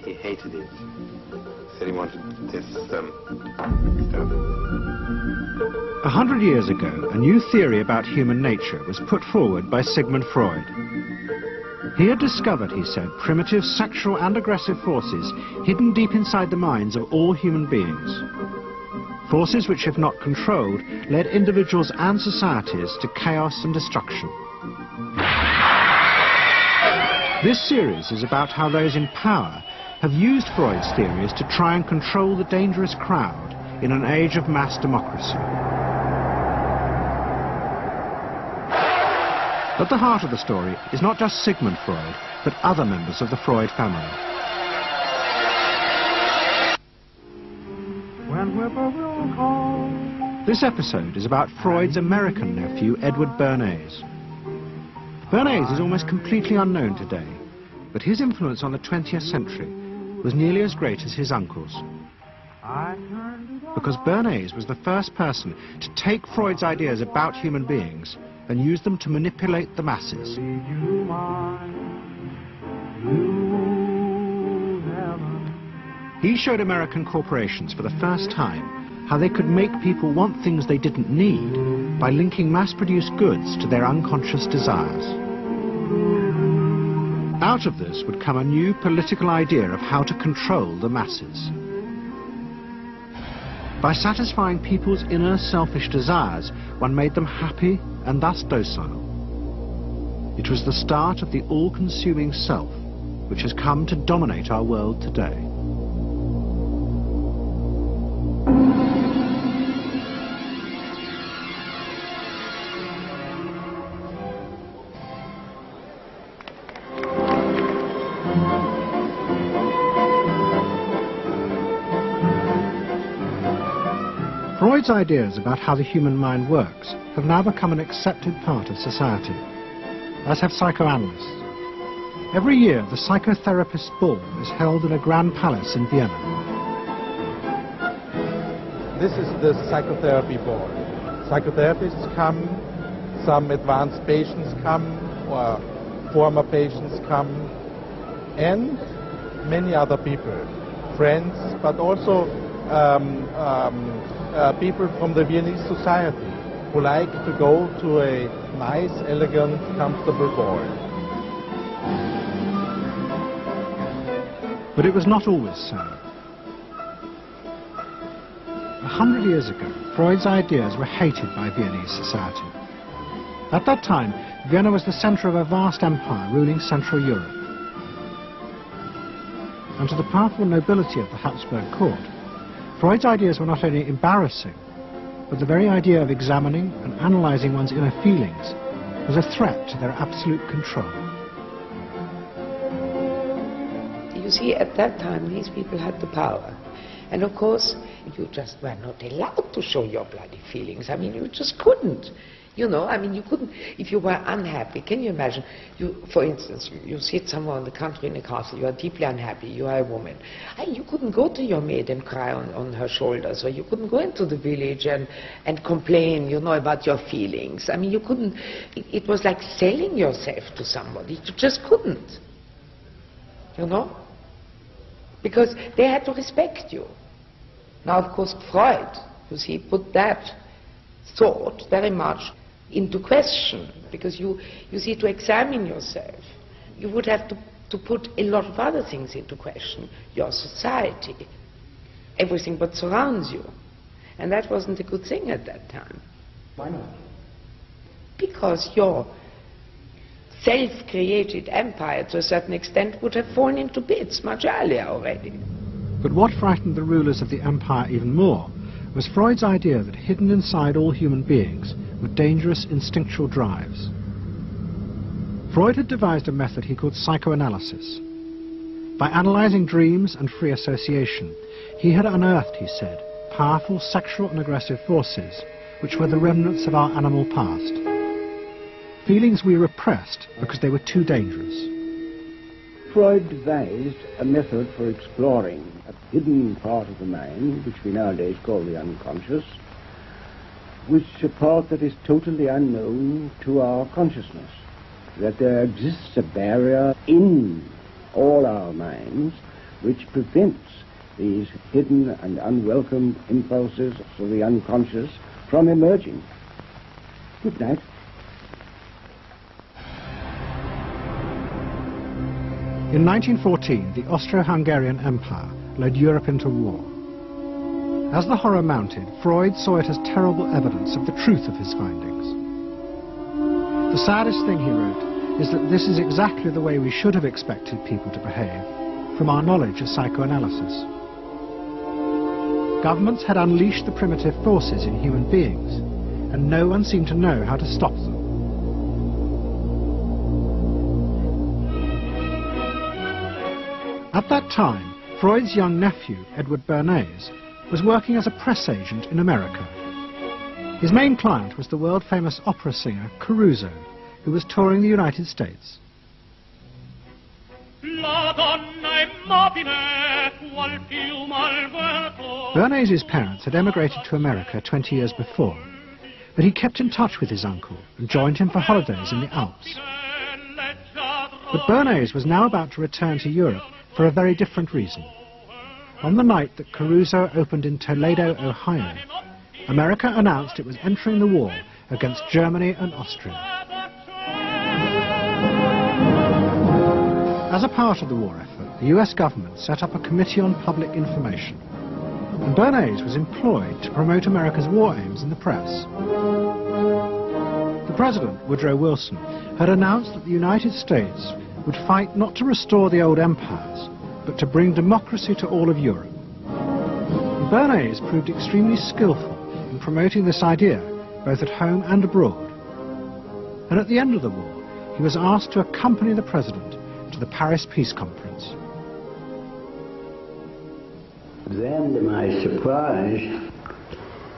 He hated it. Said he wanted this stuff. 100 years ago, a new theory about human nature was put forward by Sigmund Freud. He had discovered, he said, primitive sexual and aggressive forces hidden deep inside the minds of all human beings. Forces which, if not controlled, led individuals and societies to chaos and destruction. This series is about how those in power have used Freud's theories to try and control the dangerous crowd in an age of mass democracy. At the heart of the story is not just Sigmund Freud, but other members of the Freud family. This episode is about Freud's American nephew, Edward Bernays. Bernays is almost completely unknown today, but his influence on the 20th century was nearly as great as his uncle's. Because Bernays was the first person to take Freud's ideas about human beings and use them to manipulate the masses. He showed American corporations for the first time how they could make people want things they didn't need by linking mass-produced goods to their unconscious desires. Out of this would come a new political idea of how to control the masses. By satisfying people's inner selfish desires, one made them happy and thus docile. It was the start of the all-consuming self, which has come to dominate our world today. Freud's ideas about how the human mind works have now become an accepted part of society, as have psychoanalysts. Every year, the psychotherapist's ball is held in a grand palace in Vienna. This is the psychotherapy ball. Psychotherapists come, some advanced patients come, or former patients come, and many other people, friends, but also people from the Viennese society who like to go to a nice, elegant, comfortable ball. But it was not always so. 100 years ago, Freud's ideas were hated by Viennese society. At that time, Vienna was the center of a vast empire ruling Central Europe. And to the powerful nobility of the Habsburg court, Freud's ideas were not only embarrassing, but the very idea of examining and analyzing one's inner feelings was a threat to their absolute control. You see, at that time, these people had the power. And of course, you just were not allowed to show your bloody feelings. I mean, you just couldn't. You know, I mean, you couldn't, if you were unhappy. Can you imagine, for instance, you sit somewhere in the country in a castle, you are deeply unhappy, you are a woman. You couldn't go to your maid and cry on her shoulders, or you couldn't go into the village and complain, you know, about your feelings. I mean, you couldn't, it was like selling yourself to somebody. You just couldn't, you know, because they had to respect you. Now, of course, Freud, you see, put that thought very much into question, because you see, to examine yourself, you would have to put a lot of other things into question. Your society, everything what surrounds you. And that wasn't a good thing at that time. Why not? Because your self-created empire, to a certain extent, would have fallen into bits much earlier already. But what frightened the rulers of the empire even more was Freud's idea that hidden inside all human beings were dangerous instinctual drives. Freud had devised a method he called psychoanalysis. By analyzing dreams and free association, he had unearthed, he said, powerful sexual and aggressive forces which were the remnants of our animal past. Feelings we repressed because they were too dangerous. Freud devised a method for exploring a hidden part of the mind, which we nowadays call the unconscious, which is a part that is totally unknown to our consciousness, that there exists a barrier in all our minds, which prevents these hidden and unwelcome impulses of the unconscious from emerging. Good night. In 1914, the Austro-Hungarian Empire led Europe into war. As the horror mounted, Freud saw it as terrible evidence of the truth of his findings. The saddest thing, he wrote, is that this is exactly the way we should have expected people to behave, from our knowledge of psychoanalysis. Governments had unleashed the primitive forces in human beings, and no one seemed to know how to stop them. At that time, Freud's young nephew, Edward Bernays, was working as a press agent in America. His main client was the world-famous opera singer Caruso, who was touring the United States. Bernays' parents had emigrated to America 20 years before, but he kept in touch with his uncle and joined him for holidays in the Alps. But Bernays was now about to return to Europe for a very different reason. On the night that Caruso opened in Toledo, Ohio, America announced it was entering the war against Germany and Austria. As a part of the war effort, the US government set up a Committee on Public Information, and Bernays was employed to promote America's war aims in the press. The President, Woodrow Wilson, had announced that the United States would fight not to restore the old empires, but to bring democracy to all of Europe. And Bernays proved extremely skillful in promoting this idea, both at home and abroad. And at the end of the war, he was asked to accompany the President to the Paris Peace Conference. Then, to my surprise,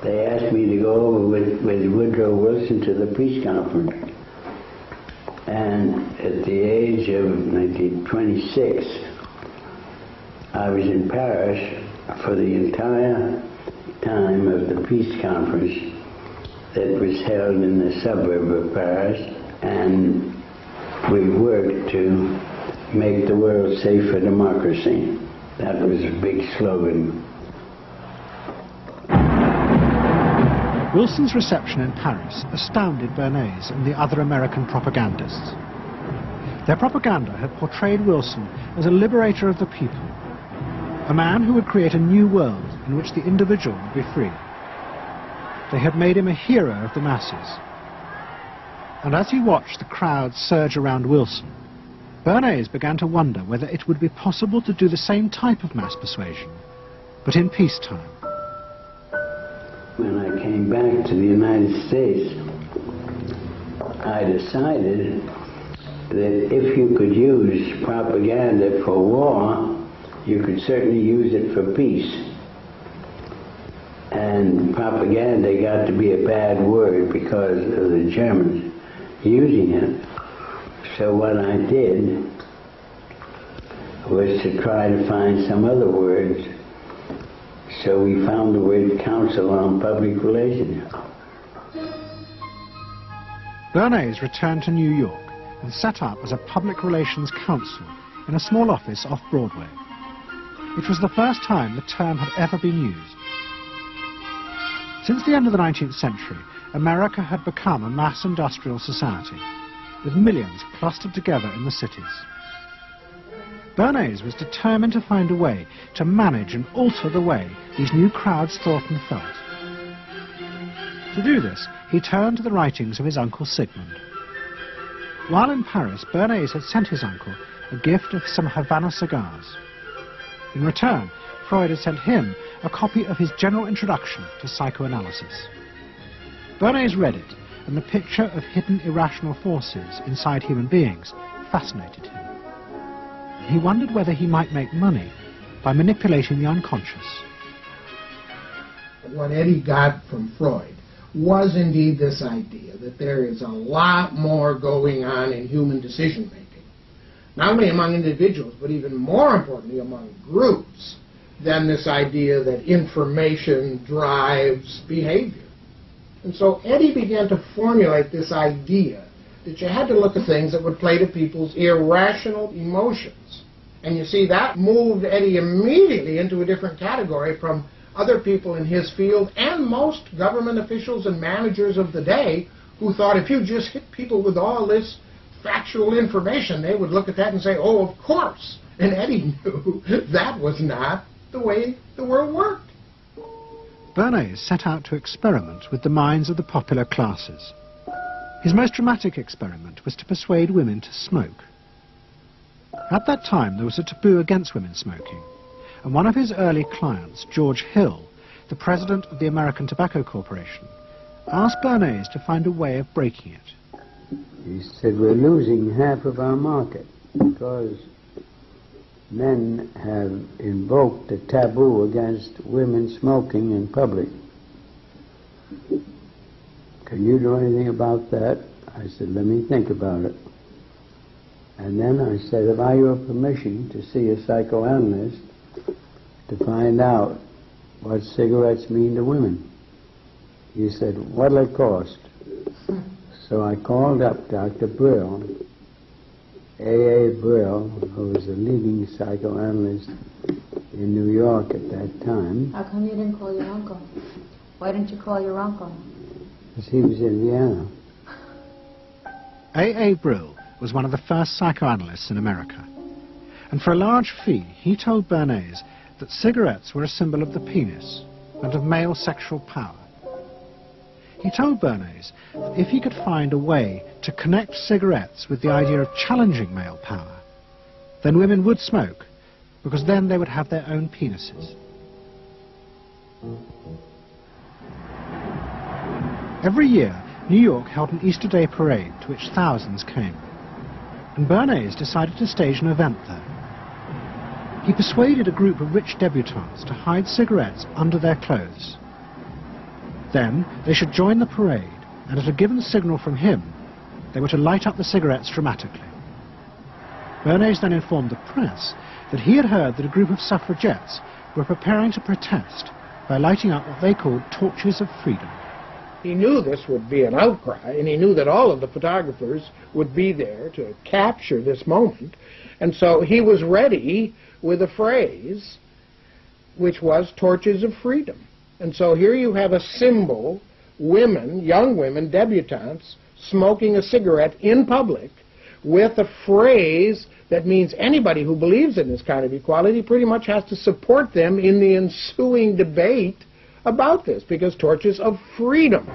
they asked me to go over with Woodrow Wilson to the peace conference. And at the age of 26, I was in Paris for the entire time of the peace conference that was held in the suburb of Paris, and we worked to make the world safe for democracy. That was a big slogan. Wilson's reception in Paris astounded Bernays and the other American propagandists. Their propaganda had portrayed Wilson as a liberator of the people, a man who would create a new world in which the individual would be free. They had made him a hero of the masses. And as he watched the crowd surge around Wilson, Bernays began to wonder whether it would be possible to do the same type of mass persuasion, but in peacetime. When I came back to the United States, I decided that if you could use propaganda for war, you could certainly use it for peace. And propaganda got to be a bad word because of the Germans using it. So what I did was to try to find some other words. So we found the word Council on Public Relations. Bernays returned to New York and set up as a public relations counsel in a small office off Broadway. It was the first time the term had ever been used. Since the end of the 19th century, America had become a mass industrial society, with millions clustered together in the cities. Bernays was determined to find a way to manage and alter the way these new crowds thought and felt. To do this, he turned to the writings of his uncle Sigmund. While in Paris, Bernays had sent his uncle a gift of some Havana cigars. In return, Freud had sent him a copy of his general introduction to psychoanalysis. Bernays read it, and the picture of hidden irrational forces inside human beings fascinated him. He wondered whether he might make money by manipulating the unconscious. What Eddie got from Freud was indeed this idea that there is a lot more going on in human decision-making, not only among individuals, but even more importantly among groups, than this idea that information drives behavior. And so Eddie began to formulate this idea that you had to look at things that would play to people's irrational emotions And you see, that moved Eddie immediately into a different category from other people in his field and most government officials and managers of the day who thought if you just hit people with all this factual information, they would look at that and say, oh, of course. And Eddie knew that was not the way the world worked. Bernays set out to experiment with the minds of the popular classes. His most dramatic experiment was to persuade women to smoke. At that time, there was a taboo against women smoking, and one of his early clients, George Hill, the president of the American Tobacco Corporation, asked Bernays to find a way of breaking it. He said, we're losing half of our market because men have invoked a taboo against women smoking in public. Can you do anything about that? I said, let me think about it. And then I said, have I your permission to see a psychoanalyst to find out what cigarettes mean to women? He said, what'll it cost? So I called up Dr. Brill, A.A. Brill, who was a leading psychoanalyst in New York at that time. How come you didn't call your uncle? Why didn't you call your uncle? Because he was in Vienna. A.A. Brill was one of the first psychoanalysts in America. And for a large fee, he told Bernays that cigarettes were a symbol of the penis and of male sexual power. He told Bernays that if he could find a way to connect cigarettes with the idea of challenging male power, then women would smoke, because then they would have their own penises. Every year, New York held an Easter Day parade to which thousands came, and Bernays decided to stage an event there. He persuaded a group of rich debutantes to hide cigarettes under their clothes. Then they should join the parade, and at a given signal from him, they were to light up the cigarettes dramatically. Bernays then informed the press that he had heard that a group of suffragettes were preparing to protest by lighting up what they called torches of freedom. He knew this would be an outcry, and he knew that all of the photographers would be there to capture this moment, and so he was ready with a phrase which was torches of freedom. And so here you have a symbol, women, young women, debutantes, smoking a cigarette in public with a phrase that means anybody who believes in this kind of equality pretty much has to support them in the ensuing debate about this, because torches of freedom.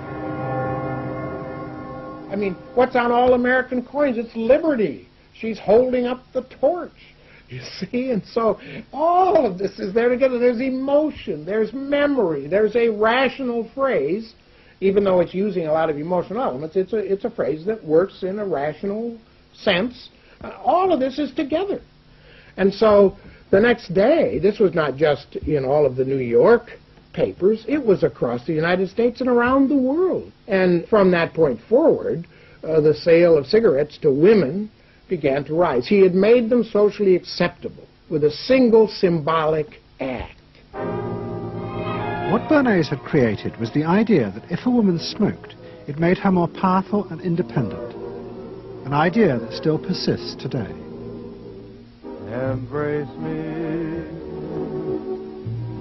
I mean, what's on all American coins? It's liberty. She's holding up the torch. You see, and so all of this is there together. There's emotion, there's memory, there's a rational phrase, even though it's using a lot of emotional elements. It's a phrase that works in a rational sense. All of this is together. And so the next day, this was not just in all of the New York papers, it was across the United States and around the world. And from that point forward, the sale of cigarettes to women began to rise. He had made them socially acceptable with a single symbolic act. What Bernays had created was the idea that if a woman smoked, it made her more powerful and independent, an idea that still persists today. Embrace me,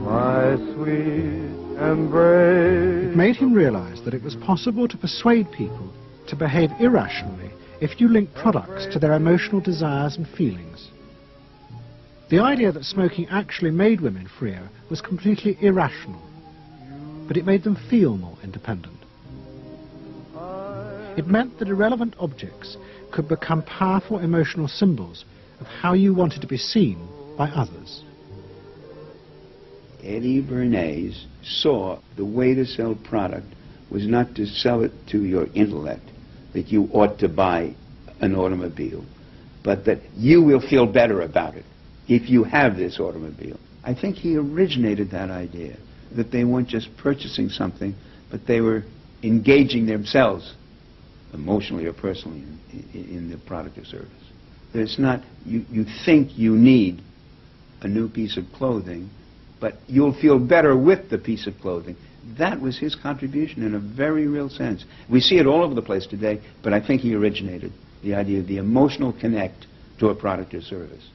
my sweet embrace. It made him realize that it was possible to persuade people to behave irrationally if you link products to their emotional desires and feelings. The idea that smoking actually made women freer was completely irrational, but it made them feel more independent. It meant that irrelevant objects could become powerful emotional symbols of how you wanted to be seen by others. Eddie Bernays saw the way to sell product was not to sell it to your intellect, that you ought to buy an automobile, but that you will feel better about it if you have this automobile. I think he originated that idea, that they weren't just purchasing something, but they were engaging themselves emotionally or personally in the product or service. That it's not, you think you need a new piece of clothing, but you'll feel better with the piece of clothing. That was his contribution in a very real sense. We see it all over the place today, but I think he originated the idea of the emotional connect to a product or service.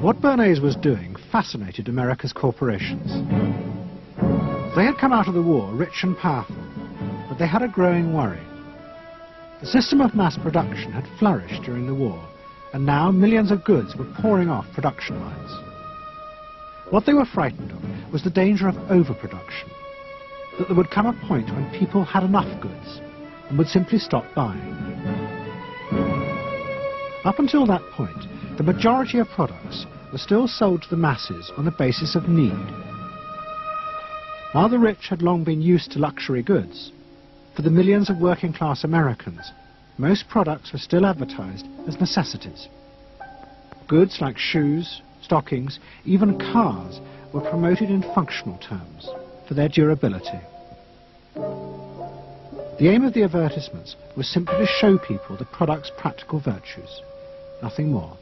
What Bernays was doing fascinated America's corporations. They had come out of the war rich and powerful, but they had a growing worry. The system of mass production had flourished during the war, and now millions of goods were pouring off production lines. What they were frightened of was the danger of overproduction, that there would come a point when people had enough goods and would simply stop buying. Up until that point, the majority of products were still sold to the masses on the basis of need. While the rich had long been used to luxury goods, for the millions of working-class Americans, most products were still advertised as necessities. Goods like shoes, stockings, even cars were promoted in functional terms for their durability. The aim of the advertisements was simply to show people the product's practical virtues, nothing more.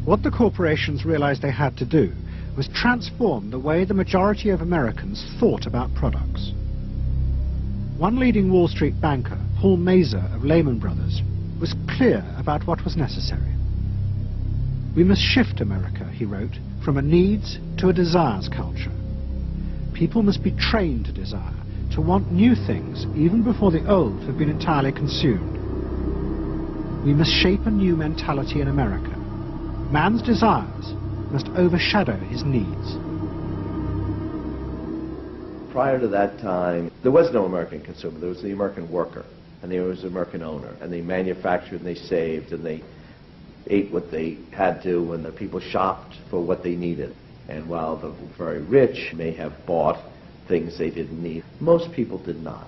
What the corporations realized they had to do was transform the way the majority of Americans thought about products. One leading Wall Street banker, Paul Mazur of Lehman Brothers, was clear about what was necessary. We must shift America, he wrote, from a needs to a desires culture. People must be trained to desire, to want new things even before the old have been entirely consumed. We must shape a new mentality in America. Man's desires must overshadow his needs. Prior to that time, there was no American consumer. There was the American worker, and there was the American owner, and they manufactured and they saved and they ate what they had to, and the people shopped for what they needed. And while the very rich may have bought things they didn't need, most people did not.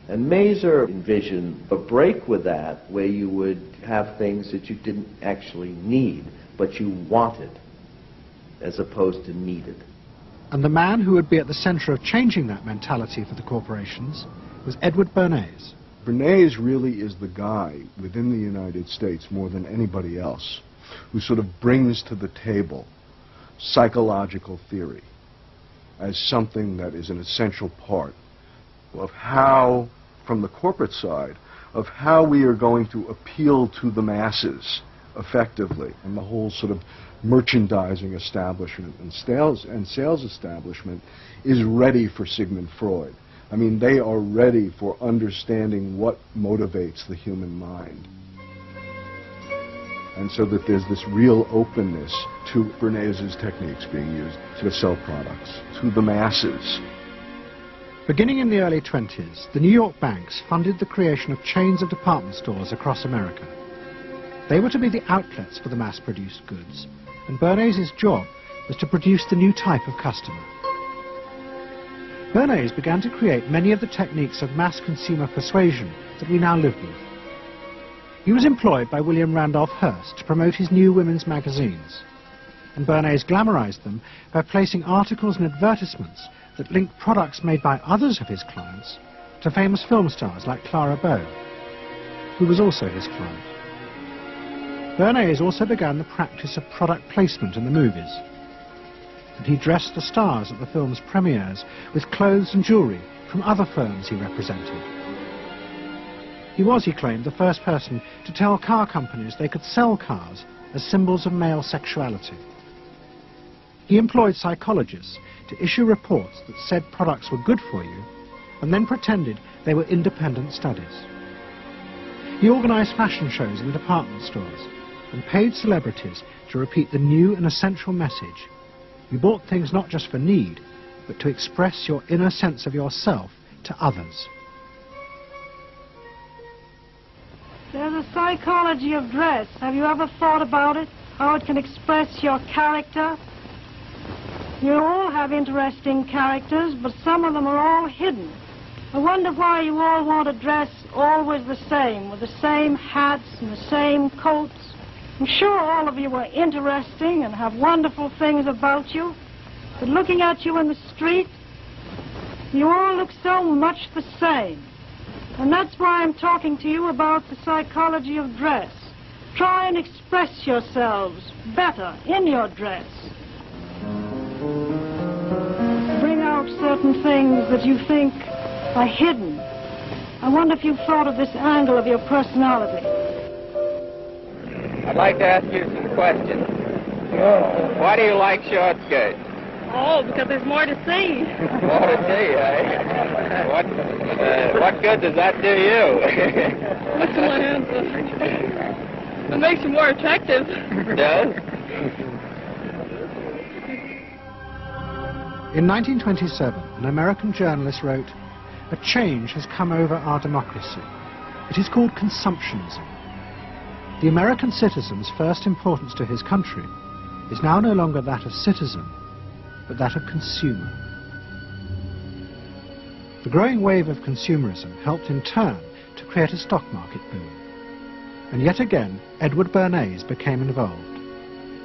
And Mazur envisioned a break with that, where you would have things that you didn't actually need, but you wanted, as opposed to needed. And the man who would be at the center of changing that mentality for the corporations was Edward Bernays. Bernays really is the guy within the United States, more than anybody else, who sort of brings to the table psychological theory as something that is an essential part of how, from the corporate side, of how we are going to appeal to the masses effectively. And the whole sort of merchandising establishment and sales establishment is ready for Sigmund Freud. I mean, they are ready for understanding what motivates the human mind. And so that there's this real openness to Bernays' techniques being used to sell products to the masses. Beginning in the early 20s, the New York banks funded the creation of chains of department stores across America. They were to be the outlets for the mass-produced goods, and Bernays' job was to produce the new type of customer. Bernays began to create many of the techniques of mass consumer persuasion that we now live with. He was employed by William Randolph Hearst to promote his new women's magazines, and Bernays glamorized them by placing articles and advertisements that linked products made by others of his clients to famous film stars like Clara Bow, who was also his client. Bernays also began the practice of product placement in the movies, and he dressed the stars at the film's premieres with clothes and jewelry from other firms he represented. He was, he claimed, the first person to tell car companies they could sell cars as symbols of male sexuality. He employed psychologists to issue reports that said products were good for you, and then pretended they were independent studies. He organized fashion shows in the department stores and paid celebrities to repeat the new and essential message: you bought things not just for need, but to express your inner sense of yourself to others. There's a psychology of dress. Have you ever thought about it? How it can express your character? You all have interesting characters, but some of them are all hidden. I wonder why you all want to dress always the same, with the same hats and the same coats. I'm sure all of you are interesting and have wonderful things about you, but looking at you in the street, you all look so much the same. And that's why I'm talking to you about the psychology of dress. Try and express yourselves better in your dress. Bring out certain things that you think are hidden. I wonder if you've thought of this angle of your personality. I'd like to ask you some questions. Why do you like short skirts? Oh, because there's more to see. More to see, eh? What good does that do you? Excellent answer. It makes you more attractive. It does? In 1927, an American journalist wrote, "A change has come over our democracy. It is called consumptionism. The American citizen's first importance to his country is now no longer that of citizen, but that of consumer." The growing wave of consumerism helped in turn to create a stock market boom. And yet again, Edward Bernays became involved,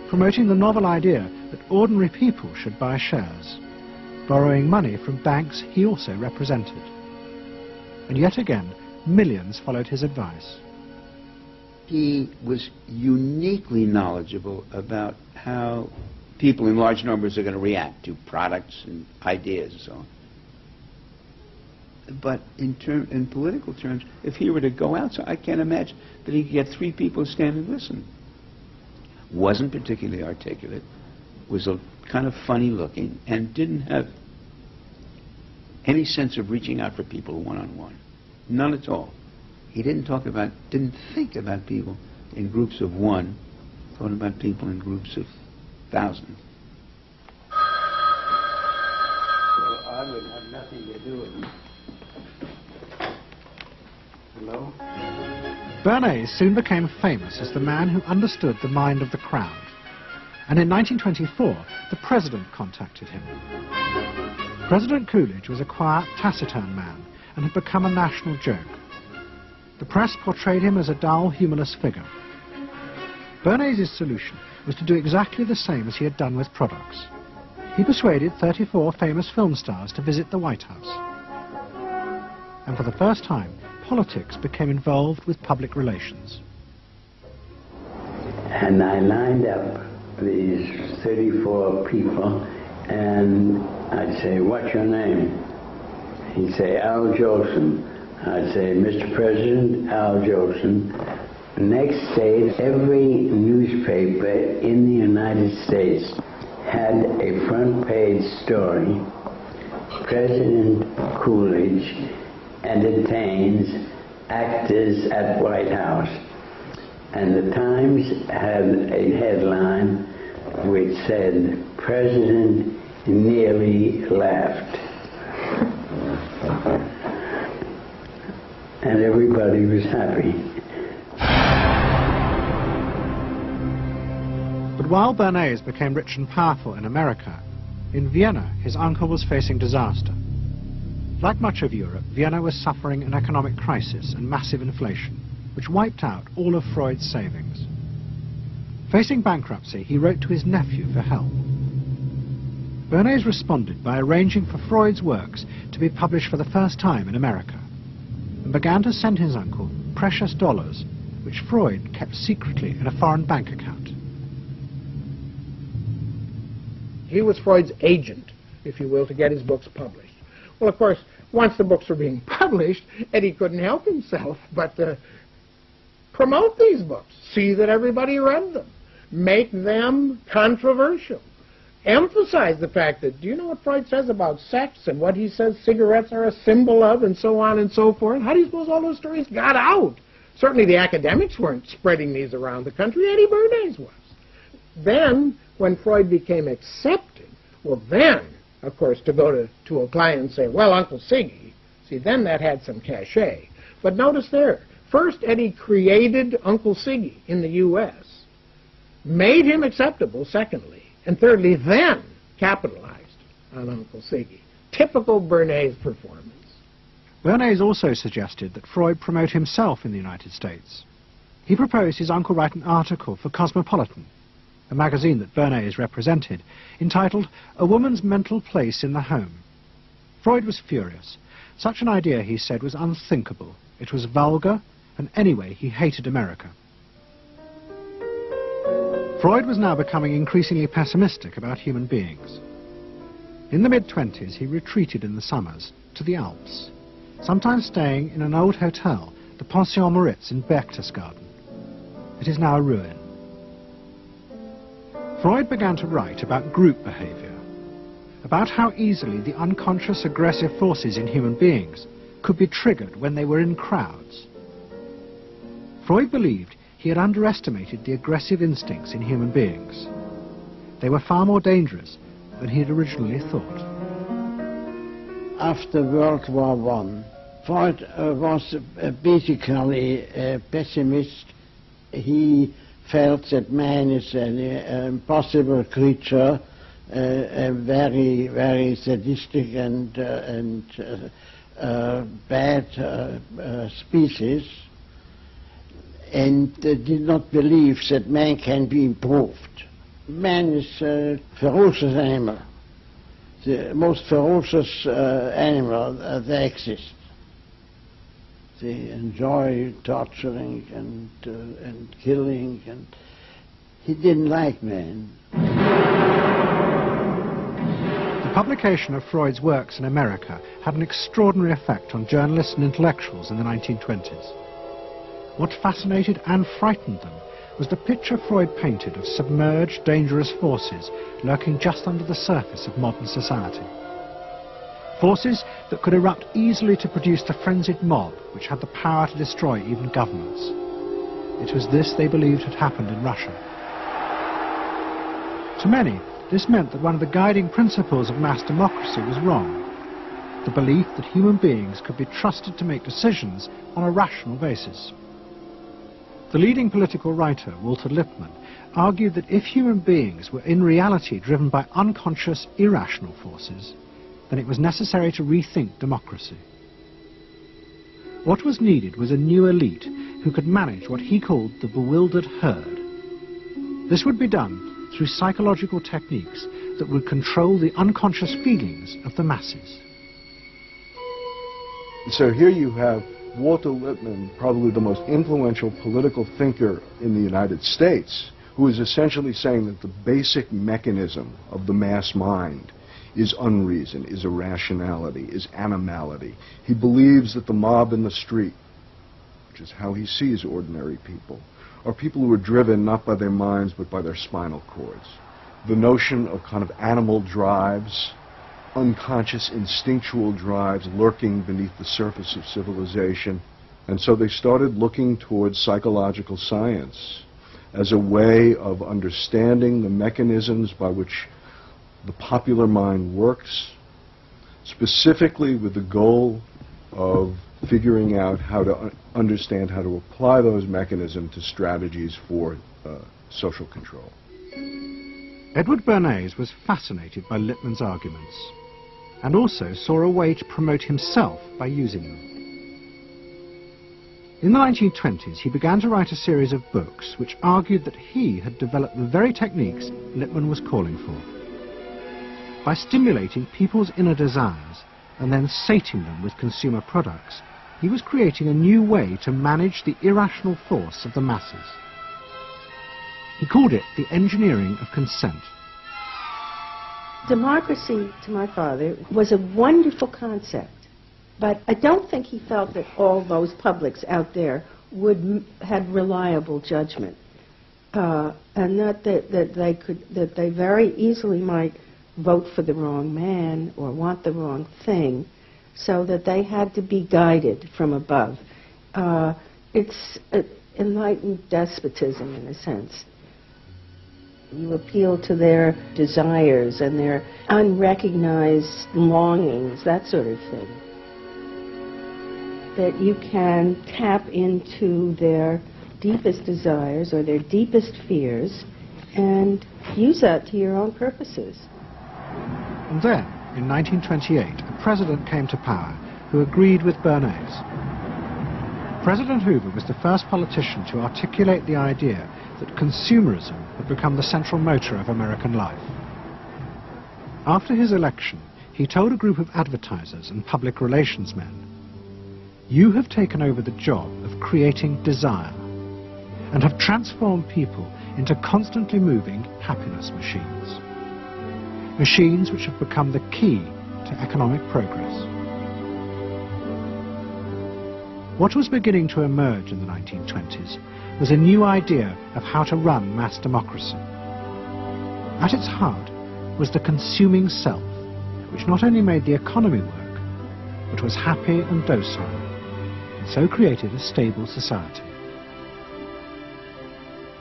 promoting the novel idea that ordinary people should buy shares, borrowing money from banks he also represented. And yet again, millions followed his advice. He was uniquely knowledgeable about how people in large numbers are going to react to products and ideas and so on. But in political terms, if he were to go out, so I can't imagine that he could get 3 people to stand and listen. Wasn't particularly articulate, was a kind of funny looking, and didn't have any sense of reaching out for people one-on-one. None at all. He didn't think about people in groups of one, thought about people in groups of thousands. So I would have nothing to do with it. Hello? Bernays soon became famous as the man who understood the mind of the crowd. And in 1924, the president contacted him. President Coolidge was a quiet, taciturn man and had become a national joke. The press portrayed him as a dull, humorless figure. Bernays' solution was to do exactly the same as he had done with products. He persuaded 34 famous film stars to visit the White House. And for the first time, politics became involved with public relations. And I lined up these 34 people, and I'd say, "What's your name?" He'd say, "Al Jolson." I'd say, "Mr. President, Al Jolson." Next day, every newspaper in the United States had a front page story. President Coolidge entertains actors at White House. And the Times had a headline which said, "President nearly laughed." And everybody was happy. But while Bernays became rich and powerful in America, in Vienna his uncle was facing disaster. Like much of Europe, Vienna was suffering an economic crisis and massive inflation, which wiped out all of Freud's savings. Facing bankruptcy, he wrote to his nephew for help. Bernays responded by arranging for Freud's works to be published for the first time in America, and began to send his uncle precious dollars, which Freud kept secretly in a foreign bank account. He was Freud's agent, if you will, to get his books published. Well, of course, once the books were being published, Eddie couldn't help himself but promote these books, see that everybody read them, make them controversial, emphasize the fact that, do you know what Freud says about sex and what he says cigarettes are a symbol of, and so on and so forth? How do you suppose all those stories got out? Certainly the academics weren't spreading these around the country. Eddie Bernays was. Then, when Freud became accepted, well then, of course, to go to a client and say, "Well, Uncle Siggy," see, then that had some cachet. But notice there, first Eddie created Uncle Siggy in the U.S., made him acceptable, secondly, and thirdly, then capitalized on Uncle Siggy. Typical Bernays performance. Bernays also suggested that Freud promote himself in the United States. He proposed his uncle write an article for Cosmopolitan, a magazine that Bernays represented, entitled "A Woman's Mental Place in the Home." Freud was furious. Such an idea, he said, was unthinkable. It was vulgar, and anyway, he hated America. Freud was now becoming increasingly pessimistic about human beings. In the mid-20s, he retreated in the summers to the Alps, sometimes staying in an old hotel, the Pension Moritz in Berchtesgaden. It is now a ruin. Freud began to write about group behavior, about how easily the unconscious aggressive forces in human beings could be triggered when they were in crowds. Freud believed he had underestimated the aggressive instincts in human beings. They were far more dangerous than he had originally thought. After World War I, Freud was basically a pessimist. He felt that man is an impossible creature, a very, very sadistic and bad species, and did not believe that man can be improved. Man is a ferocious animal, the most ferocious animal that exists. They enjoy torturing and killing, and he didn't like man. The publication of Freud's works in America had an extraordinary effect on journalists and intellectuals in the 1920s. What fascinated and frightened them was the picture Freud painted of submerged, dangerous forces lurking just under the surface of modern society. Forces that could erupt easily to produce the frenzied mob which had the power to destroy even governments. It was this they believed had happened in Russia. To many, this meant that one of the guiding principles of mass democracy was wrong. The belief that human beings could be trusted to make decisions on a rational basis. The leading political writer, Walter Lippmann, argued that if human beings were in reality driven by unconscious, irrational forces, then it was necessary to rethink democracy. What was needed was a new elite who could manage what he called the bewildered herd. This would be done through psychological techniques that would control the unconscious feelings of the masses. So here you have Walter Lippmann, probably the most influential political thinker in the United States, who is essentially saying that the basic mechanism of the mass mind is unreason, is irrationality, is animality. He believes that the mob in the street, which is how he sees ordinary people, are people who are driven not by their minds but by their spinal cords. The notion of kind of animal drives, unconscious instinctual drives lurking beneath the surface of civilization. And so they started looking towards psychological science as a way of understanding the mechanisms by which the popular mind works, specifically with the goal of figuring out how to understand how to apply those mechanisms to strategies for social control. Edward Bernays was fascinated by Lippmann's arguments and also saw a way to promote himself by using them. In the 1920s, he began to write a series of books which argued that he had developed the very techniques Lippmann was calling for. By stimulating people's inner desires and then sating them with consumer products, he was creating a new way to manage the irrational force of the masses. He called it the engineering of consent. Democracy, to my father, was a wonderful concept, but I don't think he felt that all those publics out there had reliable judgment, and that they very easily might vote for the wrong man or want the wrong thing, so that they had to be guided from above. It's enlightened despotism in a sense. You appeal to their desires and their unrecognized longings, that sort of thing. That you can tap into their deepest desires or their deepest fears and use that to your own purposes. And then, in 1928, a president came to power who agreed with Bernays. President Hoover was the first politician to articulate the idea that consumerism had become the central motor of American life. After his election, he told a group of advertisers and public relations men, "You have taken over the job of creating desire and have transformed people into constantly moving happiness machines. Machines which have become the key to economic progress." What was beginning to emerge in the 1920s was a new idea of how to run mass democracy. At its heart was the consuming self, which not only made the economy work, but was happy and docile, and so created a stable society.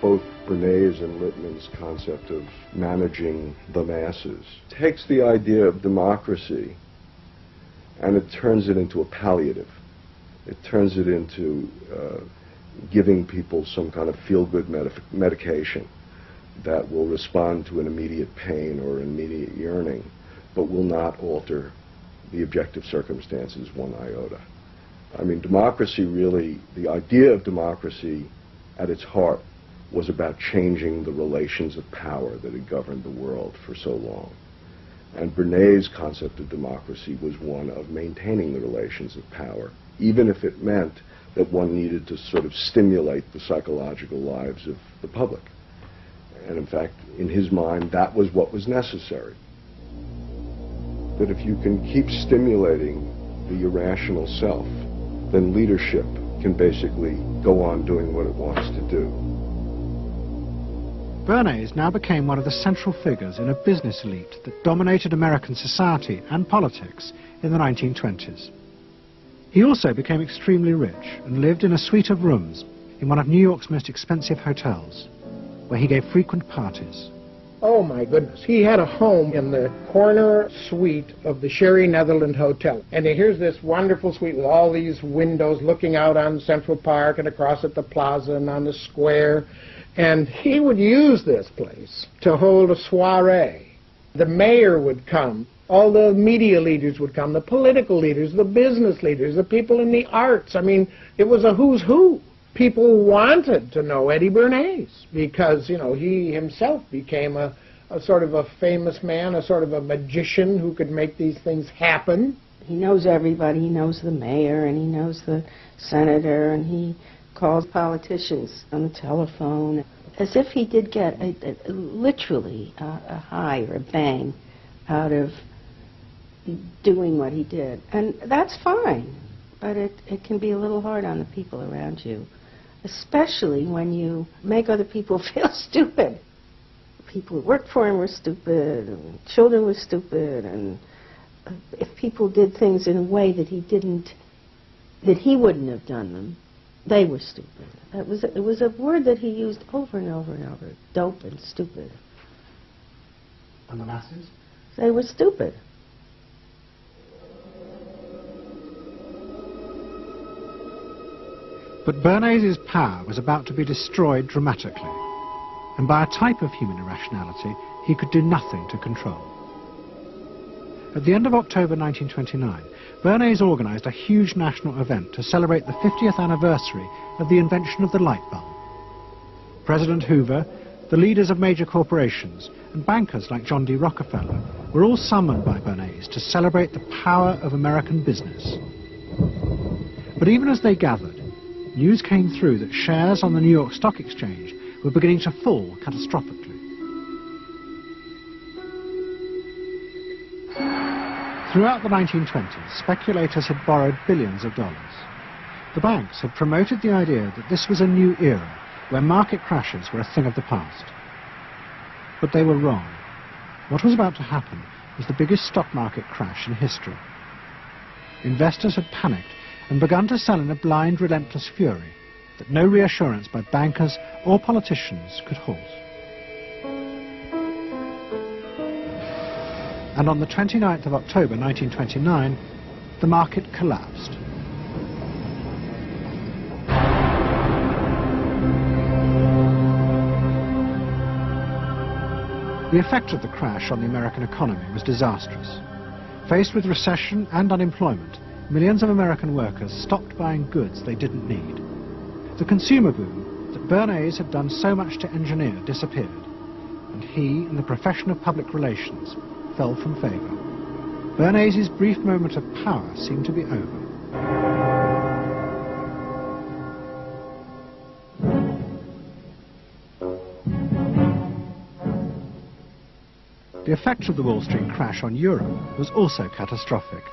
Both Bernays and Littman's concept of managing the masses takes the idea of democracy and it turns it into a palliative. It turns it into giving people some kind of feel-good medication that will respond to an immediate pain or an immediate yearning, but will not alter the objective circumstances one iota. I mean, democracy really, the idea of democracy at its heart was about changing the relations of power that had governed the world for so long. And Bernays' concept of democracy was one of maintaining the relations of power, even if it meant that one needed to sort of stimulate the psychological lives of the public. And in fact, in his mind, that was what was necessary. That if you can keep stimulating the irrational self, then leadership can basically go on doing what it wants to do. Bernays now became one of the central figures in a business elite that dominated American society and politics in the 1920s. He also became extremely rich and lived in a suite of rooms in one of New York's most expensive hotels, where he gave frequent parties. Oh my goodness, he had a home in the corner suite of the Sherry Netherland Hotel. And here's this wonderful suite with all these windows looking out on Central Park and across at the plaza and on the square. And he would use this place to hold a soiree. The mayor would come, all the media leaders would come, the political leaders, the business leaders, the people in the arts. I mean, it was a who's who. People wanted to know Eddie Bernays because, you know, he himself became a sort of a famous man, a sort of a magician who could make these things happen. He knows everybody. He knows the mayor and he knows the senator, and he calls politicians on the telephone, as if he did get literally a high or a bang out of doing what he did. And that's fine, but it can be a little hard on the people around you, especially when you make other people feel stupid. People who worked for him were stupid, and children were stupid, and if people did things in a way that he wouldn't have done them, they were stupid. It was a word that he used over and over and over, dope and stupid. And the masses? They were stupid. But Bernays' power was about to be destroyed dramatically, and by a type of human irrationality he could do nothing to control. At the end of October 1929, Bernays organized a huge national event to celebrate the 50th anniversary of the invention of the light bulb. President Hoover, the leaders of major corporations, and bankers like John D. Rockefeller were all summoned by Bernays to celebrate the power of American business. But even as they gathered, news came through that shares on the New York Stock Exchange were beginning to fall catastrophically. Throughout the 1920s, speculators had borrowed billions of dollars. The banks had promoted the idea that this was a new era where market crashes were a thing of the past. But they were wrong. What was about to happen was the biggest stock market crash in history. Investors had panicked and begun to sell in a blind, relentless fury that no reassurance by bankers or politicians could halt. And on the 29th of October 1929, the market collapsed. The effect of the crash on the American economy was disastrous. Faced with recession and unemployment, millions of American workers stopped buying goods they didn't need. The consumer boom that Bernays had done so much to engineer disappeared, and he and the profession of public relations fell from favor. Bernays' brief moment of power seemed to be over. The effect of the Wall Street crash on Europe was also catastrophic.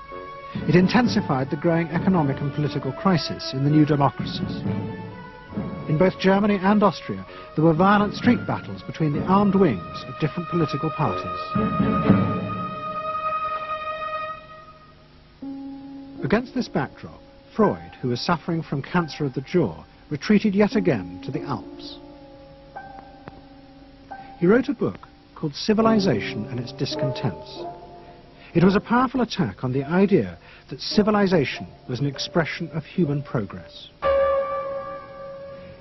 It intensified the growing economic and political crisis in the new democracies. In both Germany and Austria, there were violent street battles between the armed wings of different political parties. Against this backdrop, Freud, who was suffering from cancer of the jaw, retreated yet again to the Alps. He wrote a book called Civilization and Its Discontents. It was a powerful attack on the idea that civilization was an expression of human progress.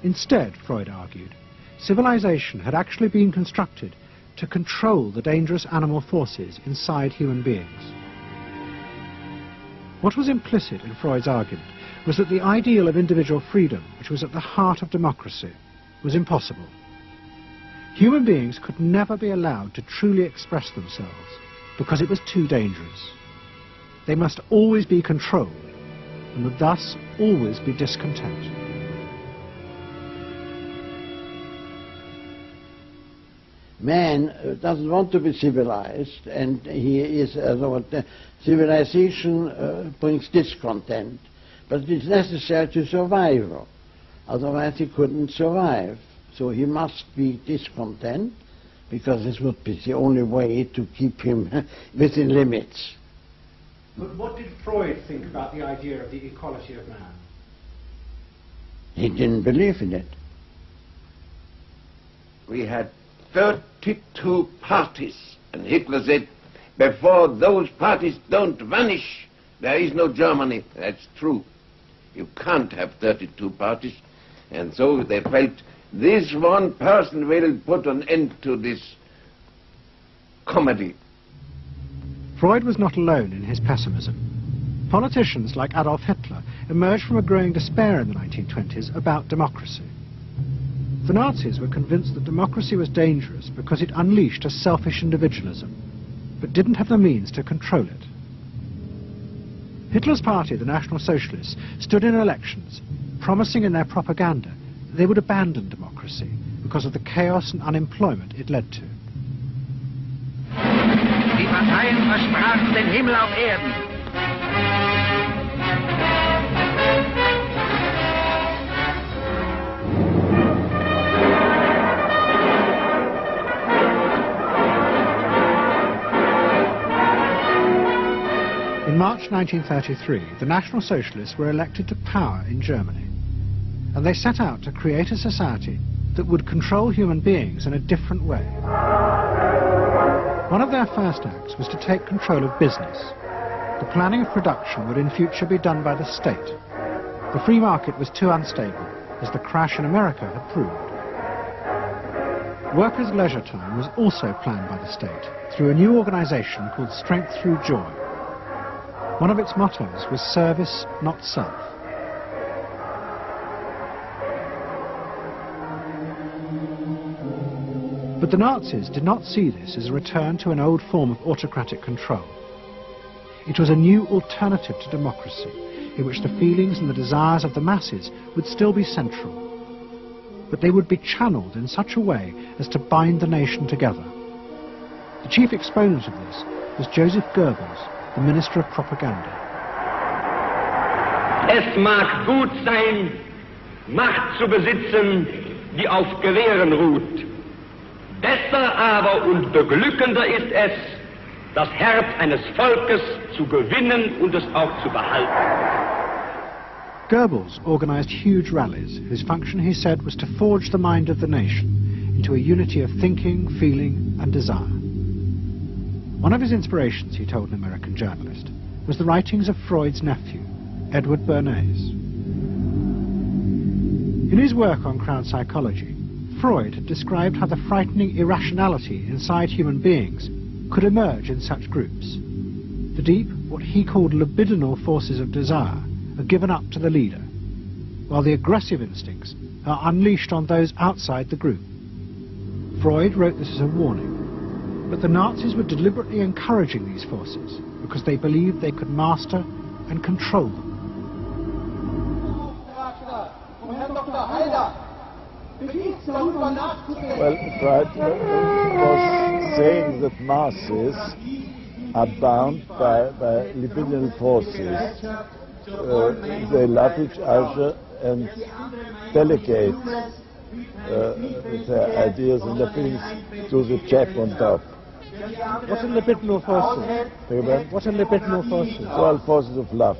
Instead, Freud argued, civilization had actually been constructed to control the dangerous animal forces inside human beings. What was implicit in Freud's argument was that the ideal of individual freedom, which was at the heart of democracy, was impossible. Human beings could never be allowed to truly express themselves because it was too dangerous. They must always be controlled and would thus always be discontent. Man doesn't want to be civilized, and he is civilization brings discontent, but it's necessary to survival. Otherwise he couldn't survive. So he must be discontent, because this would be the only way to keep him within limits. But what did Freud think about the idea of the equality of man? He didn't believe in it. We had 32 parties, and Hitler said, before those parties don't vanish, there is no Germany. That's true. You can't have 32 parties. And so they felt, this one person will put an end to this comedy. Freud was not alone in his pessimism. Politicians like Adolf Hitler emerged from a growing despair in the 1920s about democracy. The Nazis were convinced that democracy was dangerous because it unleashed a selfish individualism, but didn't have the means to control it. Hitler's party, the National Socialists, stood in elections, promising in their propaganda that they would abandon democracy because of the chaos and unemployment it led to. Die Parteien versprachen den Himmel auf Erden. In March 1933, the National Socialists were elected to power in Germany, and they set out to create a society that would control human beings in a different way. One of their first acts was to take control of business. The planning of production would in future be done by the state. The free market was too unstable, as the crash in America had proved. Workers' leisure time was also planned by the state through a new organization called Strength Through Joy. One of its mottos was service, not self. But the Nazis did not see this as a return to an old form of autocratic control. It was a new alternative to democracy, in which the feelings and the desires of the masses would still be central, but they would be channeled in such a way as to bind the nation together. The chief exponent of this was Joseph Goebbels, the Minister of Propaganda. Es mag gut sein, Macht zu besitzen, die auf Gewehren ruht. Besser aber und beglückender ist es, das Herz eines Volkes zu gewinnen und es auch zu behalten. Goebbels organized huge rallies, whose function, he said, was to forge the mind of the nation into a unity of thinking, feeling, and desire. One of his inspirations, he told an American journalist, was the writings of Freud's nephew, Edward Bernays. In his work on crowd psychology, Freud had described how the frightening irrationality inside human beings could emerge in such groups. The deep, what he called libidinal forces of desire, are given up to the leader, while the aggressive instincts are unleashed on those outside the group. Freud wrote this as a warning. But the Nazis were deliberately encouraging these forces because they believed they could master and control them. Well, Freud was saying that masses are bound by libidinal forces. They love each other and delegate their ideas and their feelings to the chap on top. What are libidinal forces? What are libidinal forces? Well, forces of love.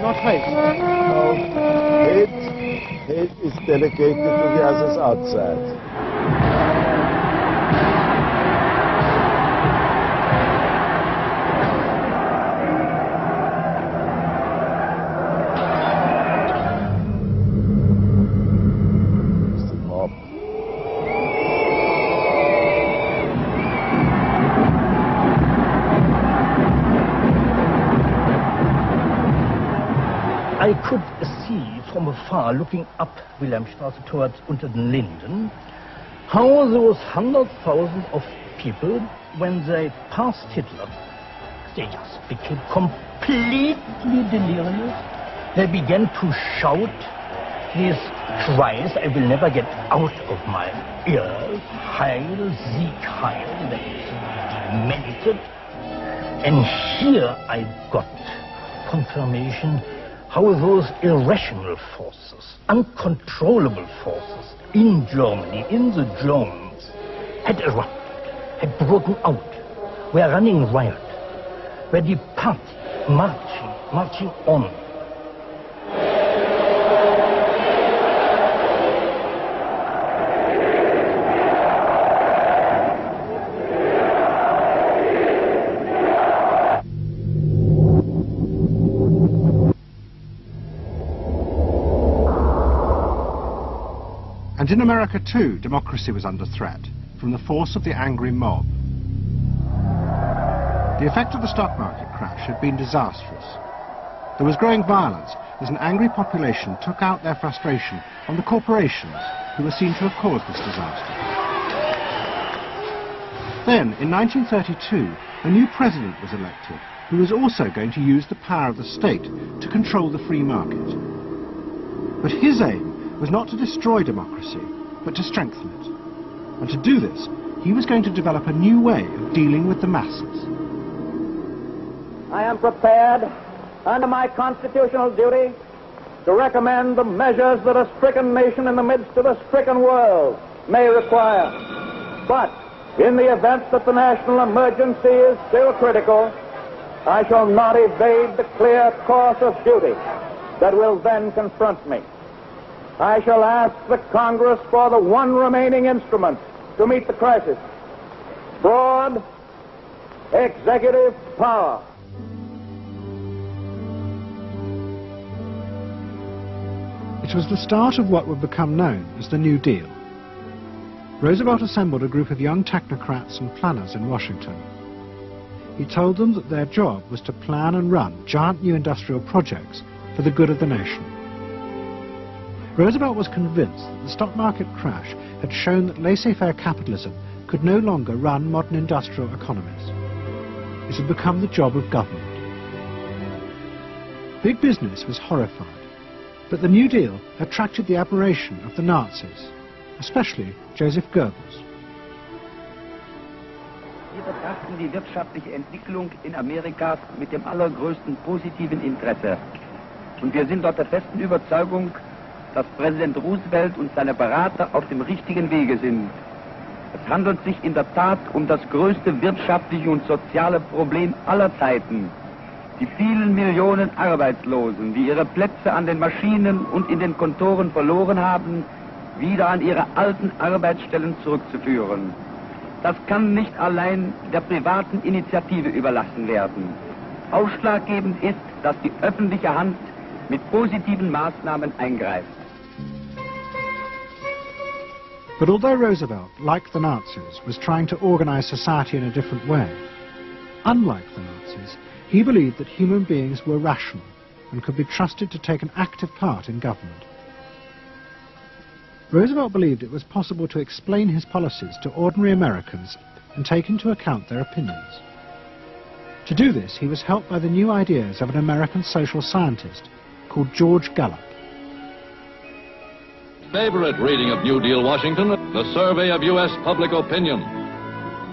Not hate? No, hate is delegated to the others outside. I could see from afar, looking up Wilhelmstraße towards Unter den Linden, how those 100,000 of people, when they passed Hitler, they just became completely delirious. They began to shout these cries I will never get out of my ears. Heil, Sieg, Heil. They demented. And here I got confirmation how those irrational forces, uncontrollable forces in Germany, in the Germans, had erupted, had broken out, were running riot, were departing, marching on. And in America too, democracy was under threat from the force of the angry mob. The effect of the stock market crash had been disastrous. There was growing violence as an angry population took out their frustration on the corporations who were seen to have caused this disaster. Then, in 1932, a new president was elected who was also going to use the power of the state to control the free market. But his aim was not to destroy democracy, but to strengthen it. And to do this, he was going to develop a new way of dealing with the masses. I am prepared, under my constitutional duty, to recommend the measures that a stricken nation in the midst of a stricken world may require. But in the event that the national emergency is still critical, I shall not evade the clear course of duty that will then confront me. I shall ask the Congress for the one remaining instrument to meet the crisis: broad executive power. It was the start of what would become known as the New Deal. Roosevelt assembled a group of young technocrats and planners in Washington. He told them that their job was to plan and run giant new industrial projects for the good of the nation. Roosevelt was convinced that the stock market crash had shown that laissez-faire capitalism could no longer run modern industrial economies. It had become the job of government. Big business was horrified, but the New Deal attracted the admiration of the Nazis, especially Joseph Goebbels. Wir betrachten die wirtschaftliche Entwicklung in Amerika mit dem allergrößten positiven Interesse. Und wir sind dort der festen Überzeugung, dass Präsident Roosevelt und seine Berater auf dem richtigen Wege sind. Es handelt sich in der Tat um das größte wirtschaftliche und soziale Problem aller Zeiten. Die vielen Millionen Arbeitslosen, die ihre Plätze an den Maschinen und in den Kontoren verloren haben, wieder an ihre alten Arbeitsstellen zurückzuführen. Das kann nicht allein der privaten Initiative überlassen werden. Ausschlaggebend ist, dass die öffentliche Hand mit positiven Maßnahmen eingreift. But although Roosevelt, like the Nazis, was trying to organize society in a different way, unlike the Nazis, he believed that human beings were rational and could be trusted to take an active part in government. Roosevelt believed it was possible to explain his policies to ordinary Americans and take into account their opinions. To do this, he was helped by the new ideas of an American social scientist called George Gallup. Favorite reading of New Deal Washington, the survey of U.S. public opinion.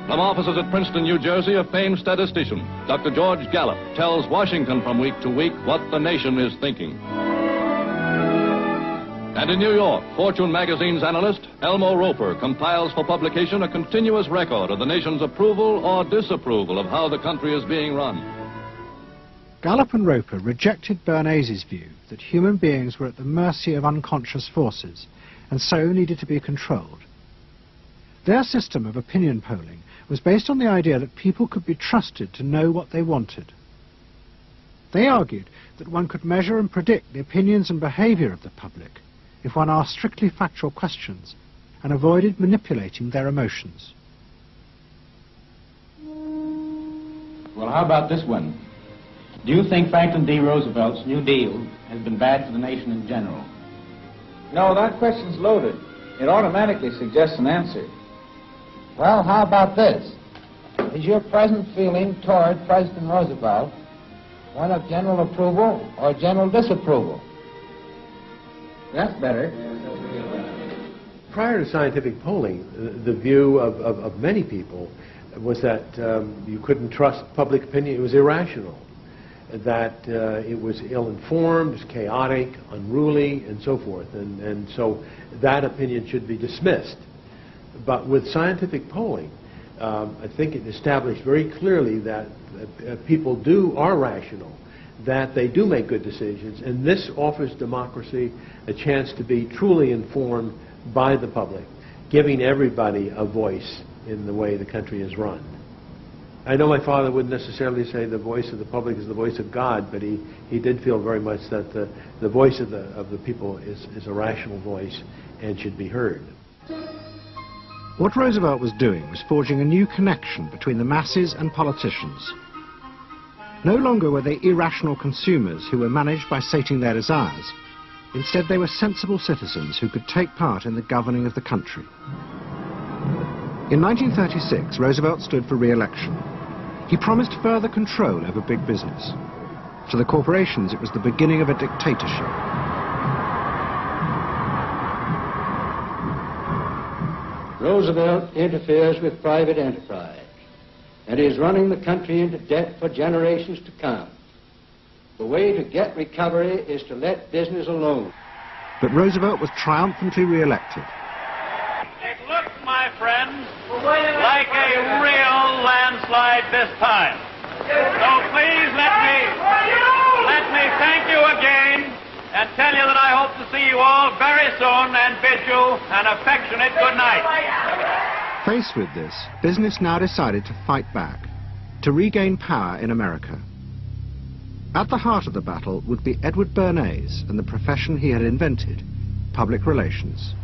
From offices at Princeton, New Jersey, a famed statistician, Dr. George Gallup, tells Washington from week to week what the nation is thinking. And in New York, Fortune magazine's analyst, Elmo Roper, compiles for publication a continuous record of the nation's approval or disapproval of how the country is being run. Gallup and Roper rejected Bernays' view that human beings were at the mercy of unconscious forces and so needed to be controlled. Their system of opinion polling was based on the idea that people could be trusted to know what they wanted. They argued that one could measure and predict the opinions and behavior of the public if one asked strictly factual questions and avoided manipulating their emotions. Well, how about this one? Do you think Franklin D. Roosevelt's New Deal has been bad for the nation in general? No, that question's loaded. It automatically suggests an answer. Well, how about this? Is your present feeling toward President Roosevelt one of general approval or general disapproval? That's better. Prior to scientific polling, the view of many people was that you couldn't trust public opinion. It was irrational, that it was ill-informed, it was chaotic, unruly, and so forth. And so that opinion should be dismissed. But with scientific polling, I think it established very clearly that people are rational, that they do make good decisions, and this offers democracy a chance to be truly informed by the public, giving everybody a voice in the way the country is run. I know my father wouldn't necessarily say the voice of the public is the voice of God, but he did feel very much that the voice of the people is a rational voice and should be heard. What Roosevelt was doing was forging a new connection between the masses and politicians. No longer were they irrational consumers who were managed by sating their desires. Instead, they were sensible citizens who could take part in the governing of the country. In 1936, Roosevelt stood for re-election. He promised further control over big business. To the corporations, it was the beginning of a dictatorship. Roosevelt interferes with private enterprise and is running the country into debt for generations to come. The way to get recovery is to let business alone. But Roosevelt was triumphantly re-elected. It looks, my friends, like a real landslide this time. So please let me thank you again and tell you that I hope to see you all very soon and bid you an affectionate good night. Faced with this, business now decided to fight back, to regain power in America. At the heart of the battle would be Edward Bernays and the profession he had invented, public relations.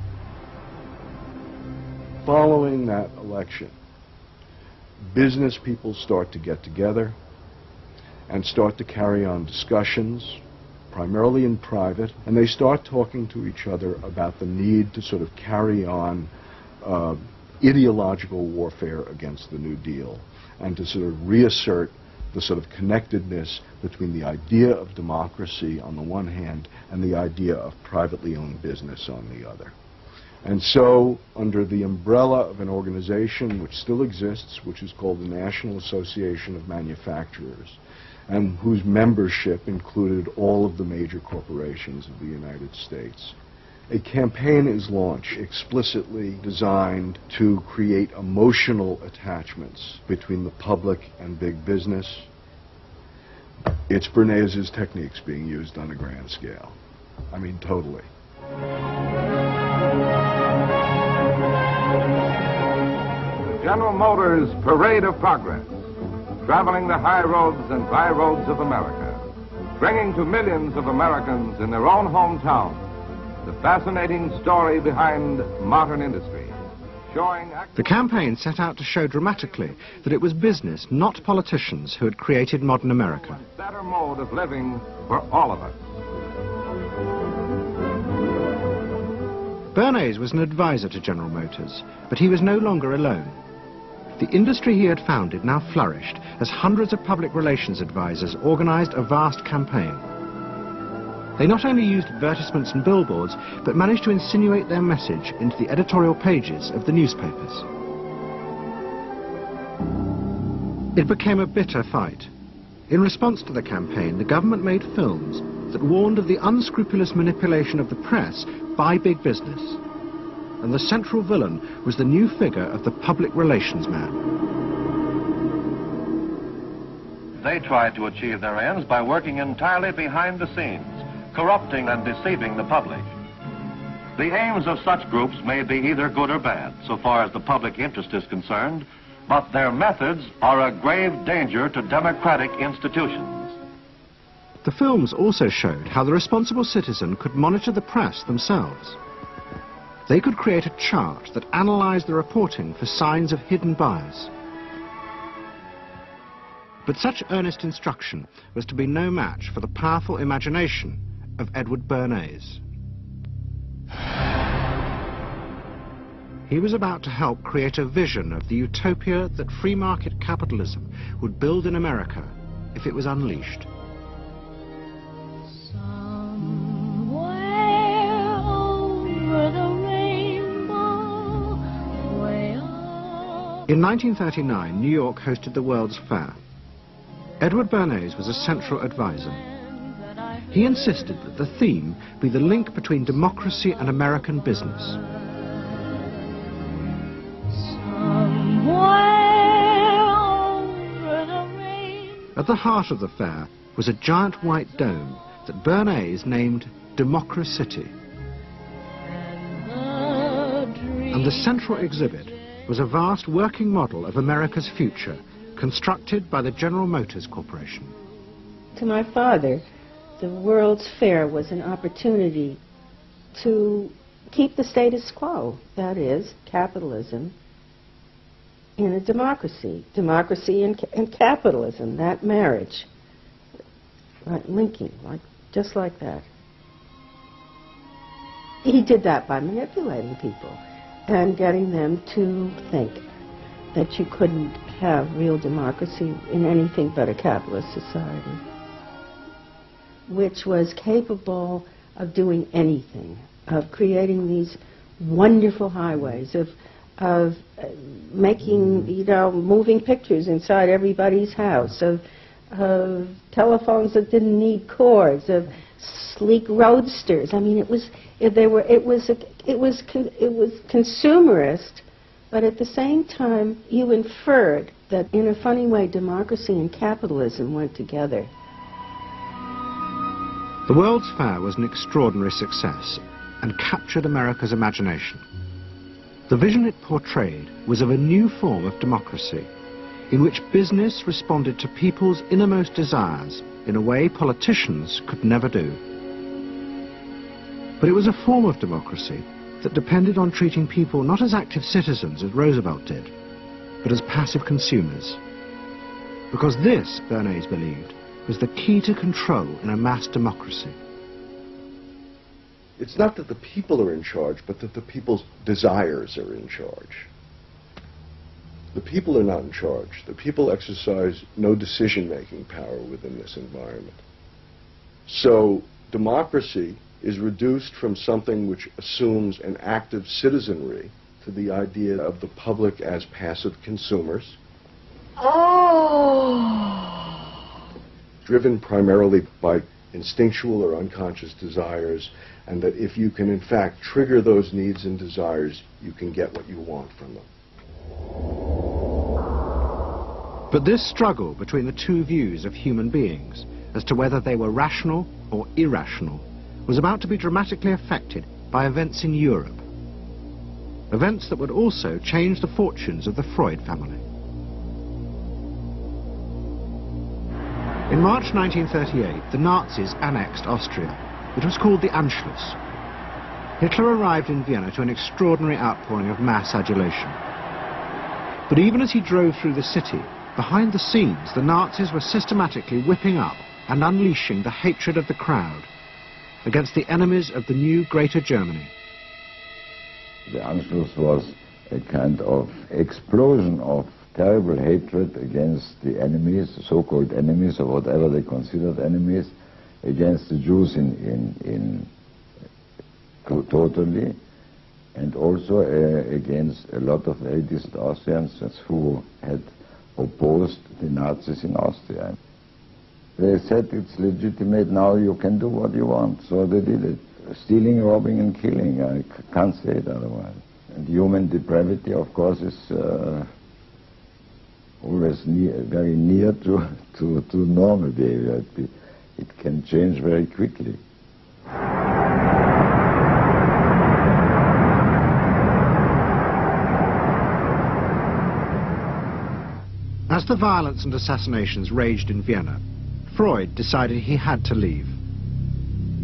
Following that election, business people start to get together and start to carry on discussions, primarily in private, and they start talking to each other about the need to sort of carry on ideological warfare against the New Deal and to sort of reassert the sort of connectedness between the idea of democracy on the one hand and the idea of privately owned business on the other. And so, under the umbrella of an organization which still exists, which is called the National Association of Manufacturers, and whose membership included all of the major corporations of the United States, a campaign is launched explicitly designed to create emotional attachments between the public and big business. It's Bernays' techniques being used on a grand scale. I mean, totally. General Motors' Parade of Progress, traveling the high roads and byroads of America, bringing to millions of Americans in their own hometown the fascinating story behind modern industry, showing... The campaign set out to show dramatically that it was business, not politicians, who had created modern America. A better mode of living for all of us. Bernays was an advisor to General Motors, but he was no longer alone. The industry he had founded now flourished as hundreds of public relations advisors organized a vast campaign. They not only used advertisements and billboards, but managed to insinuate their message into the editorial pages of the newspapers. It became a bitter fight. In response to the campaign, the government made films that warned of the unscrupulous manipulation of the press by big business. And the central villain was the new figure of the public relations man. They tried to achieve their ends by working entirely behind the scenes, corrupting and deceiving the public. The aims of such groups may be either good or bad, so far as the public interest is concerned, but their methods are a grave danger to democratic institutions. The films also showed how the responsible citizen could monitor the press themselves. They could create a chart that analyzed the reporting for signs of hidden bias. But such earnest instruction was to be no match for the powerful imagination of Edward Bernays. He was about to help create a vision of the utopia that free market capitalism would build in America if it was unleashed. In 1939, New York hosted the World's Fair. Edward Bernays was a central advisor. He insisted that the theme be the link between democracy and American business. At the heart of the fair was a giant white dome that Bernays named Democracity. And the central exhibit was a vast working model of America's future, constructed by the General Motors Corporation. To my father, the World's Fair was an opportunity to keep the status quo, that is, capitalism, in a democracy. Democracy and capitalism, that marriage, right, linking, just like that. He did that by manipulating people and getting them to think that you couldn't have real democracy in anything but a capitalist society, which was capable of doing anything, of creating these wonderful highways, of making, moving pictures inside everybody's house, of telephones that didn't need cords, of sleek roadsters. I mean, it was consumerist, but at the same time, you inferred that in a funny way, democracy and capitalism went together. The World's Fair was an extraordinary success and captured America's imagination. The vision it portrayed was of a new form of democracy, in which business responded to people's innermost desires in a way politicians could never do. But it was a form of democracy that depended on treating people not as active citizens as Roosevelt did, but as passive consumers. Because this, Bernays believed, was the key to control in a mass democracy. It's not that the people are in charge, but that the people's desires are in charge. The people are not in charge. The people exercise no decision-making power within this environment. So democracy is reduced from something which assumes an active citizenry to the idea of the public as passive consumers. Driven primarily by instinctual or unconscious desires, and that if you can in fact trigger those needs and desires, you can get what you want from them. But this struggle between the two views of human beings as to whether they were rational or irrational was about to be dramatically affected by events in Europe. Events that would also change the fortunes of the Freud family. In March 1938, the Nazis annexed Austria. It was called the Anschluss. Hitler arrived in Vienna to an extraordinary outpouring of mass adulation. But even as he drove through the city, behind the scenes, the Nazis were systematically whipping up and unleashing the hatred of the crowd against the enemies of the new Greater Germany. The Anschluss was a kind of explosion of terrible hatred against the enemies, the so-called enemies, or whatever they considered enemies, against the Jews totally, and also against a lot of very decent Austrians who had opposed the Nazis in Austria. They said it's legitimate, now you can do what you want, so they did it. Stealing, robbing and killing, I can't say it otherwise. And human depravity, of course, is always very near to normal behavior. It can change very quickly. As the violence and assassinations raged in Vienna, Freud decided he had to leave.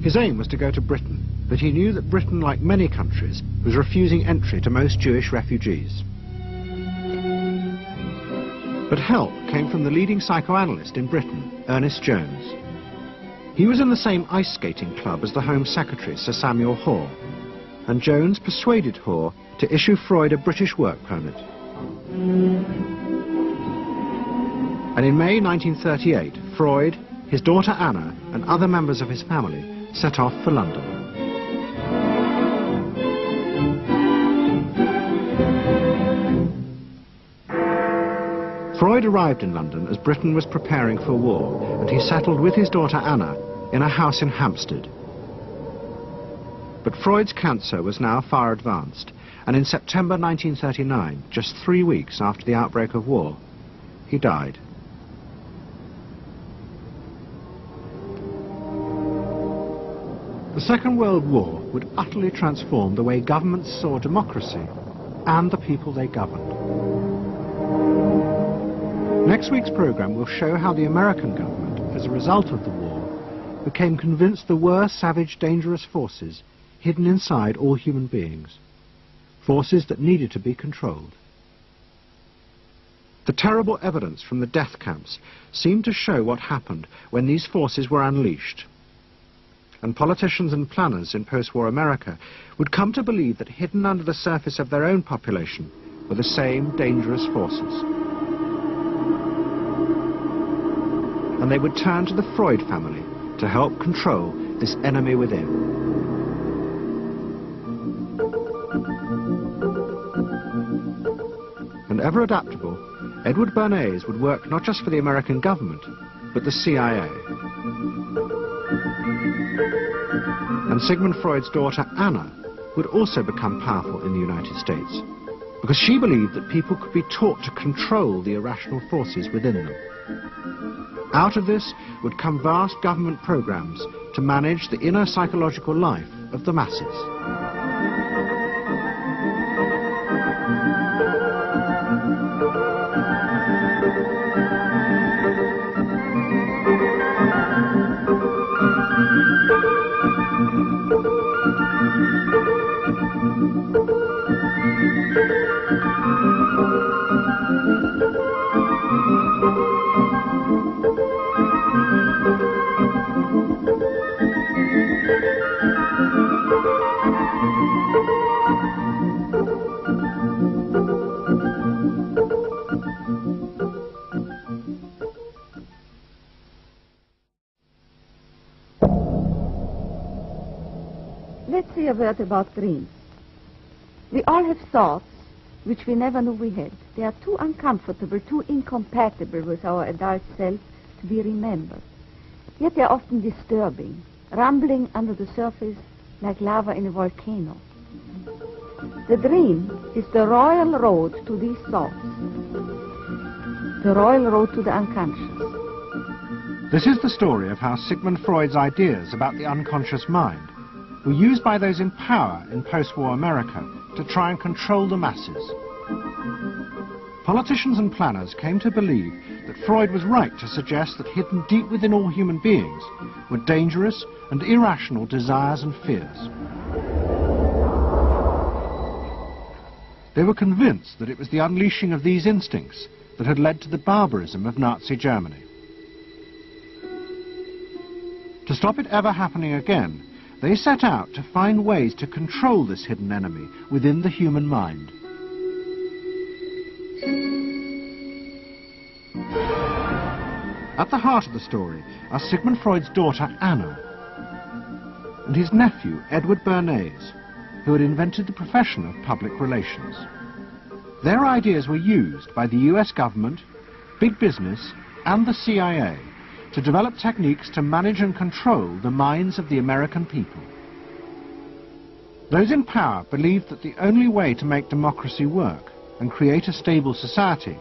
His aim was to go to Britain, but he knew that Britain, like many countries, was refusing entry to most Jewish refugees. But help came from the leading psychoanalyst in Britain, Ernest Jones. He was in the same ice skating club as the Home Secretary, Sir Samuel Hoare, and Jones persuaded Hoare to issue Freud a British work permit. And in May 1938, Freud, his daughter Anna, and other members of his family set off for London. Freud arrived in London as Britain was preparing for war, and he settled with his daughter Anna in a house in Hampstead. But Freud's cancer was now far advanced, and in September 1939, just 3 weeks after the outbreak of war, he died. The Second World War would utterly transform the way governments saw democracy and the people they governed. Next week's programme will show how the American government, as a result of the war, became convinced there were savage, dangerous forces hidden inside all human beings, forces that needed to be controlled. The terrible evidence from the death camps seemed to show what happened when these forces were unleashed. And politicians and planners in post-war America would come to believe that hidden under the surface of their own population were the same dangerous forces. And they would turn to the Freud family to help control this enemy within. And ever adaptable, Edward Bernays would work not just for the American government, but the CIA. And Sigmund Freud's daughter Anna would also become powerful in the United States, because she believed that people could be taught to control the irrational forces within them. Out of this would come vast government programs to manage the inner psychological life of the masses. Let's say a word about dreams. We all have thoughts which we never knew we had. They are too uncomfortable, too incompatible with our adult self to be remembered. Yet they are often disturbing, rumbling under the surface like lava in a volcano. The dream is the royal road to these thoughts, the royal road to the unconscious. This is the story of how Sigmund Freud's ideas about the unconscious mind were used by those in power in post-war America to try and control the masses. Politicians and planners came to believe that Freud was right to suggest that hidden deep within all human beings were dangerous and irrational desires and fears. They were convinced that it was the unleashing of these instincts that had led to the barbarism of Nazi Germany. To stop it ever happening again, they set out to find ways to control this hidden enemy within the human mind. At the heart of the story are Sigmund Freud's daughter Anna and his nephew Edward Bernays, who had invented the profession of public relations. Their ideas were used by the US government, big business and the CIA to develop techniques to manage and control the minds of the American people. Those in power believed that the only way to make democracy work and create a stable society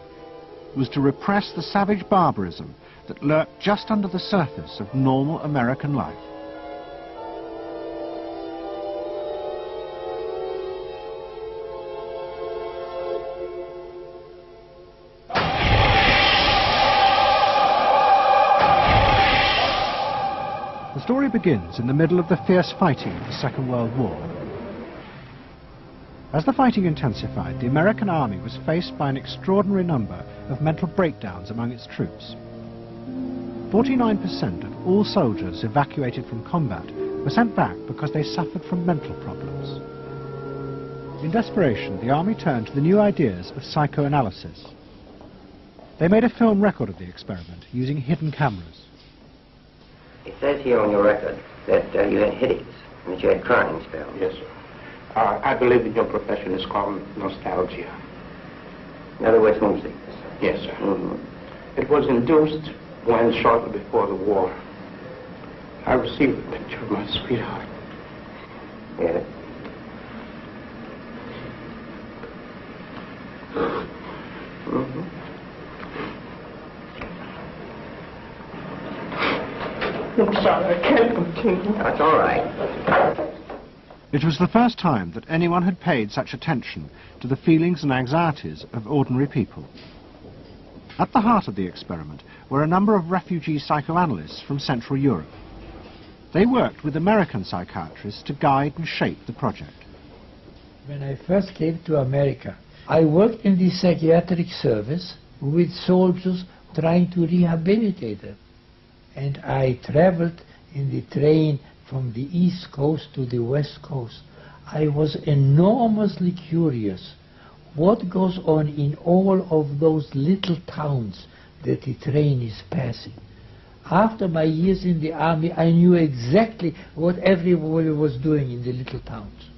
was to repress the savage barbarism that lurked just under the surface of normal American life. The story begins in the middle of the fierce fighting of the Second World War. As the fighting intensified, the American army was faced by an extraordinary number of mental breakdowns among its troops. 49% of all soldiers evacuated from combat were sent back because they suffered from mental problems. In desperation, the army turned to the new ideas of psychoanalysis. They made a film record of the experiment using hidden cameras. It says here on your record that you had headaches and that you had crying spells. Yes, sir. I believe that your profession is called nostalgia. In other words, homesickness. Yes, sir. It was induced when, shortly before the war, I received a picture of my sweetheart. Yes. I'm sorry, I can't continue. That's all right. It was the first time that anyone had paid such attention to the feelings and anxieties of ordinary people. At the heart of the experiment were a number of refugee psychoanalysts from Central Europe. They worked with American psychiatrists to guide and shape the project. When I first came to America, I worked in the psychiatric service with soldiers trying to rehabilitate them. And I traveled in the train from the East Coast to the West Coast. I was enormously curious what goes on in all of those little towns that the train is passing. After my years in the army, I knew exactly what everybody was doing in the little towns.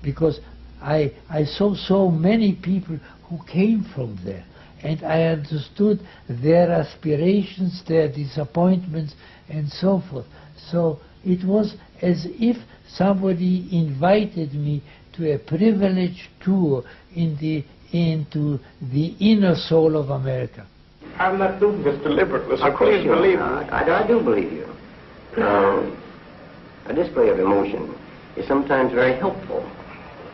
Because I saw so many people who came from there. And I understood their aspirations, their disappointments, and so forth. So it was as if somebody invited me to a privileged tour into the inner soul of America. I'm not doing this deliberately, so Of course please you're believe not. me. I do believe you. A display of emotion is sometimes very helpful.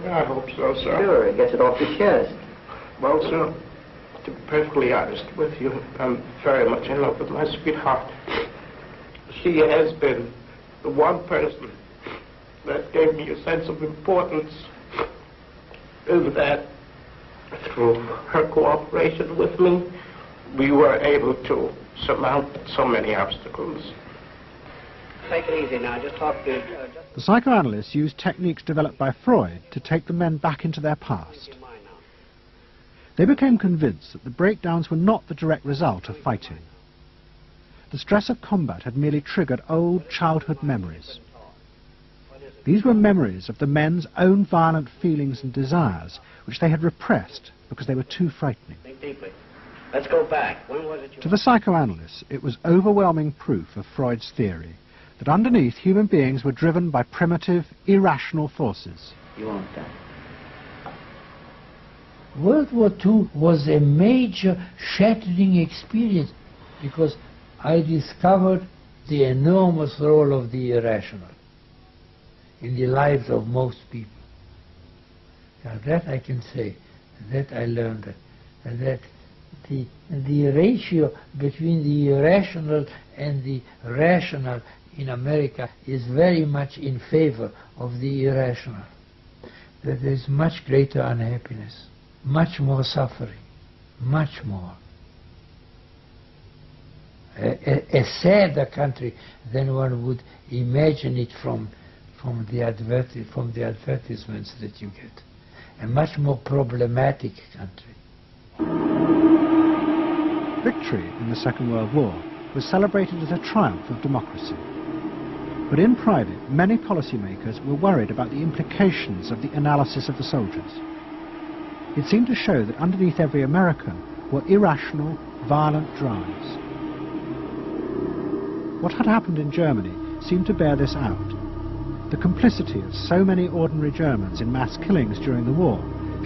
I hope so, sir. Sure, it gets it off the chest. Well, sir, to be perfectly honest with you, I'm very much in love with my sweetheart. She has been the one person that gave me a sense of importance, and that through her cooperation with me, we were able to surmount so many obstacles. Take it easy now, just talk to... The psychoanalysts used techniques developed by Freud to take the men back into their past. They became convinced that the breakdowns were not the direct result of fighting. The stress of combat had merely triggered old childhood memories. These were memories of the men's own violent feelings and desires, which they had repressed because they were too frightening. Think deeply. Let's go back. When was it To the psychoanalysts, it was overwhelming proof of Freud's theory that underneath human beings were driven by primitive, irrational forces. You want that? World War II was a major shattering experience because I discovered the enormous role of the irrational in the lives of most people. Now that I can say, that I learned that the ratio between the irrational and the rational in America is very much in favor of the irrational. That there is much greater unhappiness, much more suffering, much more. A sadder country than one would imagine it from the advertisements that you get. A much more problematic country. Victory in the Second World War was celebrated as a triumph of democracy. But in private, many policymakers were worried about the implications of the analysis of the soldiers. It seemed to show that underneath every American were irrational, violent drives. What had happened in Germany seemed to bear this out. The complicity of so many ordinary Germans in mass killings during the war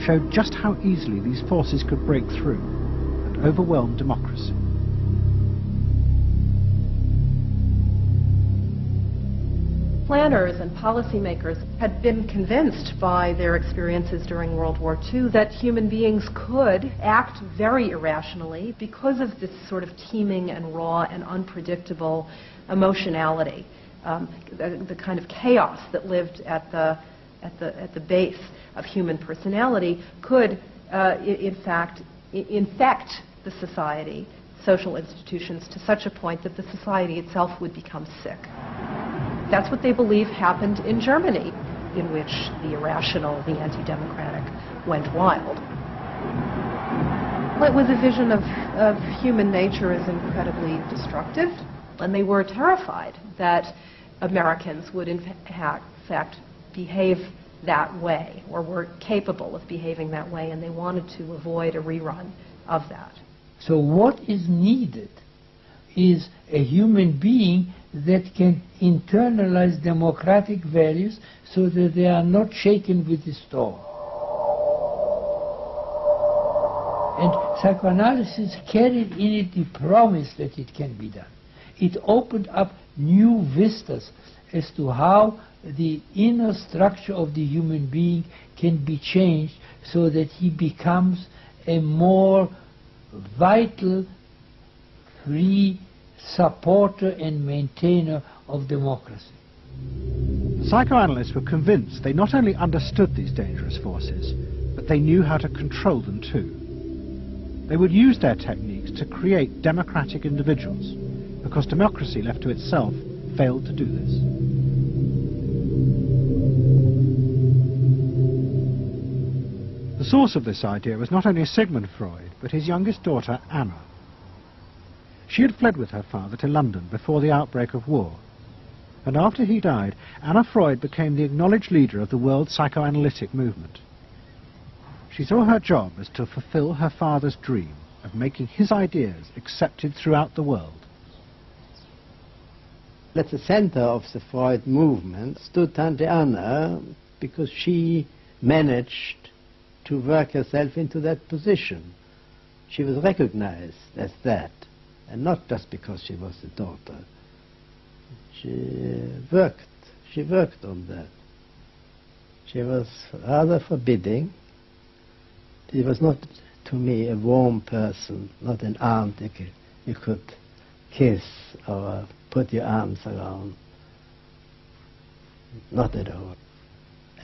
showed just how easily these forces could break through and overwhelm democracy. Planners and policymakers had been convinced by their experiences during World War II that human beings could act very irrationally because of this sort of teeming and raw and unpredictable emotionality, the kind of chaos that lived at the base of human personality could, in fact, infect the society, social institutions, to such a point that the society itself would become sick. That's what they believe happened in Germany, in which the irrational, the anti-democratic went wild. Well, it was a vision of human nature as incredibly destructive, and they were terrified that Americans would in fact behave that way, or were capable of behaving that way, and they wanted to avoid a rerun of that. So what is needed is a human being that can internalize democratic values so that they are not shaken with the storm. And psychoanalysis carried in it the promise that it can be done. It opened up new vistas as to how the inner structure of the human being can be changed so that he becomes a more vital, free supporter and maintainer of democracy. Psychoanalysts were convinced they not only understood these dangerous forces, but they knew how to control them too. They would use their techniques to create democratic individuals, because democracy left to itself failed to do this. The source of this idea was not only Sigmund Freud, but his youngest daughter, Anna. She had fled with her father to London before the outbreak of war, and after he died, Anna Freud became the acknowledged leader of the world psychoanalytic movement. She saw her job as to fulfill her father's dream of making his ideas accepted throughout the world. At the center of the Freud movement stood Tante Anna, because she managed to work herself into that position. She was recognized as that, and not just because she was the daughter. She worked on that. She was rather forbidding. She was not, to me, a warm person, not an aunt you could kiss or put your arms around. Not at all.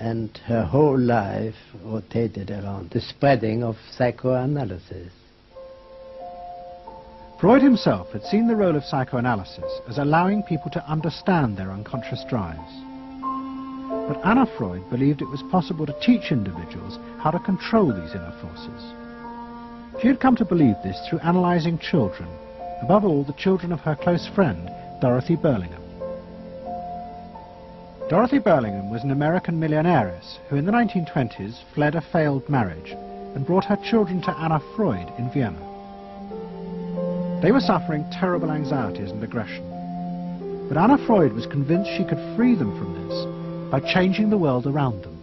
And her whole life rotated around the spreading of psychoanalysis. Freud himself had seen the role of psychoanalysis as allowing people to understand their unconscious drives. But Anna Freud believed it was possible to teach individuals how to control these inner forces. She had come to believe this through analyzing children, above all the children of her close friend, Dorothy Burlingham. Dorothy Burlingham was an American millionairess who in the 1920s fled a failed marriage and brought her children to Anna Freud in Vienna. They were suffering terrible anxieties and aggression, but Anna Freud was convinced she could free them from this by changing the world around them.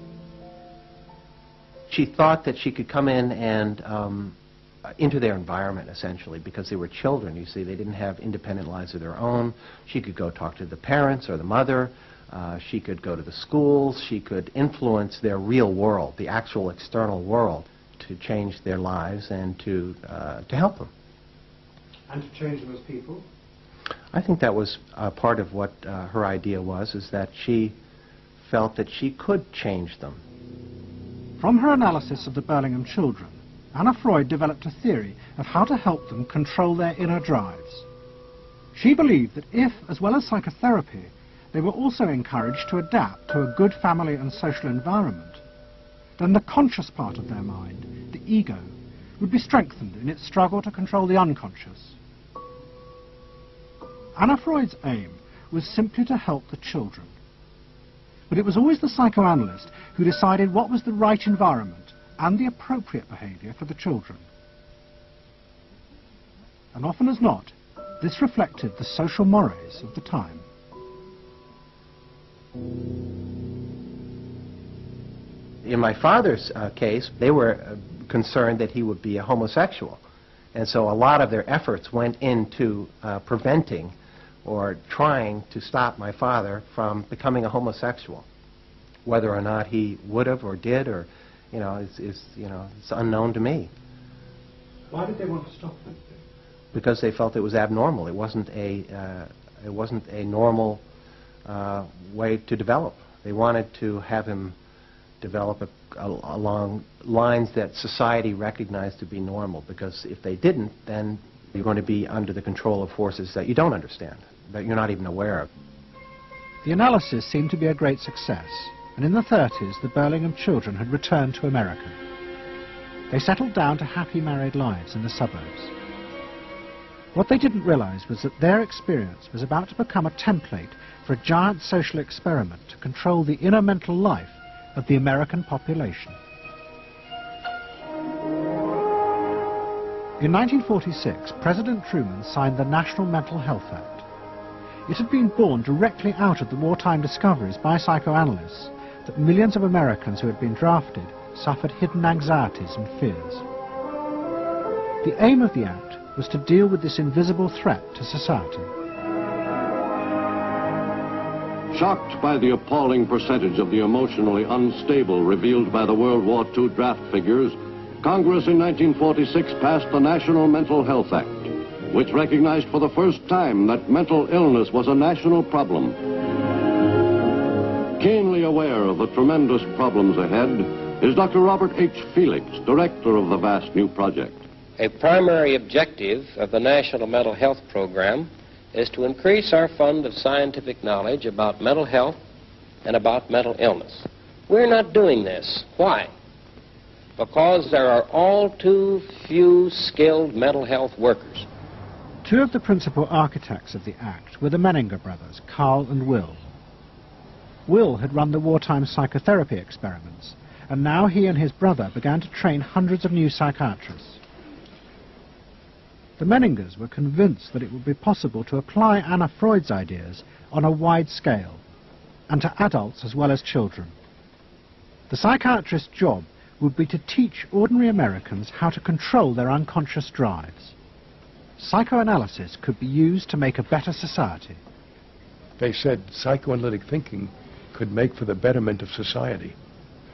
She thought that she could come in and into their environment, essentially, because they were children, you see. They didn't have independent lives of their own. She could go talk to the parents or the mother. She could go to the schools. She could influence their real world, the actual external world, to change their lives and to help them. And to change them as people? I think that was part of what her idea was, is that she felt that she could change them. From her analysis of the Burlingham children, Anna Freud developed a theory of how to help them control their inner drives. She believed that if, as well as psychotherapy, they were also encouraged to adapt to a good family and social environment, then the conscious part of their mind, the ego, would be strengthened in its struggle to control the unconscious. Anna Freud's aim was simply to help the children. But it was always the psychoanalyst who decided what was the right environment and the appropriate behavior for the children. and often as not, this reflected the social mores of the time. In my father's case, they were concerned that he would be a homosexual. And so a lot of their efforts went into preventing or trying to stop my father from becoming a homosexual. Whether or not he would have or did, or, it's unknown to me. Why did they want to stop him? Because they felt it was abnormal. It wasn't a normal way to develop. They wanted to have him develop along lines that society recognized to be normal, because if they didn't, then you're going to be under the control of forces that you don't understand, that you're not even aware of. The analysis seemed to be a great success, and in the 30s the Burlingham children had returned to America. They settled down to happy married lives in the suburbs. What they didn't realize was that their experience was about to become a template for a giant social experiment to control the inner mental life of the American population. In 1946, President Truman signed the National Mental Health Act. It had been born directly out of the wartime discoveries by psychoanalysts that millions of Americans who had been drafted suffered hidden anxieties and fears. The aim of the act was to deal with this invisible threat to society. Shocked by the appalling percentage of the emotionally unstable revealed by the World War II draft figures, Congress in 1946 passed the National Mental Health Act, which recognized for the first time that mental illness was a national problem. Keenly aware of the tremendous problems ahead is Dr. Robert H. Felix, director of the vast new project. A primary objective of the National Mental Health Program is to increase our fund of scientific knowledge about mental health and about mental illness. We're not doing this. Why? Because there are all too few skilled mental health workers. Two of the principal architects of the Act were the Menninger brothers, Carl and Will. Will had run the wartime psychotherapy experiments, and now he and his brother began to train hundreds of new psychiatrists. The Menningers were convinced that it would be possible to apply Anna Freud's ideas on a wide scale, and to adults as well as children. The psychiatrist's job would be to teach ordinary Americans how to control their unconscious drives. Psychoanalysis could be used to make a better society. They said psychoanalytic thinking could make for the betterment of society,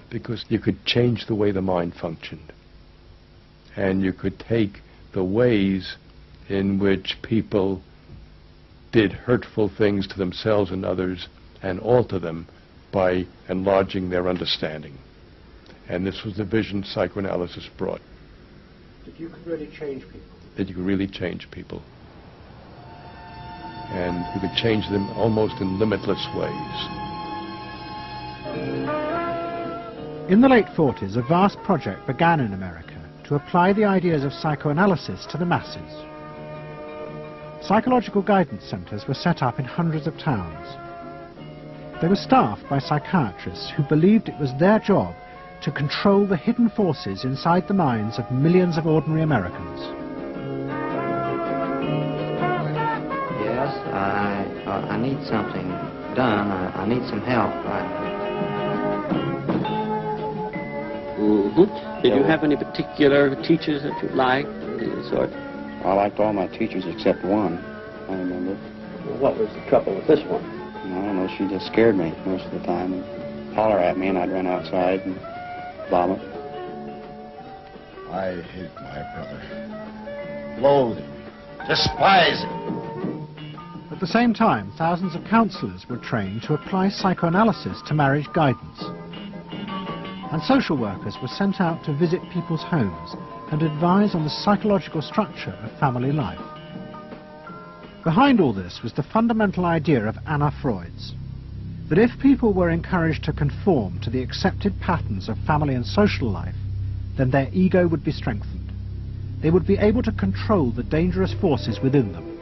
because you could change the way the mind functioned, and you could take the ways in which people did hurtful things to themselves and others and alter them by enlarging their understanding. And this was the vision psychoanalysis brought. That you could really change people. That you could really change people. And you could change them almost in limitless ways. In the late 40s, a vast project began in America to apply the ideas of psychoanalysis to the masses. Psychological guidance centers were set up in hundreds of towns. They were staffed by psychiatrists who believed it was their job to control the hidden forces inside the minds of millions of ordinary Americans. Yes, I need something done. I need some help. Did you have any particular teachers that you liked? Sort? I liked all my teachers except one, I remember. What was the trouble with this one? I don't know, she just scared me most of the time. And holler at me and I'd run outside and vomit. I hate my brother. Loathe him. Despise him. At the same time, thousands of counselors were trained to apply psychoanalysis to marriage guidance. And social workers were sent out to visit people's homes and advise on the psychological structure of family life. Behind all this was the fundamental idea of Anna Freud's, that if people were encouraged to conform to the accepted patterns of family and social life, then their ego would be strengthened. They would be able to control the dangerous forces within them.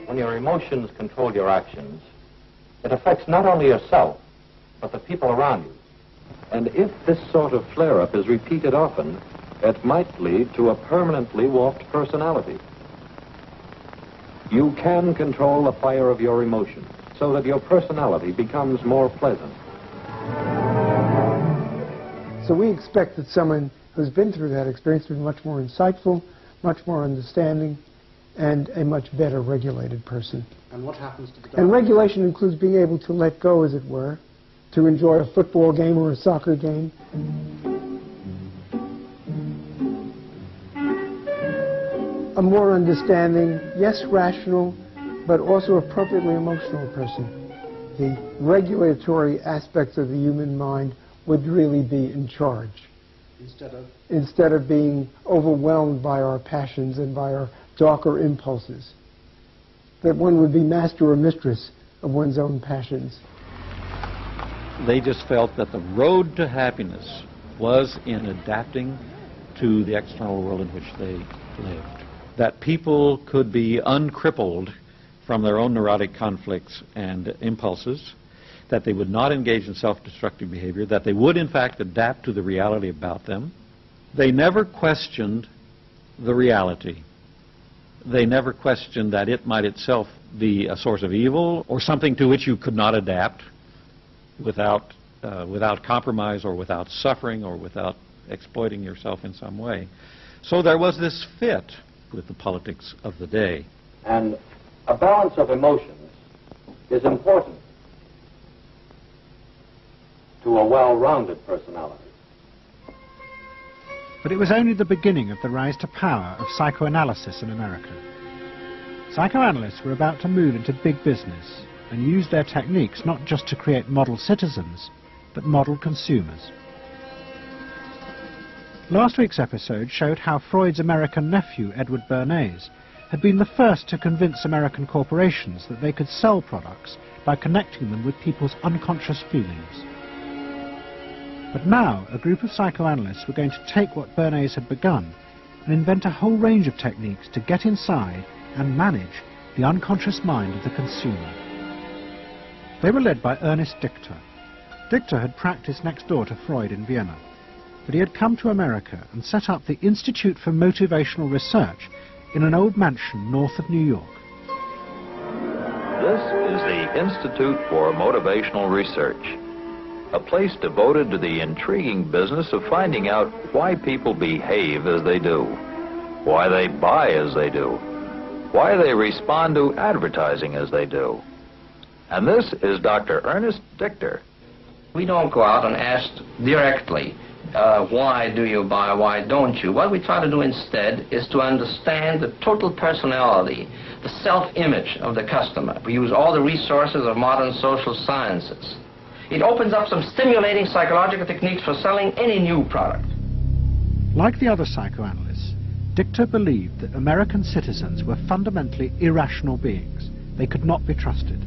When your emotions control your actions, it affects not only yourself, but the people around you. And if this sort of flare-up is repeated often, it might lead to a permanently warped personality. You can control the fire of your emotions so that your personality becomes more pleasant. So we expect that someone who's been through that experience to be much more insightful, much more understanding, and a much better regulated person. And what happens to the dog? And regulation includes being able to let go, as it were, to enjoy a football game or a soccer game. A more understanding, yes, rational, but also appropriately emotional person. The regulatory aspects of the human mind would really be in charge. Instead of being overwhelmed by our passions and by our darker impulses. That one would be master or mistress of one's own passions. They just felt that the road to happiness was in adapting to the external world in which they lived. That people could be uncrippled from their own neurotic conflicts and impulses, that they would not engage in self-destructive behavior, that they would in fact adapt to the reality about them. They never questioned the reality. They never questioned that it might itself be a source of evil or something to which you could not adapt without compromise or without suffering or without exploiting yourself in some way. So there was this fit with the politics of the day. And a balance of emotions is important to a well-rounded personality. But it was only the beginning of the rise to power of psychoanalysis in America. Psychoanalysts were about to move into big business and use their techniques not just to create model citizens, but model consumers. Last week's episode showed how Freud's American nephew, Edward Bernays, had been the first to convince American corporations that they could sell products by connecting them with people's unconscious feelings. But now, a group of psychoanalysts were going to take what Bernays had begun and invent a whole range of techniques to get inside and manage the unconscious mind of the consumer. They were led by Ernest Dichter. Dichter had practiced next door to Freud in Vienna, but he had come to America and set up the Institute for Motivational Research in an old mansion north of New York. This is the Institute for Motivational Research, a place devoted to the intriguing business of finding out why people behave as they do, why they buy as they do, why they respond to advertising as they do. And this is Dr. Ernest Dichter. We don't go out and ask directly, why do you buy, why don't you? What we try to do instead is to understand the total personality, the self-image of the customer. We use all the resources of modern social sciences. It opens up some stimulating psychological techniques for selling any new product. Like the other psychoanalysts, Dichter believed that American citizens were fundamentally irrational beings. They could not be trusted.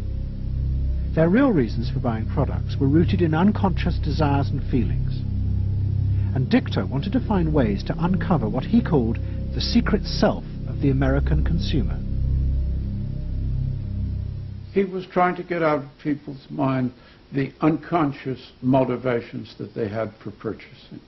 Their real reasons for buying products were rooted in unconscious desires and feelings. And Dichter wanted to find ways to uncover what he called the secret self of the American consumer. He was trying to get out of people's mind the unconscious motivations that they had for purchasing.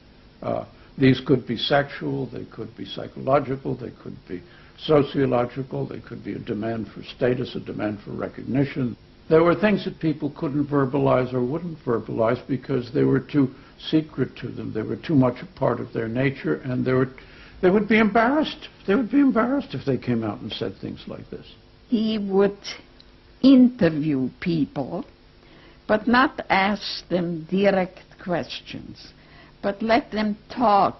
These could be sexual, they could be psychological, they could be sociological, they could be a demand for status, a demand for recognition. There were things that people couldn't verbalize or wouldn't verbalize because they were too secret to them. They were too much a part of their nature, and they would be embarrassed. They would be embarrassed if they came out and said things like this. He would interview people, but not ask them direct questions, but let them talk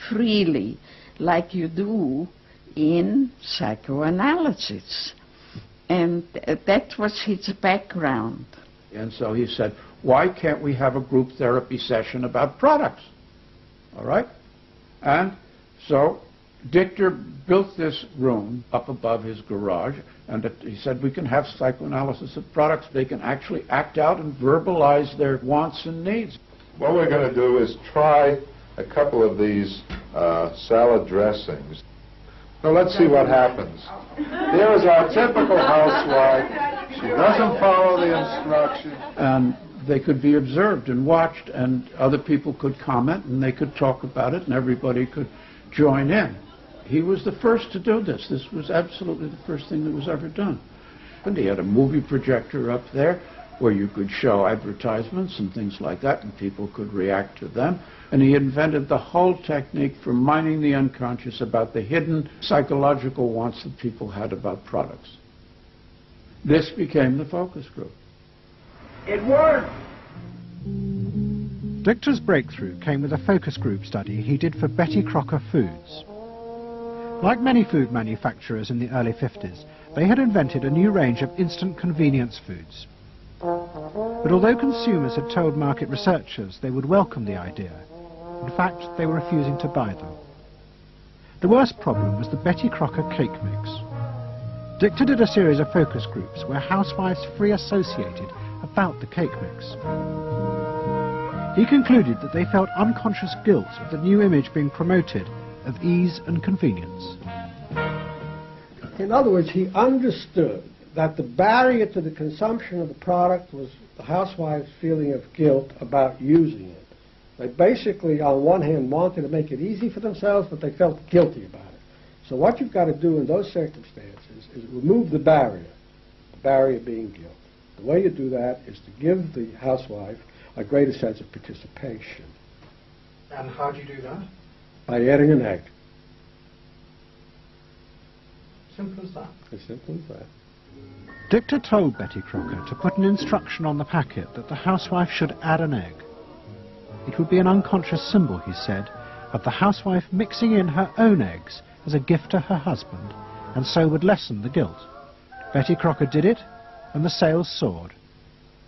freely like you do in psychoanalysis. And that was his background. And so he said, why can't we have a group therapy session about products? All right? And so Dichter built this room up above his garage, and he said we can have psychoanalysis of products. They can actually act out and verbalize their wants and needs. What we're going to do is try a couple of these salad dressings. Now let's see what happens. Here is our typical housewife. She doesn't follow the instructions. And they could be observed and watched, and other people could comment, and they could talk about it, and everybody could join in. He was the first to do this. This was absolutely the first thing that was ever done. And he had a movie projector up there where you could show advertisements and things like that, and people could react to them. And he invented the whole technique for mining the unconscious about the hidden psychological wants that people had about products. This became the focus group. It worked! Dichter's breakthrough came with a focus group study he did for Betty Crocker Foods. Like many food manufacturers in the early 50s, they had invented a new range of instant convenience foods. But although consumers had told market researchers they would welcome the idea, in fact, they were refusing to buy them. The worst problem was the Betty Crocker cake mix. Dichter did a series of focus groups where housewives free associated about the cake mix. He concluded that they felt unconscious guilt at the new image being promoted of ease and convenience. In other words, he understood that the barrier to the consumption of the product was the housewife's feeling of guilt about using it. They basically, on one hand, wanted to make it easy for themselves, but they felt guilty about it. So what you've got to do in those circumstances is remove the barrier being guilt. The way you do that is to give the housewife a greater sense of participation. And how do you do that? By adding an egg. Simple as that. As simple as that. Dichter told Betty Crocker to put an instruction on the packet that the housewife should add an egg. It would be an unconscious symbol, he said, of the housewife mixing in her own eggs as a gift to her husband, and so would lessen the guilt. Betty Crocker did it, and the sales soared.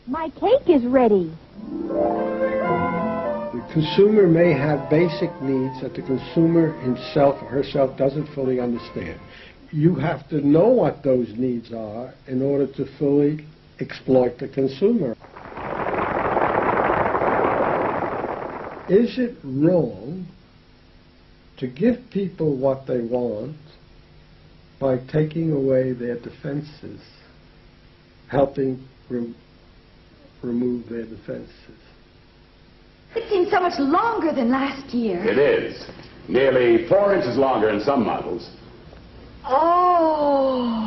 My cake is ready. The consumer may have basic needs that the consumer himself or herself doesn't fully understand. You have to know what those needs are in order to fully exploit the consumer. Is it wrong to give people what they want by taking away their defenses, helping remove their defenses? It seems so much longer than last year. It is. Nearly 4 inches longer in some models. Oh!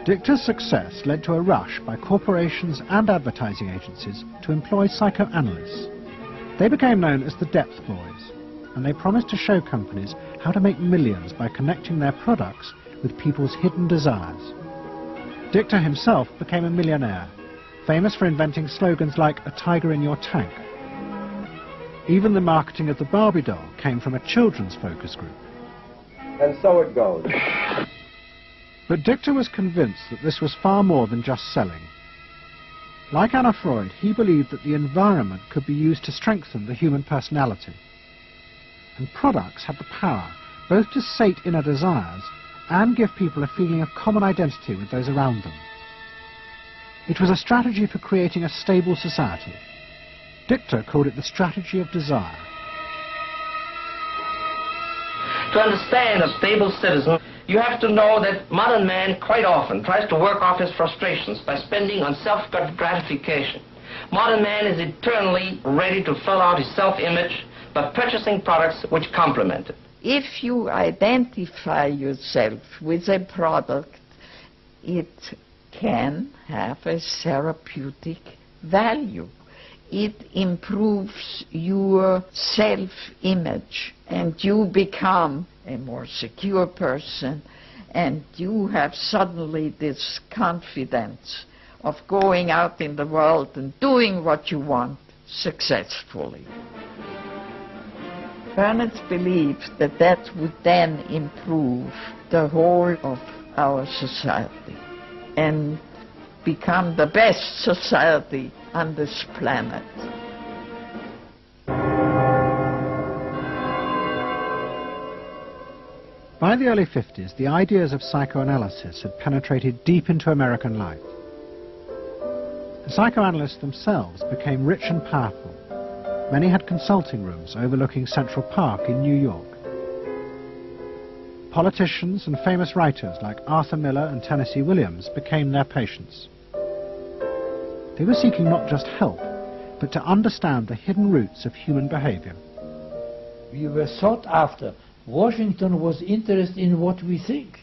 Dichter's success led to a rush by corporations and advertising agencies to employ psychoanalysts. They became known as the Depth Boys, and they promised to show companies how to make millions by connecting their products with people's hidden desires. Dichter himself became a millionaire, famous for inventing slogans like "a tiger in your tank." Even the marketing of the Barbie doll came from a children's focus group. And so it goes. But Dichter was convinced that this was far more than just selling. Like Anna Freud, he believed that the environment could be used to strengthen the human personality. And products had the power both to sate inner desires and give people a feeling of common identity with those around them. It was a strategy for creating a stable society. Dichter called it the strategy of desire. To understand a stable citizen, you have to know that modern man quite often tries to work off his frustrations by spending on self-gratification. Modern man is eternally ready to fill out his self-image by purchasing products which complement it. If you identify yourself with a product, it can have a therapeutic value. It improves your self-image, and you become a more secure person, and you have suddenly this confidence of going out in the world and doing what you want successfully. Bernays believed that that would then improve the whole of our society and become the best society on this planet. By the early 50s, the ideas of psychoanalysis had penetrated deep into American life. The psychoanalysts themselves became rich and powerful. Many had consulting rooms overlooking Central Park in New York. Politicians and famous writers like Arthur Miller and Tennessee Williams became their patients. They were seeking not just help, but to understand the hidden roots of human behavior. We were sought after. Washington was interested in what we think.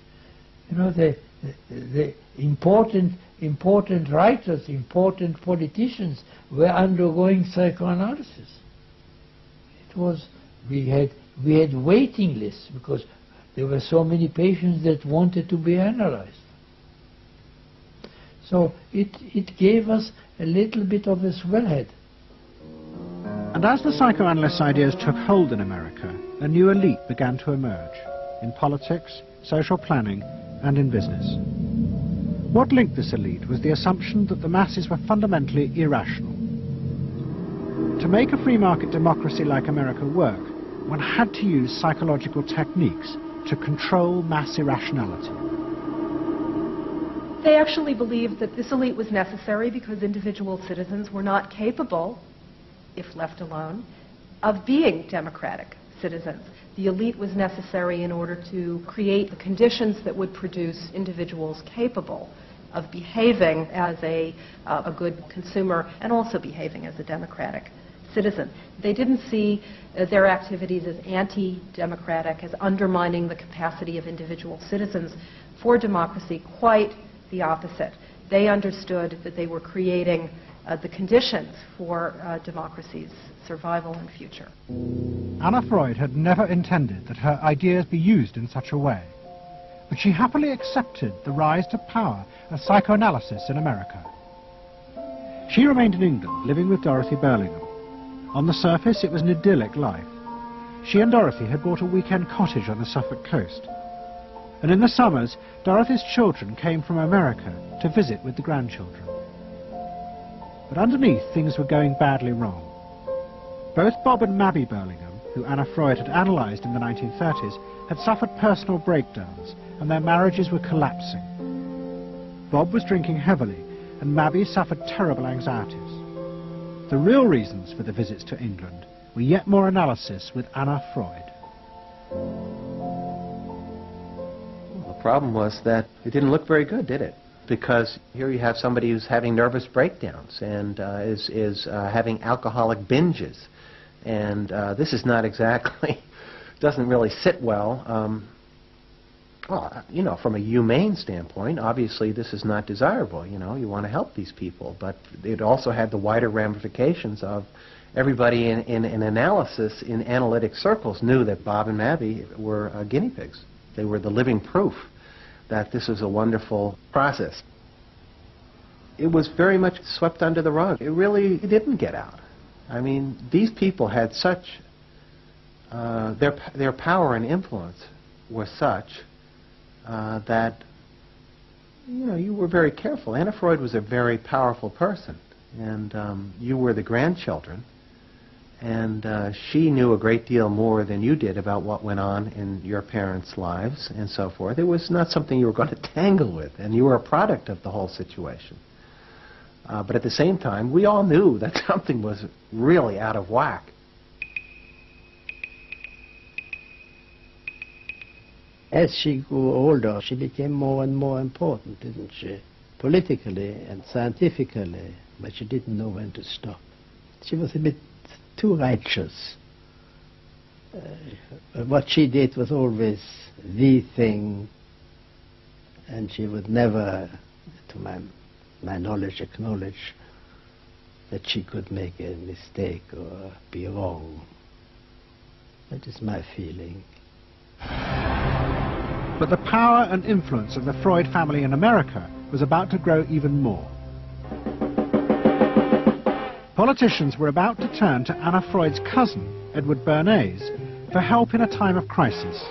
You know, the important writers, important politicians were undergoing psychoanalysis. It was, we had waiting lists because there were so many patients that wanted to be analyzed. So it gave us a little bit of a swellhead. And as the psychoanalysts' ideas took hold in America, a new elite began to emerge in politics, social planning, and in business. What linked this elite was the assumption that the masses were fundamentally irrational. To make a free market democracy like America work, one had to use psychological techniques to control mass irrationality. They actually believed that this elite was necessary because individual citizens were not capable, if left alone, of being democratic citizens. The elite was necessary in order to create the conditions that would produce individuals capable of behaving as a good consumer and also behaving as a democratic citizen. They didn't see their activities as anti-democratic, as undermining the capacity of individual citizens for democracy. Quite the opposite. They understood that they were creating the conditions for democracy's survival and future. Anna Freud had never intended that her ideas be used in such a way, but she happily accepted the rise to power of psychoanalysis in America. She remained in England, living with Dorothy Burlingham. On the surface, it was an idyllic life. She and Dorothy had bought a weekend cottage on the Suffolk coast. And in the summers, Dorothy's children came from America to visit with the grandchildren. But underneath, things were going badly wrong. Both Bob and Mabby Burlingham, who Anna Freud had analysed in the 1930s, had suffered personal breakdowns, and their marriages were collapsing. Bob was drinking heavily, and Mabby suffered terrible anxieties. The real reasons for the visits to England were yet more analysis with Anna Freud. Well, the problem was that it didn't look very good, did it? Because here you have somebody who's having nervous breakdowns and is having alcoholic binges. And this is not exactly, doesn't really sit well. Well, you know, from a humane standpoint, obviously this is not desirable. You know, you want to help these people. But it also had the wider ramifications of everybody in analysis, in analytic circles, knew that Bob and Mabby were guinea pigs. They were the living proof that this is a wonderful process. It was very much swept under the rug. It really didn't get out. I mean, these people had such, their power and influence was such that, you know, you were very careful. Anna Freud was a very powerful person, and you were the grandchildren, and she knew a great deal more than you did about what went on in your parents' lives and so forth. It was not something you were going to tangle with, and you were a product of the whole situation. But at the same time, we all knew that something was really out of whack. As she grew older, she became more and more important, didn't she? Politically and scientifically, but she didn't know when to stop. She was a bit too righteous. What she did was always the thing, and she would never, to my knowledge, acknowledge that she could make a mistake or be wrong. That is my feeling. But the power and influence of the Freud family in America was about to grow even more. Politicians were about to turn to Anna Freud's cousin, Edward Bernays, for help in a time of crisis.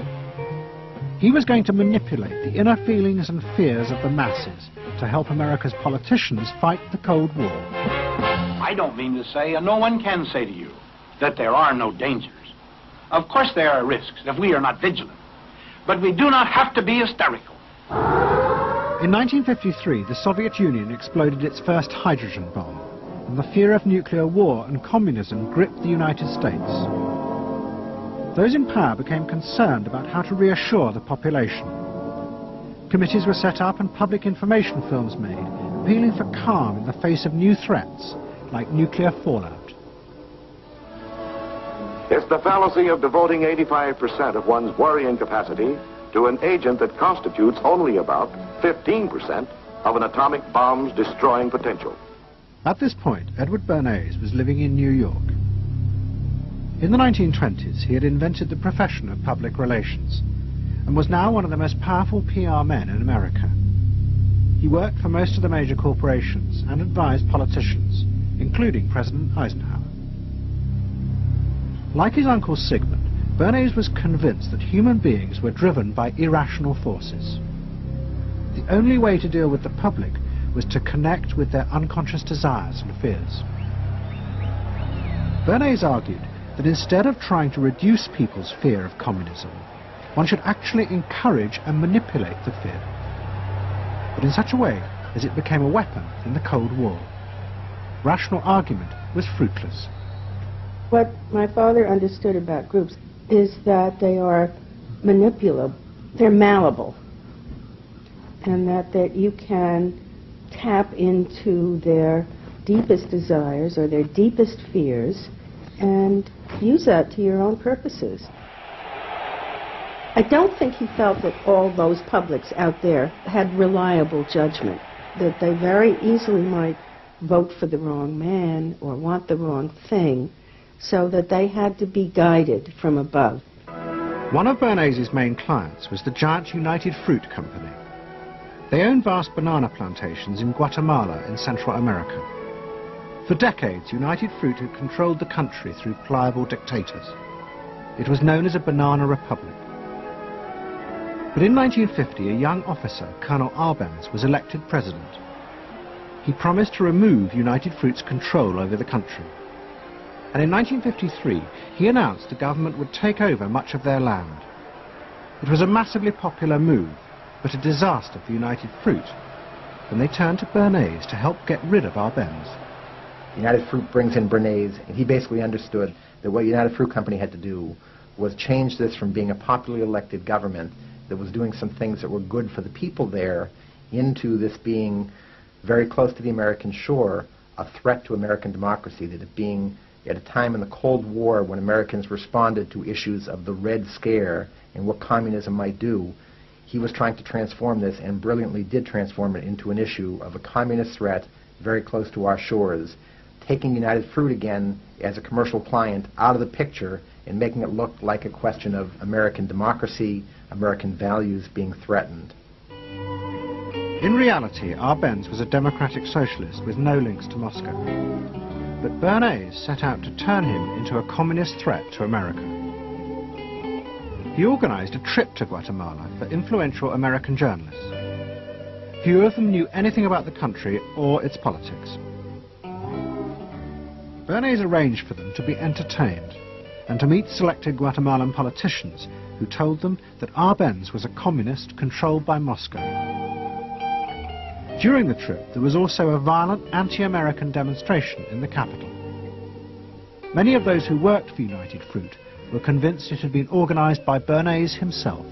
He was going to manipulate the inner feelings and fears of the masses to help America's politicians fight the Cold War. I don't mean to say, and no one can say to you, that there are no dangers. Of course there are risks if we are not vigilant. But we do not have to be hysterical. In 1953, the Soviet Union exploded its first hydrogen bomb, and the fear of nuclear war and communism gripped the United States. Those in power became concerned about how to reassure the population. Committees were set up and public information films made, appealing for calm in the face of new threats, like nuclear fallout. It's the fallacy of devoting 85% of one's worrying capacity to an agent that constitutes only about 15% of an atomic bomb's destroying potential. At this point, Edward Bernays was living in New York. In the 1920s, he had invented the profession of public relations and was now one of the most powerful PR men in America. He worked for most of the major corporations and advised politicians, including President Eisenhower. Like his uncle Sigmund, Bernays was convinced that human beings were driven by irrational forces. The only way to deal with the public was to connect with their unconscious desires and fears. Bernays argued that instead of trying to reduce people's fear of communism, one should actually encourage and manipulate the fear, but in such a way as it became a weapon in the Cold War. Rational argument was fruitless. What my father understood about groups is that they are manipulable, they're malleable, and that you can tap into their deepest desires or their deepest fears and use that to your own purposes. I don't think he felt that all those publics out there had reliable judgment, that they very easily might vote for the wrong man or want the wrong thing, so that they had to be guided from above. One of Bernays' main clients was the giant United Fruit Company. They owned vast banana plantations in Guatemala in Central America. For decades, United Fruit had controlled the country through pliable dictators. It was known as a banana republic. But in 1950, a young officer, Colonel Arbenz, was elected president. He promised to remove United Fruit's control over the country. And in 1953, he announced the government would take over much of their land. It was a massively popular move, but a disaster for United Fruit, and they turned to Bernays to help get rid of Arbenz. United Fruit brings in Bernays, and he basically understood that what United Fruit Company had to do was change this from being a popularly elected government that was doing some things that were good for the people there into this being very close to the American shore, a threat to American democracy, that it being at a time in the Cold War when Americans responded to issues of the Red Scare and what communism might do, he was trying to transform this and brilliantly did transform it into an issue of a communist threat very close to our shores, taking United Fruit again as a commercial client out of the picture and making it look like a question of American democracy, American values being threatened. In reality, Arbenz was a democratic socialist with no links to Moscow. But Bernays set out to turn him into a communist threat to America. He organized a trip to Guatemala for influential American journalists. Few of them knew anything about the country or its politics. Bernays arranged for them to be entertained and to meet selected Guatemalan politicians who told them that Arbenz was a communist controlled by Moscow. During the trip, there was also a violent anti-American demonstration in the capital. Many of those who worked for United Fruit were convinced it had been organized by Bernays himself.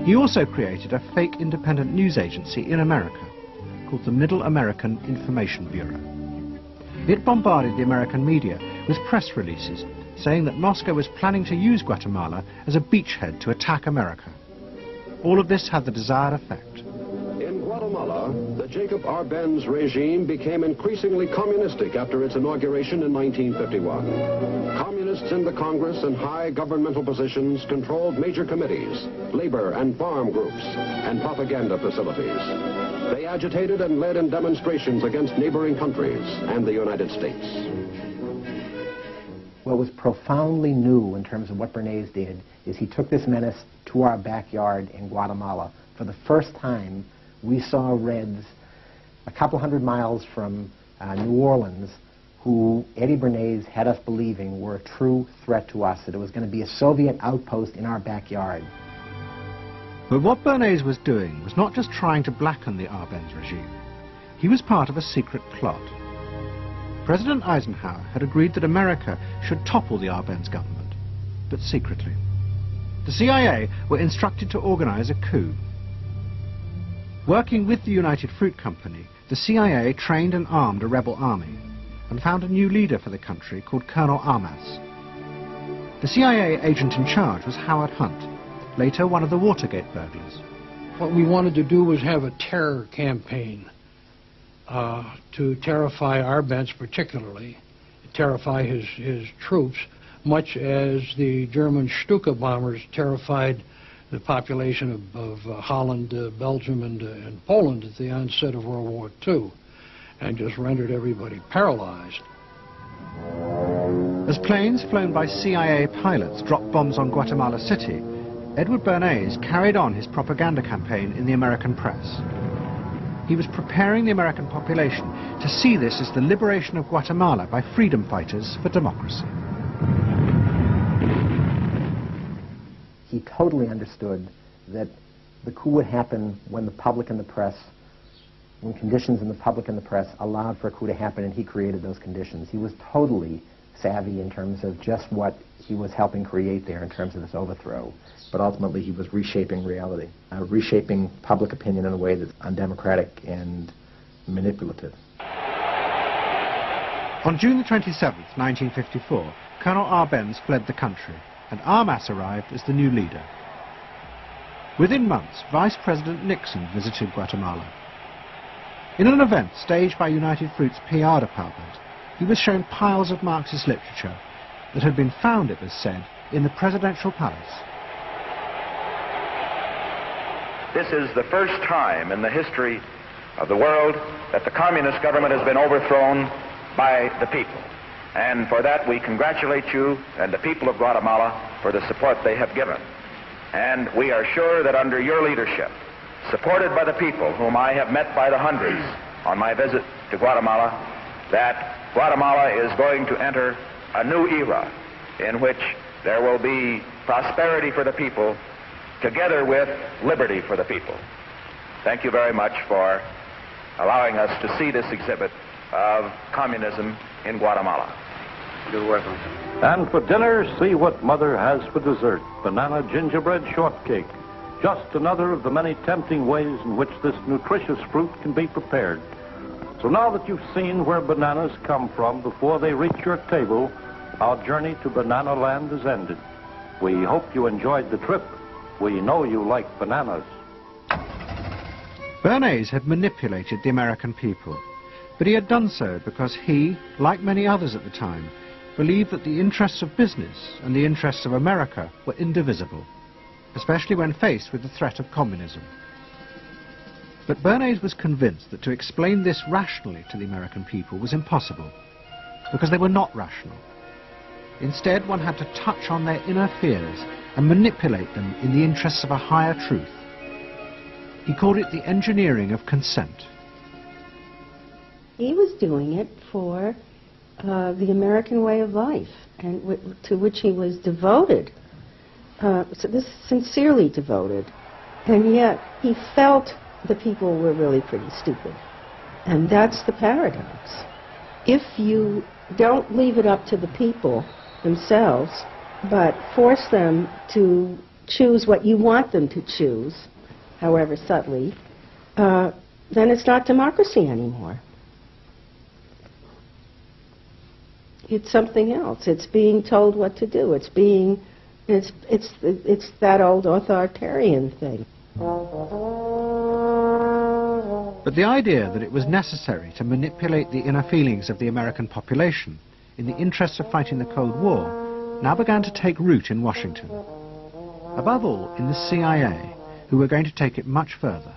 He also created a fake independent news agency in America called the Middle American Information Bureau. It bombarded the American media with press releases saying that Moscow was planning to use Guatemala as a beachhead to attack America. All of this had the desired effect. In Guatemala, the Jacob Arbenz regime became increasingly communistic after its inauguration in 1951. Communists in the Congress and high governmental positions controlled major committees, labor and farm groups, and propaganda facilities. They agitated and led in demonstrations against neighboring countries and the United States. What was profoundly new in terms of what Bernays did is he took this menace to our backyard in Guatemala. For the first time, we saw Reds a couple hundred miles from New Orleans who Eddie Bernays had us believing were a true threat to us, that it was going to be a Soviet outpost in our backyard. But what Bernays was doing was not just trying to blacken the Arbenz regime. He was part of a secret plot. President Eisenhower had agreed that America should topple the Arbenz government, but secretly. The CIA were instructed to organize a coup. Working with the United Fruit Company, the CIA trained and armed a rebel army, and found a new leader for the country called Colonel Armas. The CIA agent in charge was Howard Hunt, later one of the Watergate burglars. What we wanted to do was have a terror campaign to terrify Arbenz particularly, terrify his troops, much as the German Stuka bombers terrified the population of Holland, Belgium, and Poland at the onset of World War II, and just rendered everybody paralyzed. As planes flown by CIA pilots dropped bombs on Guatemala City, Edward Bernays carried on his propaganda campaign in the American press. He was preparing the American population to see this as the liberation of Guatemala by freedom fighters for democracy. He totally understood that the coup would happen when the public and the press, when conditions in the public and the press allowed for a coup to happen, and he created those conditions. He was totally savvy in terms of just what he was helping create there in terms of this overthrow. But ultimately he was reshaping reality, reshaping public opinion in a way that's undemocratic and manipulative. On June the 27th, 1954, Colonel Arbenz fled the country, and Armas arrived as the new leader. Within months, Vice President Nixon visited Guatemala. In an event staged by United Fruit's PR department, he was shown piles of Marxist literature that had been found, it was said, in the presidential palace. This is the first time in the history of the world that the communist government has been overthrown by the people. And for that we congratulate you and the people of Guatemala for the support they have given. And we are sure that under your leadership, supported by the people whom I have met by the hundreds on my visit to Guatemala, that Guatemala is going to enter a new era in which there will be prosperity for the people together with liberty for the people. Thank you very much for allowing us to see this exhibit of communism in Guatemala. You're welcome. And for dinner, see what Mother has for dessert. Banana gingerbread shortcake. Just another of the many tempting ways in which this nutritious fruit can be prepared. So now that you've seen where bananas come from before they reach your table, our journey to Banana Land is ended. We hope you enjoyed the trip. We know you like bananas. Bernays had manipulated the American people, but he had done so because he, like many others at the time, believed that the interests of business and the interests of America were indivisible, especially when faced with the threat of communism. But Bernays was convinced that to explain this rationally to the American people was impossible, because they were not rational. Instead, one had to touch on their inner fears and manipulate them in the interests of a higher truth. He called it the engineering of consent. He was doing it for the American way of life, and to which he was devoted. So this sincerely devoted, and yet he felt the people were really pretty stupid. And that's the paradox. If you don't leave it up to the people themselves, but force them to choose what you want them to choose, however subtly, then it's not democracy anymore. It's something else. It's being told what to do. It's that old authoritarian thing. But the idea that it was necessary to manipulate the inner feelings of the American population in the interest of fighting the Cold War now began to take root in Washington. Above all, in the CIA, who were going to take it much further.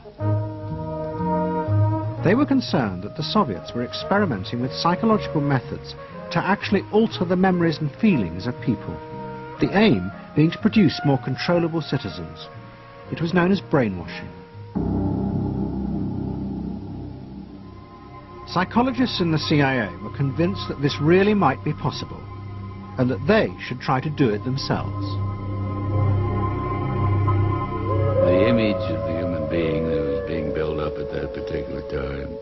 They were concerned that the Soviets were experimenting with psychological methods to actually alter the memories and feelings of people, the aim being to produce more controllable citizens. It was known as brainwashing. Psychologists in the CIA were convinced that this really might be possible, and that they should try to do it themselves. The image of the human being that was being built up at that particular time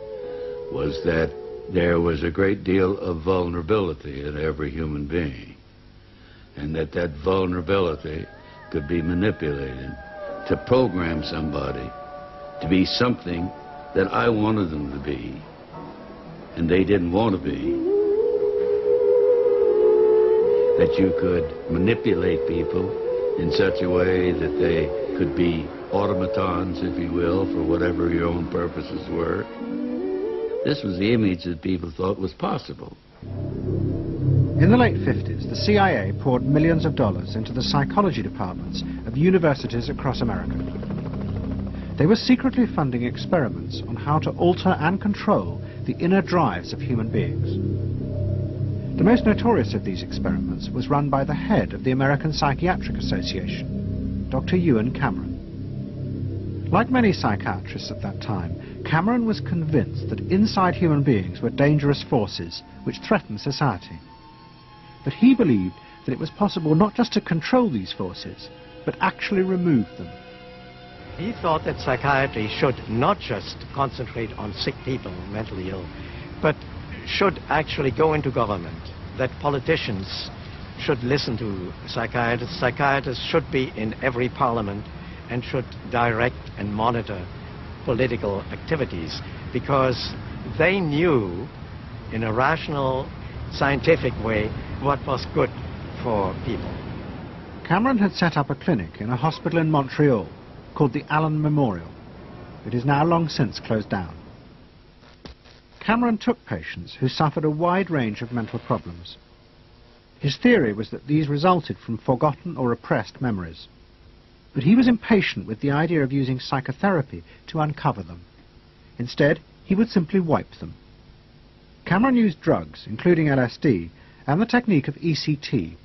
was that there was a great deal of vulnerability in every human being, and that that vulnerability could be manipulated to program somebody to be something that I wanted them to be, and they didn't want to be. that you could manipulate people in such a way that they could be automatons, if you will, for whatever your own purposes were. This was the image that people thought was possible. In the late 50s, the CIA poured millions of dollars into the psychology departments of universities across America. They were secretly funding experiments on how to alter and control the inner drives of human beings. The most notorious of these experiments was run by the head of the American Psychiatric Association, Dr. Ewan Cameron. Like many psychiatrists at that time, Cameron was convinced that inside human beings were dangerous forces which threatened society. But he believed that it was possible not just to control these forces, but actually remove them. He thought that psychiatry should not just concentrate on sick people, mentally ill, but should actually go into government, that politicians should listen to psychiatrists. Psychiatrists should be in every parliament and should direct and monitor political activities, because they knew in a rational, scientific way what was good for people. Cameron had set up a clinic in a hospital in Montreal called the Allen Memorial. It is now long since closed down. Cameron took patients who suffered a wide range of mental problems. His theory was that these resulted from forgotten or repressed memories. But he was impatient with the idea of using psychotherapy to uncover them. Instead, he would simply wipe them. Cameron used drugs, including LSD, and the technique of ECT,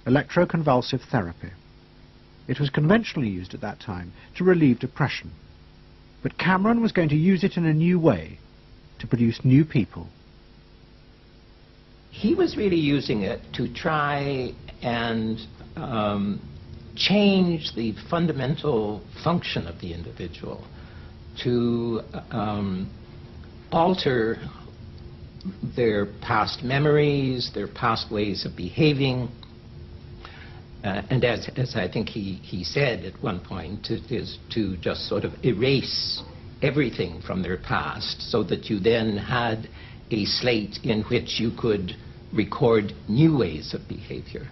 electroconvulsive therapy. It was conventionally used at that time to relieve depression. But Cameron was going to use it in a new way, to produce new people. He was really using it to try and change the fundamental function of the individual, to alter their past memories, their past ways of behaving. And as I think he said at one point, it is to just sort of erase everything from their past so that you then had a slate in which you could record new ways of behavior.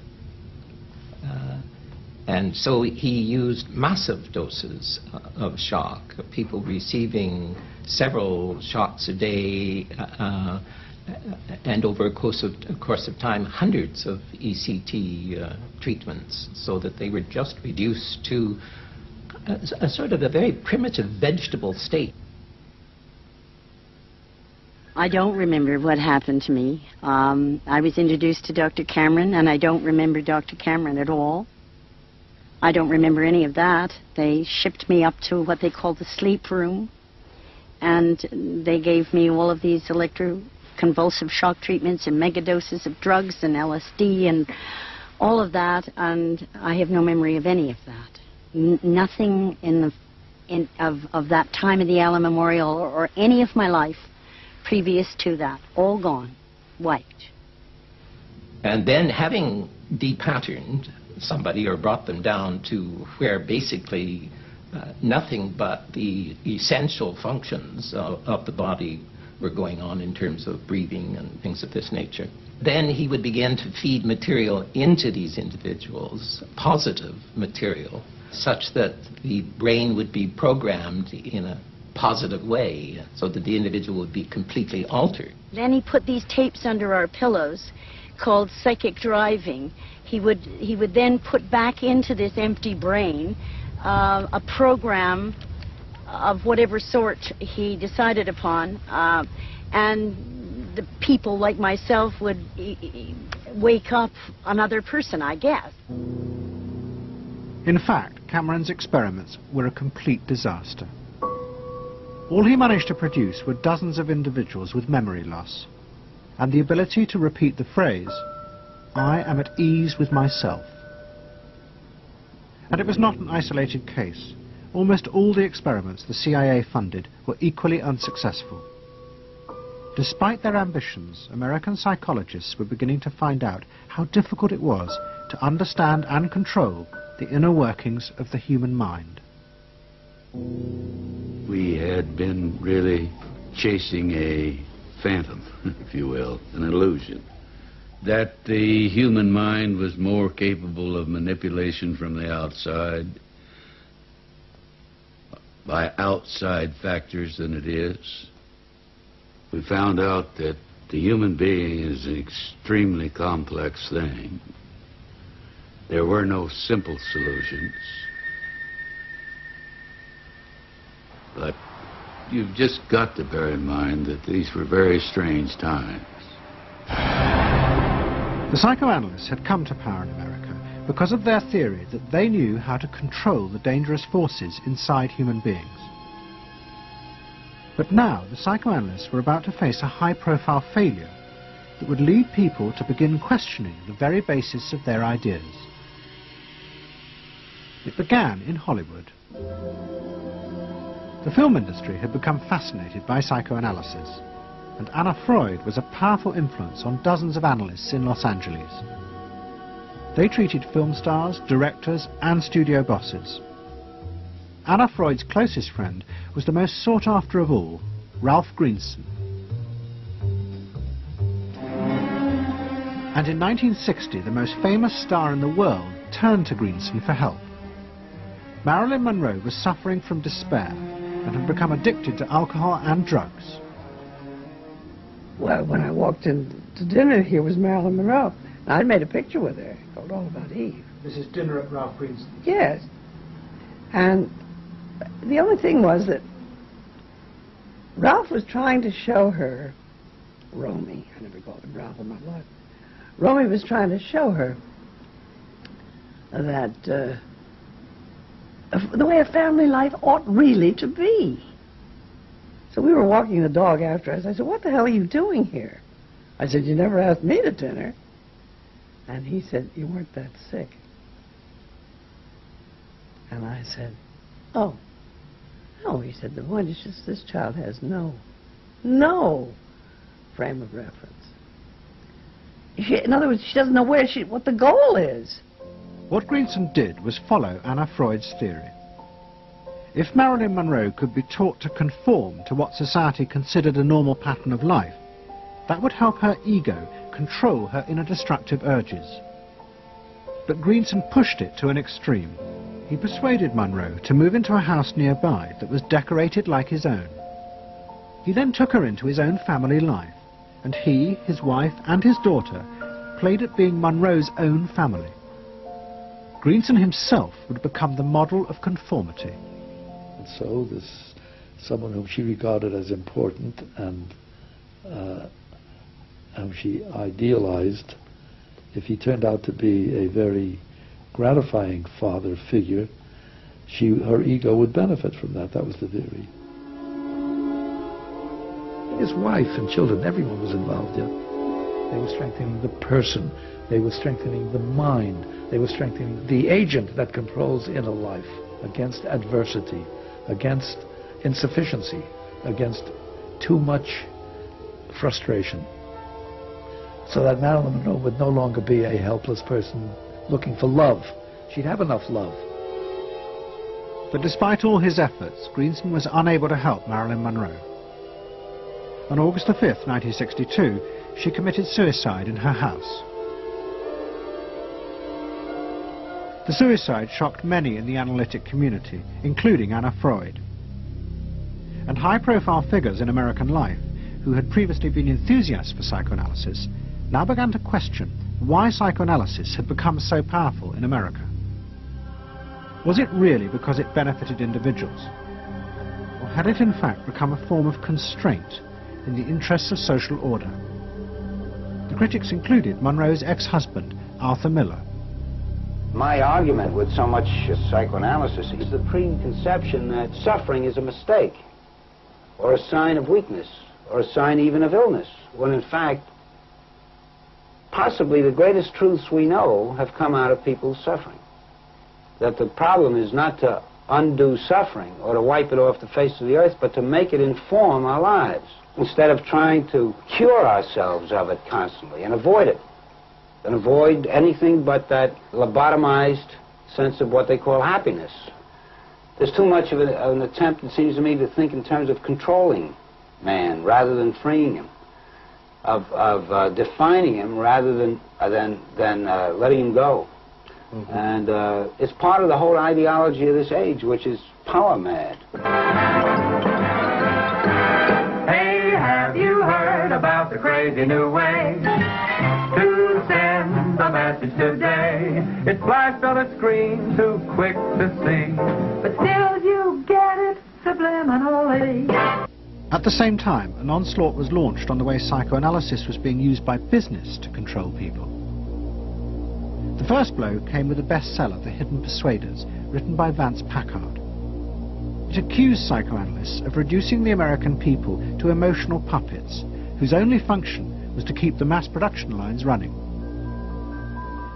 And so he used massive doses of shock, people receiving several shots a day, and over a course of time, hundreds of ECT treatments, so that they were just reduced to a sort of a very primitive vegetable state. I don't remember what happened to me. I was introduced to Dr. Cameron, and I don't remember Dr. Cameron at all. I don't remember any of that. They shipped me up to what they called the sleep room, and they gave me all of these electroconvulsive shock treatments and megadoses of drugs and LSD and all of that, and I have no memory of any of that. Nothing of that time in the Allen Memorial or any of my life previous to that. All gone. Wiped. And then having depatterned somebody or brought them down to where basically nothing but the essential functions of the body were going on in terms of breathing and things of this nature. Then he would begin to feed material into these individuals, positive material, such that the brain would be programmed in a positive way, so that the individual would be completely altered. Then he put these tapes under our pillows called psychic driving. He would then put back into this empty brain a program of whatever sort he decided upon, and the people like myself would wake up another person, I guess. In fact, Cameron's experiments were a complete disaster. All he managed to produce were dozens of individuals with memory loss, and the ability to repeat the phrase, "I am at ease with myself." And it was not an isolated case. Almost all the experiments the CIA funded were equally unsuccessful. Despite their ambitions, American psychologists were beginning to find out how difficult it was to understand and control the inner workings of the human mind. We had been really chasing a phantom, if you will, an illusion. that the human mind was more capable of manipulation from the outside by outside factors than it is. We found out that the human being is an extremely complex thing. There were no simple solutions. But you've just got to bear in mind that these were very strange times. The psychoanalysts had come to power in America because of their theory that they knew how to control the dangerous forces inside human beings. But now the psychoanalysts were about to face a high-profile failure that would lead people to begin questioning the very basis of their ideas. It began in Hollywood. The film industry had become fascinated by psychoanalysis, and Anna Freud was a powerful influence on dozens of analysts in Los Angeles. They treated film stars, directors, and studio bosses. Anna Freud's closest friend was the most sought after of all, Ralph Greenson. And in 1960, the most famous star in the world turned to Greenson for help. Marilyn Monroe was suffering from despair and had become addicted to alcohol and drugs. Well, when I walked in to dinner, here was Marilyn Monroe. I'd made a picture with her called All About Eve. This is dinner at Ralph Greenson's. Yes. And the only thing was that Ralph was trying to show her, Romy, I never called him Ralph in my life. Romy was trying to show her that the way a family life ought really to be. So we were walking the dog after us. I said, "What the hell are you doing here?" I said, "You never asked me to dinner." And he said, "You weren't that sick." And I said, "Oh, no." He said, "The point is just this child has no frame of reference. In other words, she doesn't know what the goal is." What Greenson did was follow Anna Freud's theory. If Marilyn Monroe could be taught to conform to what society considered a normal pattern of life, that would help her ego control her inner destructive urges. But Greenson pushed it to an extreme. He persuaded Monroe to move into a house nearby that was decorated like his own. He then took her into his own family life, and he, his wife, and his daughter played at being Monroe's own family. Greenson himself would become the model of conformity. And so this someone whom she regarded as important and whom she idealized, if he turned out to be a very gratifying father figure, her ego would benefit from that. That was the theory. His wife and children, everyone was involved, yeah. They were strengthening the person. They were strengthening the mind. They were strengthening the agent that controls inner life against adversity, against insufficiency, against too much frustration. So that Marilyn Monroe would no longer be a helpless person looking for love. She'd have enough love. But despite all his efforts, Greenson was unable to help Marilyn Monroe. On August the 5th, 1962, she committed suicide in her house. The suicide shocked many in the analytic community, including Anna Freud. And high-profile figures in American life, who had previously been enthusiasts for psychoanalysis, now began to question why psychoanalysis had become so powerful in America. Was it really because it benefited individuals? Or had it in fact become a form of constraint in the interests of social order? The critics included Monroe's ex-husband, Arthur Miller. My argument with so much psychoanalysis is the preconception that suffering is a mistake, or a sign of weakness, or a sign even of illness, when in fact, possibly the greatest truths we know have come out of people's suffering. That the problem is not to undo suffering or to wipe it off the face of the earth, but to make it inform our lives, instead of trying to cure ourselves of it constantly and avoid it. And avoid anything but that lobotomized sense of what they call happiness. There's too much of an attempt, it seems to me, to think in terms of controlling man rather than freeing him. of defining him rather than letting him go. Mm-hmm. And it's part of the whole ideology of this age, which is power mad. Hey, have you heard about the crazy new way to send a message today? It's flashed on a screen, too quick to see, but still you get it subliminally. At the same time, an onslaught was launched on the way psychoanalysis was being used by business to control people. The first blow came with the bestseller, The Hidden Persuaders, written by Vance Packard. It accused psychoanalysts of reducing the American people to emotional puppets, whose only function was to keep the mass production lines running.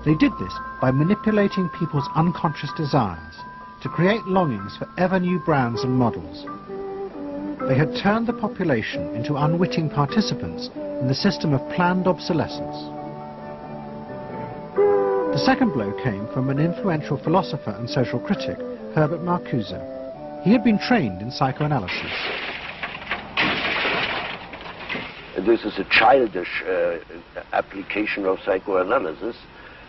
They did this by manipulating people's unconscious desires to create longings for ever new brands and models. They had turned the population into unwitting participants in the system of planned obsolescence. The second blow came from an influential philosopher and social critic, Herbert Marcuse. He had been trained in psychoanalysis. This is a childish application of psychoanalysis,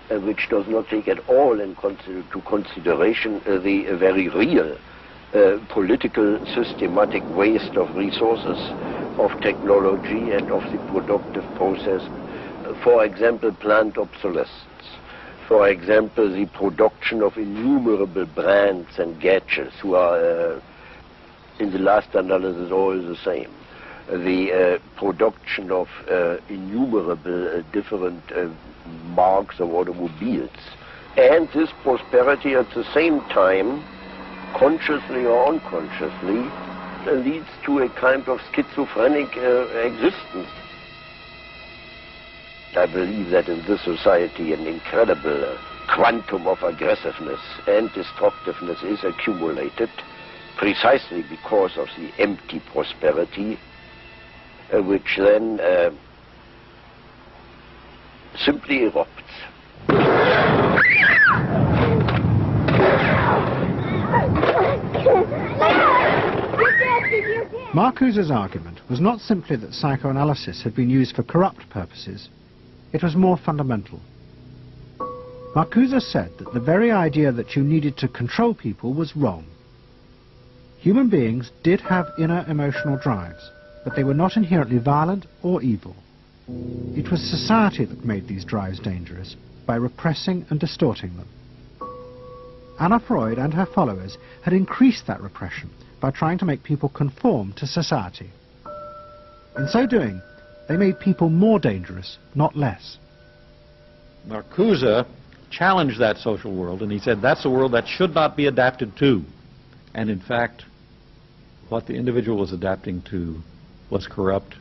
which does not take at all into consideration the very real political systematic waste of resources, of technology and of the productive process. For example, planned obsolescence. For example, the production of innumerable brands and gadgets who are, in the last analysis, all the same. The production of innumerable different marks of automobiles. And this prosperity at the same time, consciously or unconsciously, leads to a kind of schizophrenic existence. I believe that in this society an incredible quantum of aggressiveness and destructiveness is accumulated precisely because of the empty prosperity, which then simply erupts. Marcuse's argument was not simply that psychoanalysis had been used for corrupt purposes. It was more fundamental. Marcuse said that the very idea that you needed to control people was wrong. Human beings did have inner emotional drives, but they were not inherently violent or evil. It was society that made these drives dangerous by repressing and distorting them. Anna Freud and her followers had increased that repression by trying to make people conform to society. In so doing, they made people more dangerous, not less. Marcuse challenged that social world, and he said that's a world that should not be adapted to. And in fact, what the individual was adapting to was corrupt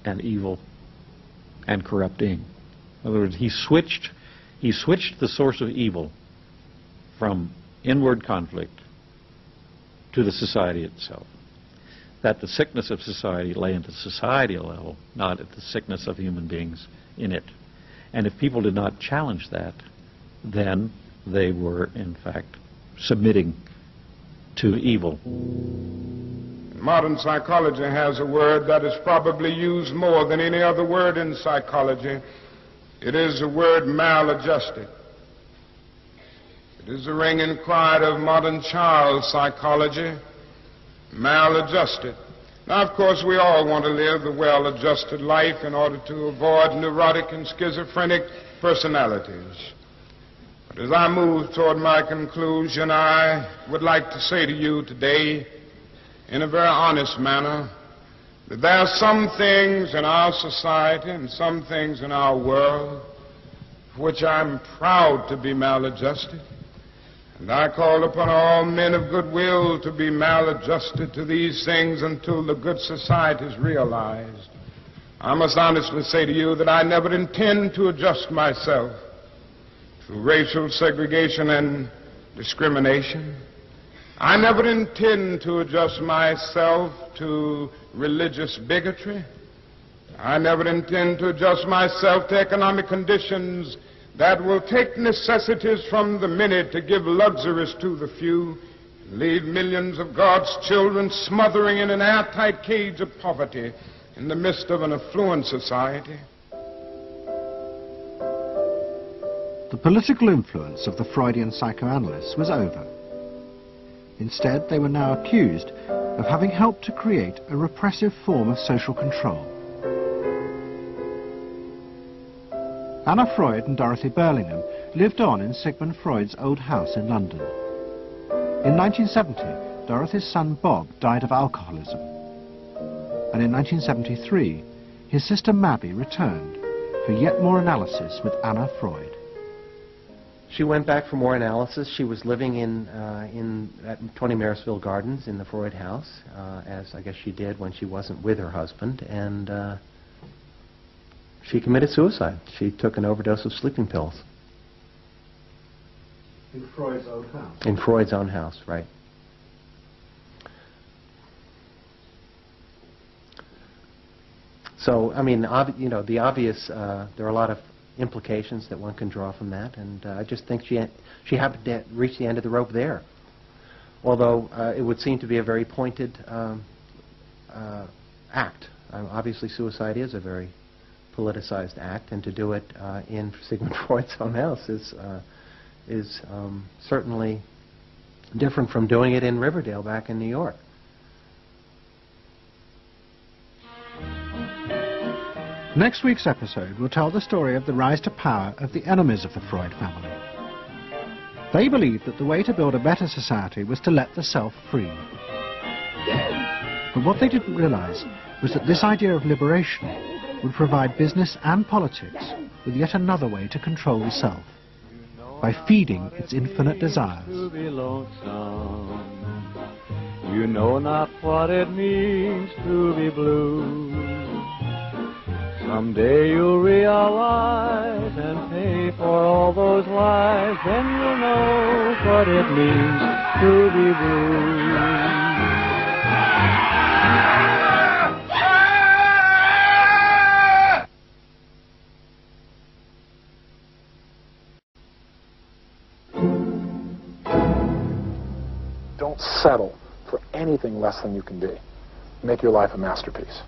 and evil and corrupting. In other words, he switched the source of evil from inward conflict to the society itself. That the sickness of society lay at the societal level, not at the sickness of human beings in it. And if people did not challenge that, then they were, in fact, submitting to evil. Modern psychology has a word that is probably used more than any other word in psychology. It is the word maladjusted. It is the ringing cry of modern child psychology, maladjusted. Now, of course, we all want to live the well-adjusted life in order to avoid neurotic and schizophrenic personalities. But as I move toward my conclusion, I would like to say to you today, in a very honest manner, that there are some things in our society and some things in our world for which I'm proud to be maladjusted. And I call upon all men of goodwill to be maladjusted to these things until the good society is realized. I must honestly say to you that I never intend to adjust myself to racial segregation and discrimination. I never intend to adjust myself to religious bigotry. I never intend to adjust myself to economic conditions that will take necessities from the many to give luxuries to the few, leave millions of God's children smothering in an airtight cage of poverty in the midst of an affluent society. The political influence of the Freudian psychoanalysts was over. Instead, they were now accused of having helped to create a repressive form of social control. Anna Freud and Dorothy Burlingham lived on in Sigmund Freud's old house in London. In 1970, Dorothy's son Bob died of alcoholism. And in 1973, his sister Mabby returned for yet more analysis with Anna Freud. She went back for more analysis. She was living at 20 Marisville Gardens in the Freud house, as I guess she did when she wasn't with her husband, and she committed suicide. She took an overdose of sleeping pills. In Freud's own house? In Freud's own house, right. So, I mean, you know, the obvious, there are a lot of implications that one can draw from that, and I just think she happened to reach the end of the rope there. Although it would seem to be a very pointed act. Obviously, suicide is a very politicized act, and to do it in Sigmund Freud's own house is certainly different from doing it in Riverdale back in New York. Next week's episode will tell the story of the rise to power of the enemies of the Freud family. They believed that the way to build a better society was to let the self free. But what they didn't realize was that this idea of liberation would provide business and politics with yet another way to control the self, by feeding its infinite desires. To be lonesome. You know not what it means to be blue. Someday you'll realize and pay for all those lies, then you'll know what it means to be blue. Don't settle for anything less than you can be. Make your life a masterpiece.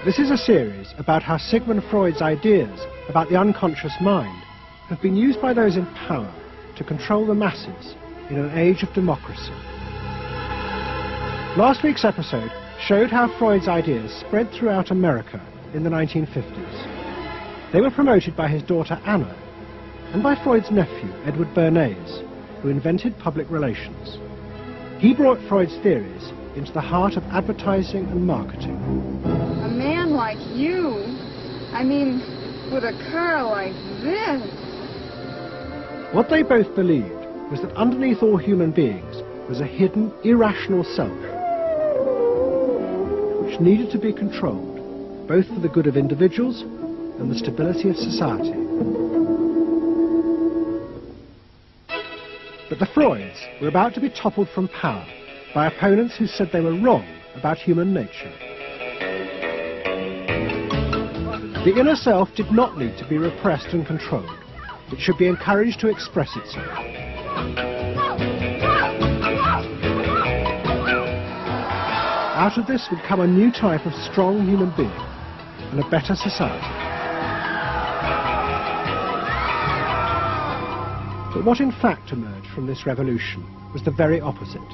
This is a series about how Sigmund Freud's ideas about the unconscious mind have been used by those in power to control the masses in an age of democracy. Last week's episode showed how Freud's ideas spread throughout America in the 1950s. They were promoted by his daughter Anna and by Freud's nephew, Edward Bernays, who invented public relations. He brought Freud's theories into the heart of advertising and marketing. A man like you, I mean, with a car like this. What they both believed was that underneath all human beings was a hidden, irrational self, which needed to be controlled, both for the good of individuals and the stability of society. But the Freuds were about to be toppled from power by opponents who said they were wrong about human nature. The inner self did not need to be repressed and controlled. It should be encouraged to express itself. Out of this would come a new type of strong human being and a better society. But what in fact emerged from this revolution was the very opposite.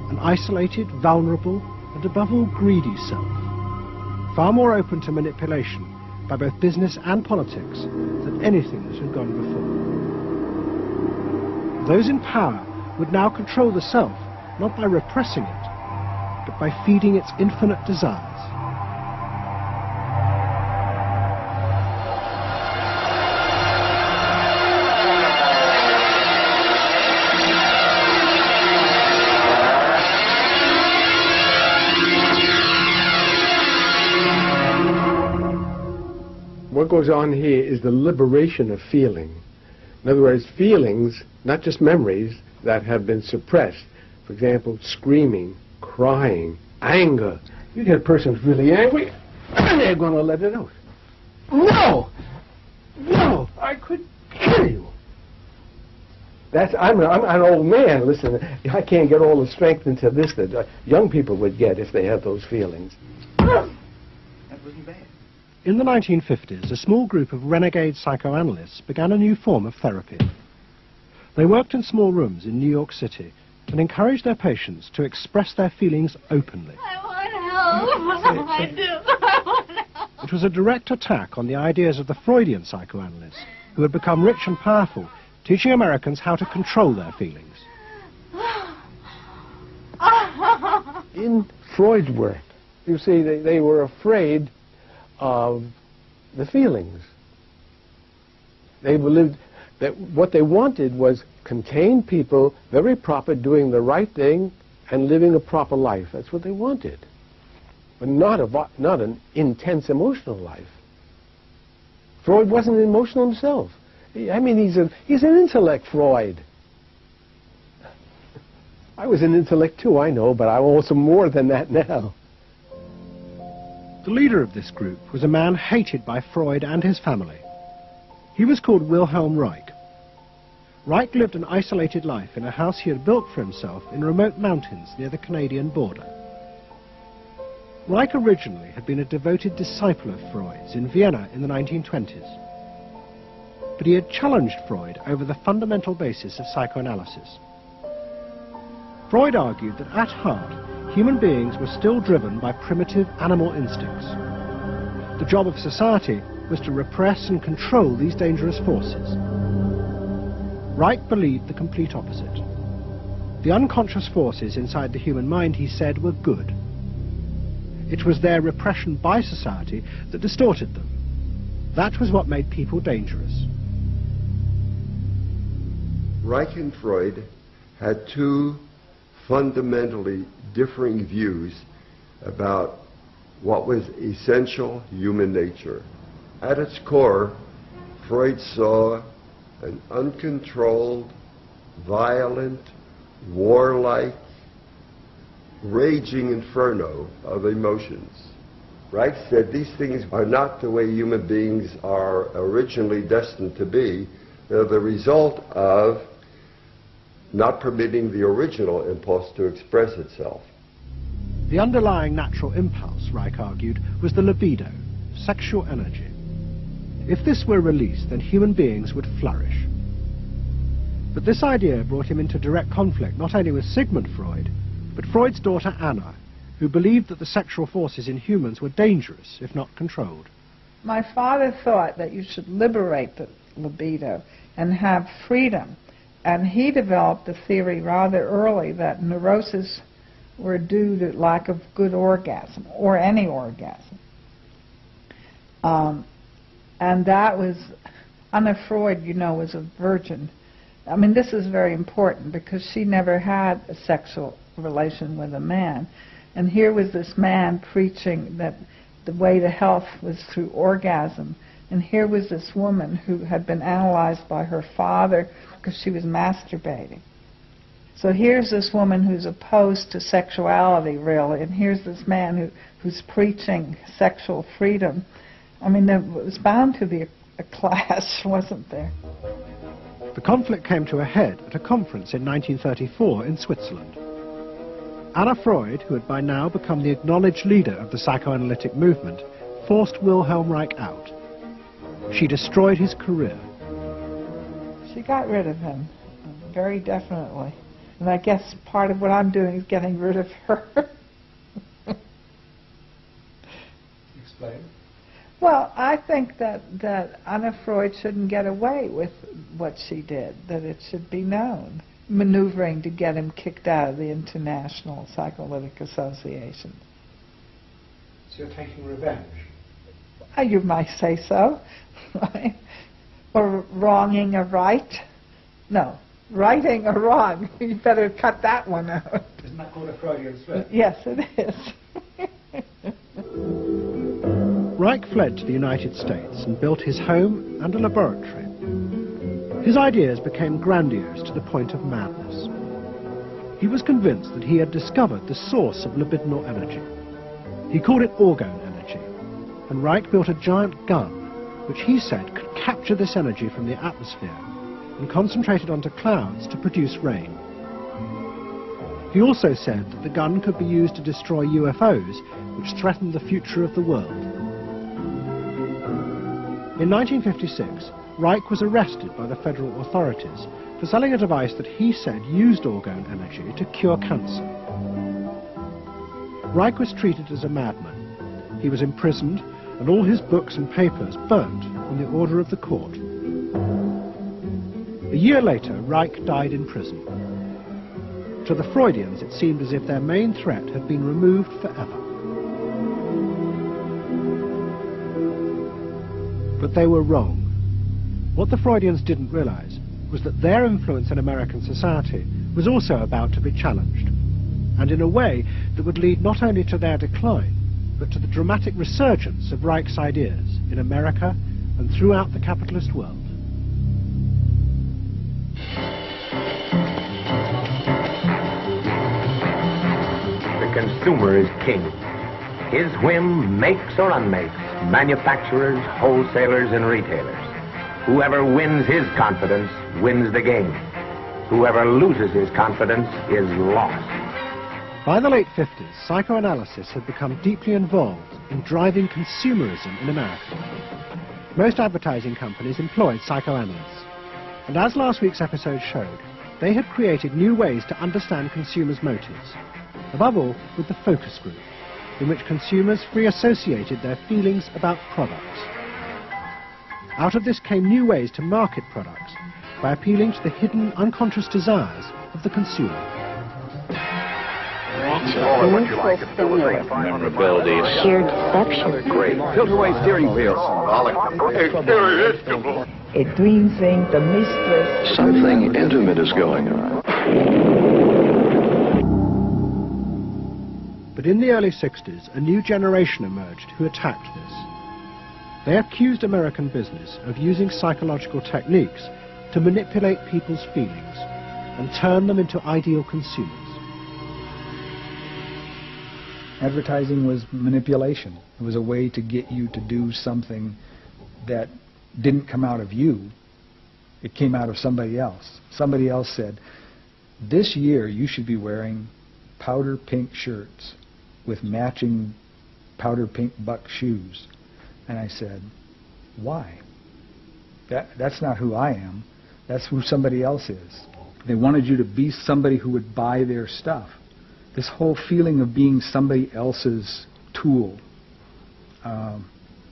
An isolated, vulnerable, and above all greedy self, far more open to manipulation by both business and politics than anything that had gone before. Those in power would now control the self, not by repressing it, but by feeding its infinite desires. What goes on here is the liberation of feeling. In other words, feelings, not just memories, that have been suppressed. For example, screaming, crying, anger. You get a person who's really angry, and they're going to let it out. No! No! I could kill you. I'm an old man. Listen, I can't get all the strength into this that young people would get if they had those feelings. That wasn't bad. In the 1950s, a small group of renegade psychoanalysts began a new form of therapy. They worked in small rooms in New York City and encouraged their patients to express their feelings openly. I want help. I do. I want help. It was a direct attack on the ideas of the Freudian psychoanalysts, who had become rich and powerful, teaching Americans how to control their feelings. In Freud's work, you see, they were afraid of the feelings. They believed that what they wanted was contained people, very proper, doing the right thing and living a proper life. That's what they wanted. But not an intense emotional life. Freud wasn't emotional himself. I mean, he's an intellect, Freud. I was an intellect too, I know, but I'm also more than that now. The leader of this group was a man hated by Freud and his family. He was called Wilhelm Reich. Reich lived an isolated life in a house he had built for himself in remote mountains near the Canadian border. Reich originally had been a devoted disciple of Freud's in Vienna in the 1920s. But he had challenged Freud over the fundamental basis of psychoanalysis. Freud argued that at heart, human beings were still driven by primitive animal instincts. The job of society was to repress and control these dangerous forces. Reich believed the complete opposite. The unconscious forces inside the human mind, he said, were good. It was their repression by society that distorted them. That was what made people dangerous. Reich and Freud had two fundamentally differing views about what was essential human nature. At its core, Freud saw an uncontrolled, violent, warlike, raging inferno of emotions. Reich said these things are not the way human beings are originally destined to be. They're the result of not permitting the original impulse to express itself. The underlying natural impulse, Reich argued, was the libido, sexual energy. If this were released, then human beings would flourish. But this idea brought him into direct conflict not only with Sigmund Freud, but Freud's daughter Anna, who believed that the sexual forces in humans were dangerous if not controlled. My father thought that you should liberate the libido and have freedom. And he developed a theory rather early that neuroses were due to lack of good orgasm, or any orgasm. And that was, Anna Freud, you know, was a virgin. I mean, this is very important because she never had a sexual relation with a man. And here was this man preaching that the way to health was through orgasm. And here was this woman who had been analyzed by her father because she was masturbating. So here's this woman who's opposed to sexuality, really, and here's this man who's preaching sexual freedom. I mean, there was bound to be a clash, wasn't there? The conflict came to a head at a conference in 1934 in Switzerland. Anna Freud, who had by now become the acknowledged leader of the psychoanalytic movement, forced Wilhelm Reich out. She destroyed his career. She got rid of him, very definitely. And I guess part of what I'm doing is getting rid of her. Explain. Well, I think that Anna Freud shouldn't get away with what she did, that it should be known. Maneuvering to get him kicked out of the International Psychoanalytic Association. So you're taking revenge? You might say so. Right? Or wronging a right. No, righting a wrong. You better cut that one out. Isn't that called a Freudian slip? Yes, it is. Reich fled to the United States and built his home and a laboratory. His ideas became grandiose to the point of madness. He was convinced that he had discovered the source of libidinal energy. He called it orgone energy, and Reich built a giant gun which he said could capture this energy from the atmosphere and concentrate it onto clouds to produce rain. He also said that the gun could be used to destroy UFOs which threatened the future of the world. In 1956, Reich was arrested by the federal authorities for selling a device that he said used orgone energy to cure cancer. Reich was treated as a madman. He was imprisoned and all his books and papers burnt on the order of the court. A year later, Reich died in prison. To the Freudians, it seemed as if their main threat had been removed forever. But they were wrong. What the Freudians didn't realize was that their influence in American society was also about to be challenged, and in a way that would lead not only to their decline, but to the dramatic resurgence of Reich's ideas in America and throughout the capitalist world. The consumer is king. His whim makes or unmakes manufacturers, wholesalers, and retailers. Whoever wins his confidence wins the game. Whoever loses his confidence is lost. By the late 50s, psychoanalysis had become deeply involved in driving consumerism in America. Most advertising companies employed psychoanalysts, and as last week's episode showed, they had created new ways to understand consumers' motives, above all with the focus group, in which consumers free associated their feelings about products. Out of this came new ways to market products by appealing to the hidden unconscious desires of the consumer. Memorability. Sheer deception. Great. Tilt-away steering wheel. Irresistible. A dream thing, the mistress. Something intimate is going on. But in the early 60s, a new generation emerged who attacked this. They accused American business of using psychological techniques to manipulate people's feelings and turn them into ideal consumers. Advertising was manipulation. It was a way to get you to do something that didn't come out of you. It came out of somebody else. Somebody else said, this year you should be wearing powder pink shirts with matching powder pink buck shoes. And I said, why? That's not who I am. That's who somebody else is. They wanted you to be somebody who would buy their stuff. This whole feeling of being somebody else's tool. I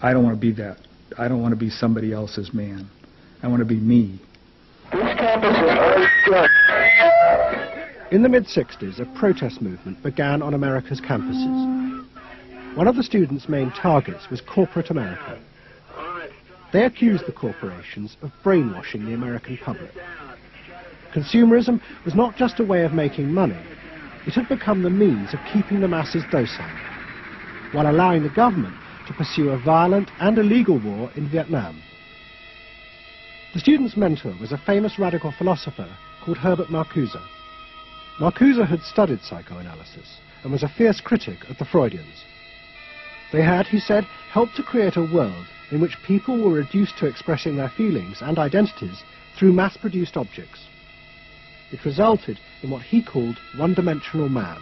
don't want to be that. I don't want to be somebody else's man. I want to be me. In the mid-60s, a protest movement began on America's campuses. One of the students' main targets was corporate America. They accused the corporations of brainwashing the American public. Consumerism was not just a way of making money. It had become the means of keeping the masses docile, while allowing the government to pursue a violent and illegal war in Vietnam. The student's mentor was a famous radical philosopher called Herbert Marcuse. Marcuse had studied psychoanalysis and was a fierce critic of the Freudians. They had, he said, helped to create a world in which people were reduced to expressing their feelings and identities through mass-produced objects. It resulted in what he called one-dimensional man,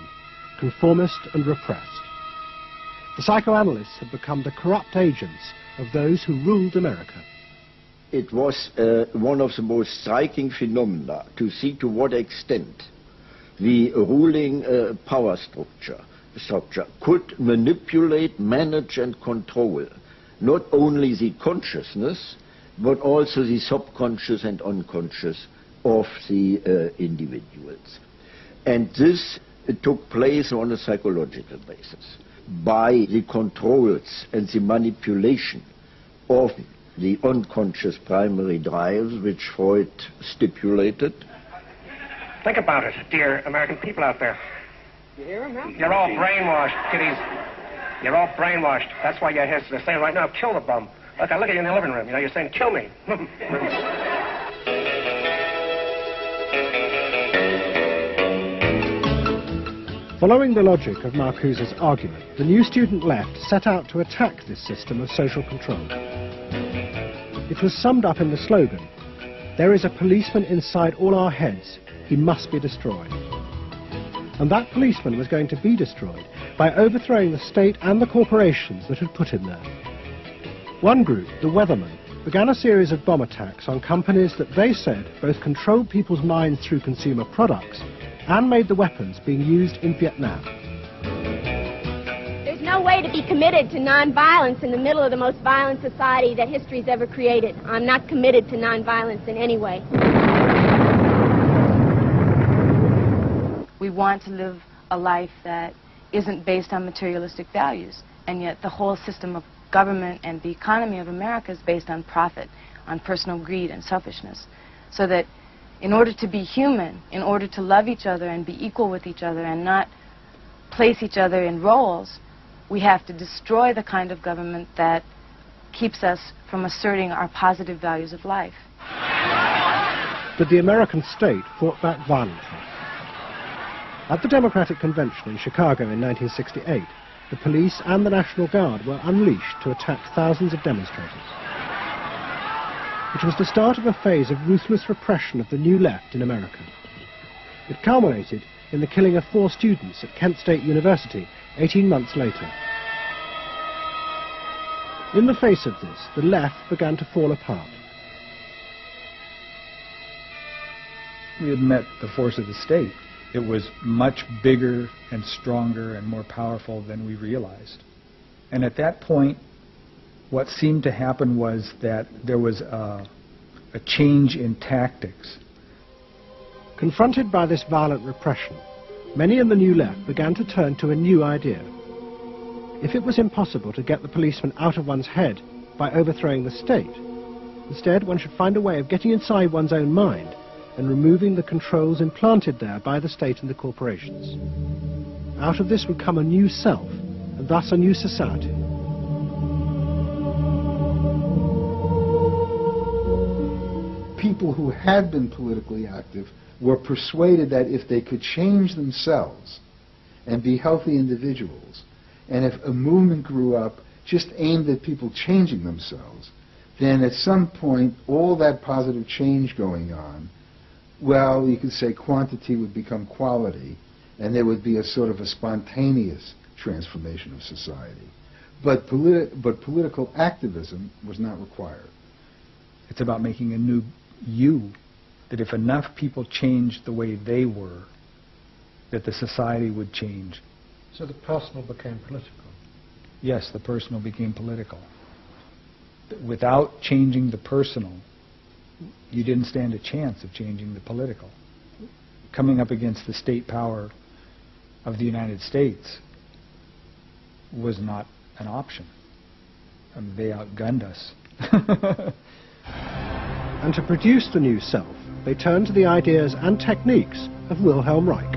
conformist and repressed. The psychoanalysts had become the corrupt agents of those who ruled America. It was one of the most striking phenomena to see to what extent the ruling power structure could manipulate, manage and control not only the consciousness but also the subconscious and unconscious of the individuals. And this took place on a psychological basis by the controls and the manipulation of the unconscious primary drives which Freud stipulated. Think about it, dear American people out there. You hear him now? You're all brainwashed, kiddies. You're all brainwashed. That's why you're here. They're saying right now, kill the bum. Look, I look at you in the living room. You know, you're saying, kill me. Following the logic of Marcuse's argument, the new student left set out to attack this system of social control. It was summed up in the slogan, "There is a policeman inside all our heads. He must be destroyed." And that policeman was going to be destroyed by overthrowing the state and the corporations that had put him there. One group, the Weathermen, began a series of bomb attacks on companies that they said both controlled people's minds through consumer products and made the weapons being used in Vietnam. There's no way to be committed to nonviolence in the middle of the most violent society that history's ever created. I'm not committed to nonviolence in any way. We want to live a life that isn't based on materialistic values, and yet the whole system of government and the economy of America is based on profit, on personal greed and selfishness. So that in order to be human, in order to love each other and be equal with each other and not place each other in roles, we have to destroy the kind of government that keeps us from asserting our positive values of life. But the American state fought back violently. At the Democratic Convention in Chicago in 1968, the police and the National Guard were unleashed to attack thousands of demonstrators. It was the start of a phase of ruthless repression of the New Left in America. It culminated in the killing of 4 students at Kent State University 18 months later. In the face of this, the left began to fall apart. We had met the force of the state. It was much bigger and stronger and more powerful than we realized. And at that point, what seemed to happen was that there was a change in tactics. Confronted by this violent repression, many in the New Left began to turn to a new idea. If it was impossible to get the policeman out of one's head by overthrowing the state, instead one should find a way of getting inside one's own mind and removing the controls implanted there by the state and the corporations. Out of this would come a new self, and thus a new society. People who had been politically active were persuaded that if they could change themselves and be healthy individuals, and if a movement grew up just aimed at people changing themselves, then at some point all that positive change going on, well, you could say quantity would become quality, and there would be a sort of a spontaneous transformation of society. But political activism was not required. It's about making a new you, that if enough people changed the way they were, that the society would change. So the personal became political? Yes, the personal became political. Without changing the personal, you didn't stand a chance of changing the political. Coming up against the state power of the United States was not an option. I mean, they outgunned us. And to produce the new self, they turned to the ideas and techniques of Wilhelm Reich.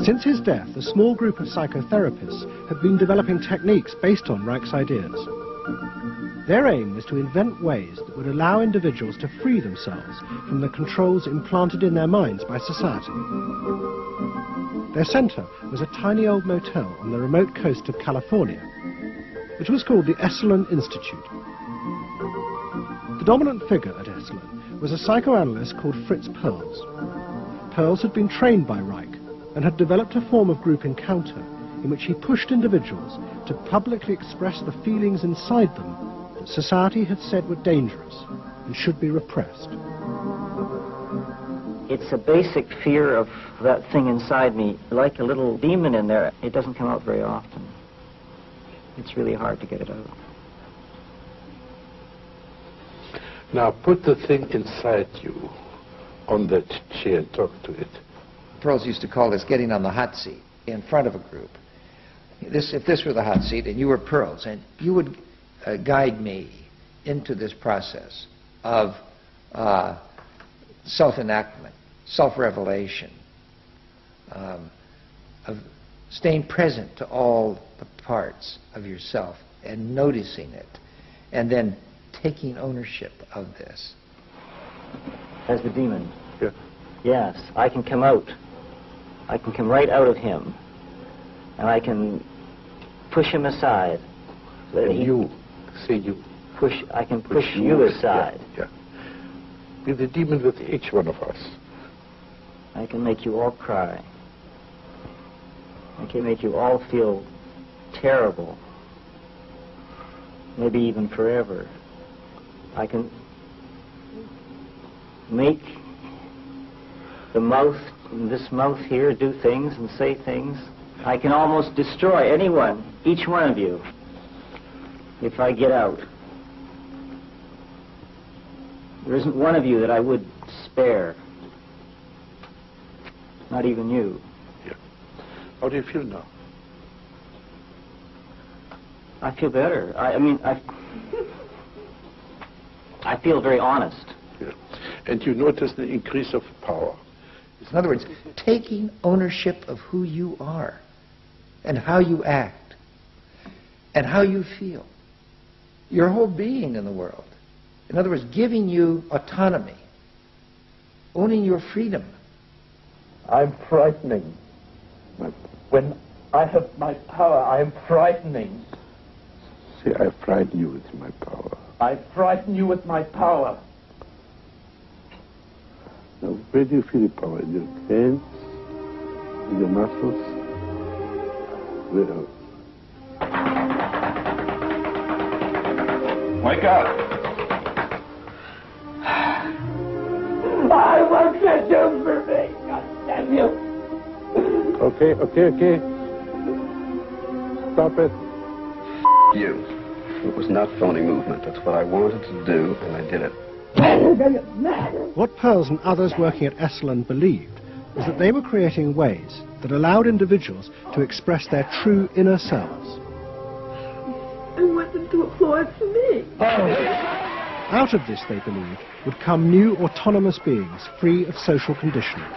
Since his death, a small group of psychotherapists had been developing techniques based on Reich's ideas. Their aim was to invent ways that would allow individuals to free themselves from the controls implanted in their minds by society. Their center was a tiny old motel on the remote coast of California. It was called the Esalen Institute. The dominant figure at Esalen was a psychoanalyst called Fritz Perls. Perls had been trained by Reich and had developed a form of group encounter in which he pushed individuals to publicly express the feelings inside them that society had said were dangerous and should be repressed. It's a basic fear of that thing inside me, like a little demon in there. It doesn't come out very often. It's really hard to get it out. Now put the thing inside you on that chair and talk to it. Perls used to call this getting on the hot seat in front of a group. If this were the hot seat and you were Perls, and you would guide me into this process of self-enactment, self-revelation, of staying present to all the parts of yourself and noticing it, and then taking ownership of this. As the demon? Yeah. Yes, I can come out. I can come right out of him, and I can push him aside. You, say you. I can push you aside. Yeah. Be the demon with each one of us. I can make you all cry. I can make you all feel terrible, maybe even forever. I can make the mouth, this mouth here, do things and say things. I can almost destroy anyone, each one of you, if I get out. There isn't one of you that I would spare. Not even you. Yeah. How do you feel now? I feel better. I feel very honest. Yeah. And you notice the increase of power. In other words, taking ownership of who you are and how you act and how you feel. Your whole being in the world. In other words, giving you autonomy, owning your freedom. I'm frightening. When I have my power, I am frightening. See, I frighten you with my power. I frighten you with my power. Now, where do you feel the power? In your hands? In your muscles? Where else? Wake up! I want you to do for me. God damn you. Okay. Stop it. You. It was not phony movement. That's what I wanted to do, and I did it. What Pearls and others working at Esalen believed was that they were creating ways that allowed individuals to express their true inner selves. I want them to applaud for me. Out of this, they believed, would come new autonomous beings free of social conditioning.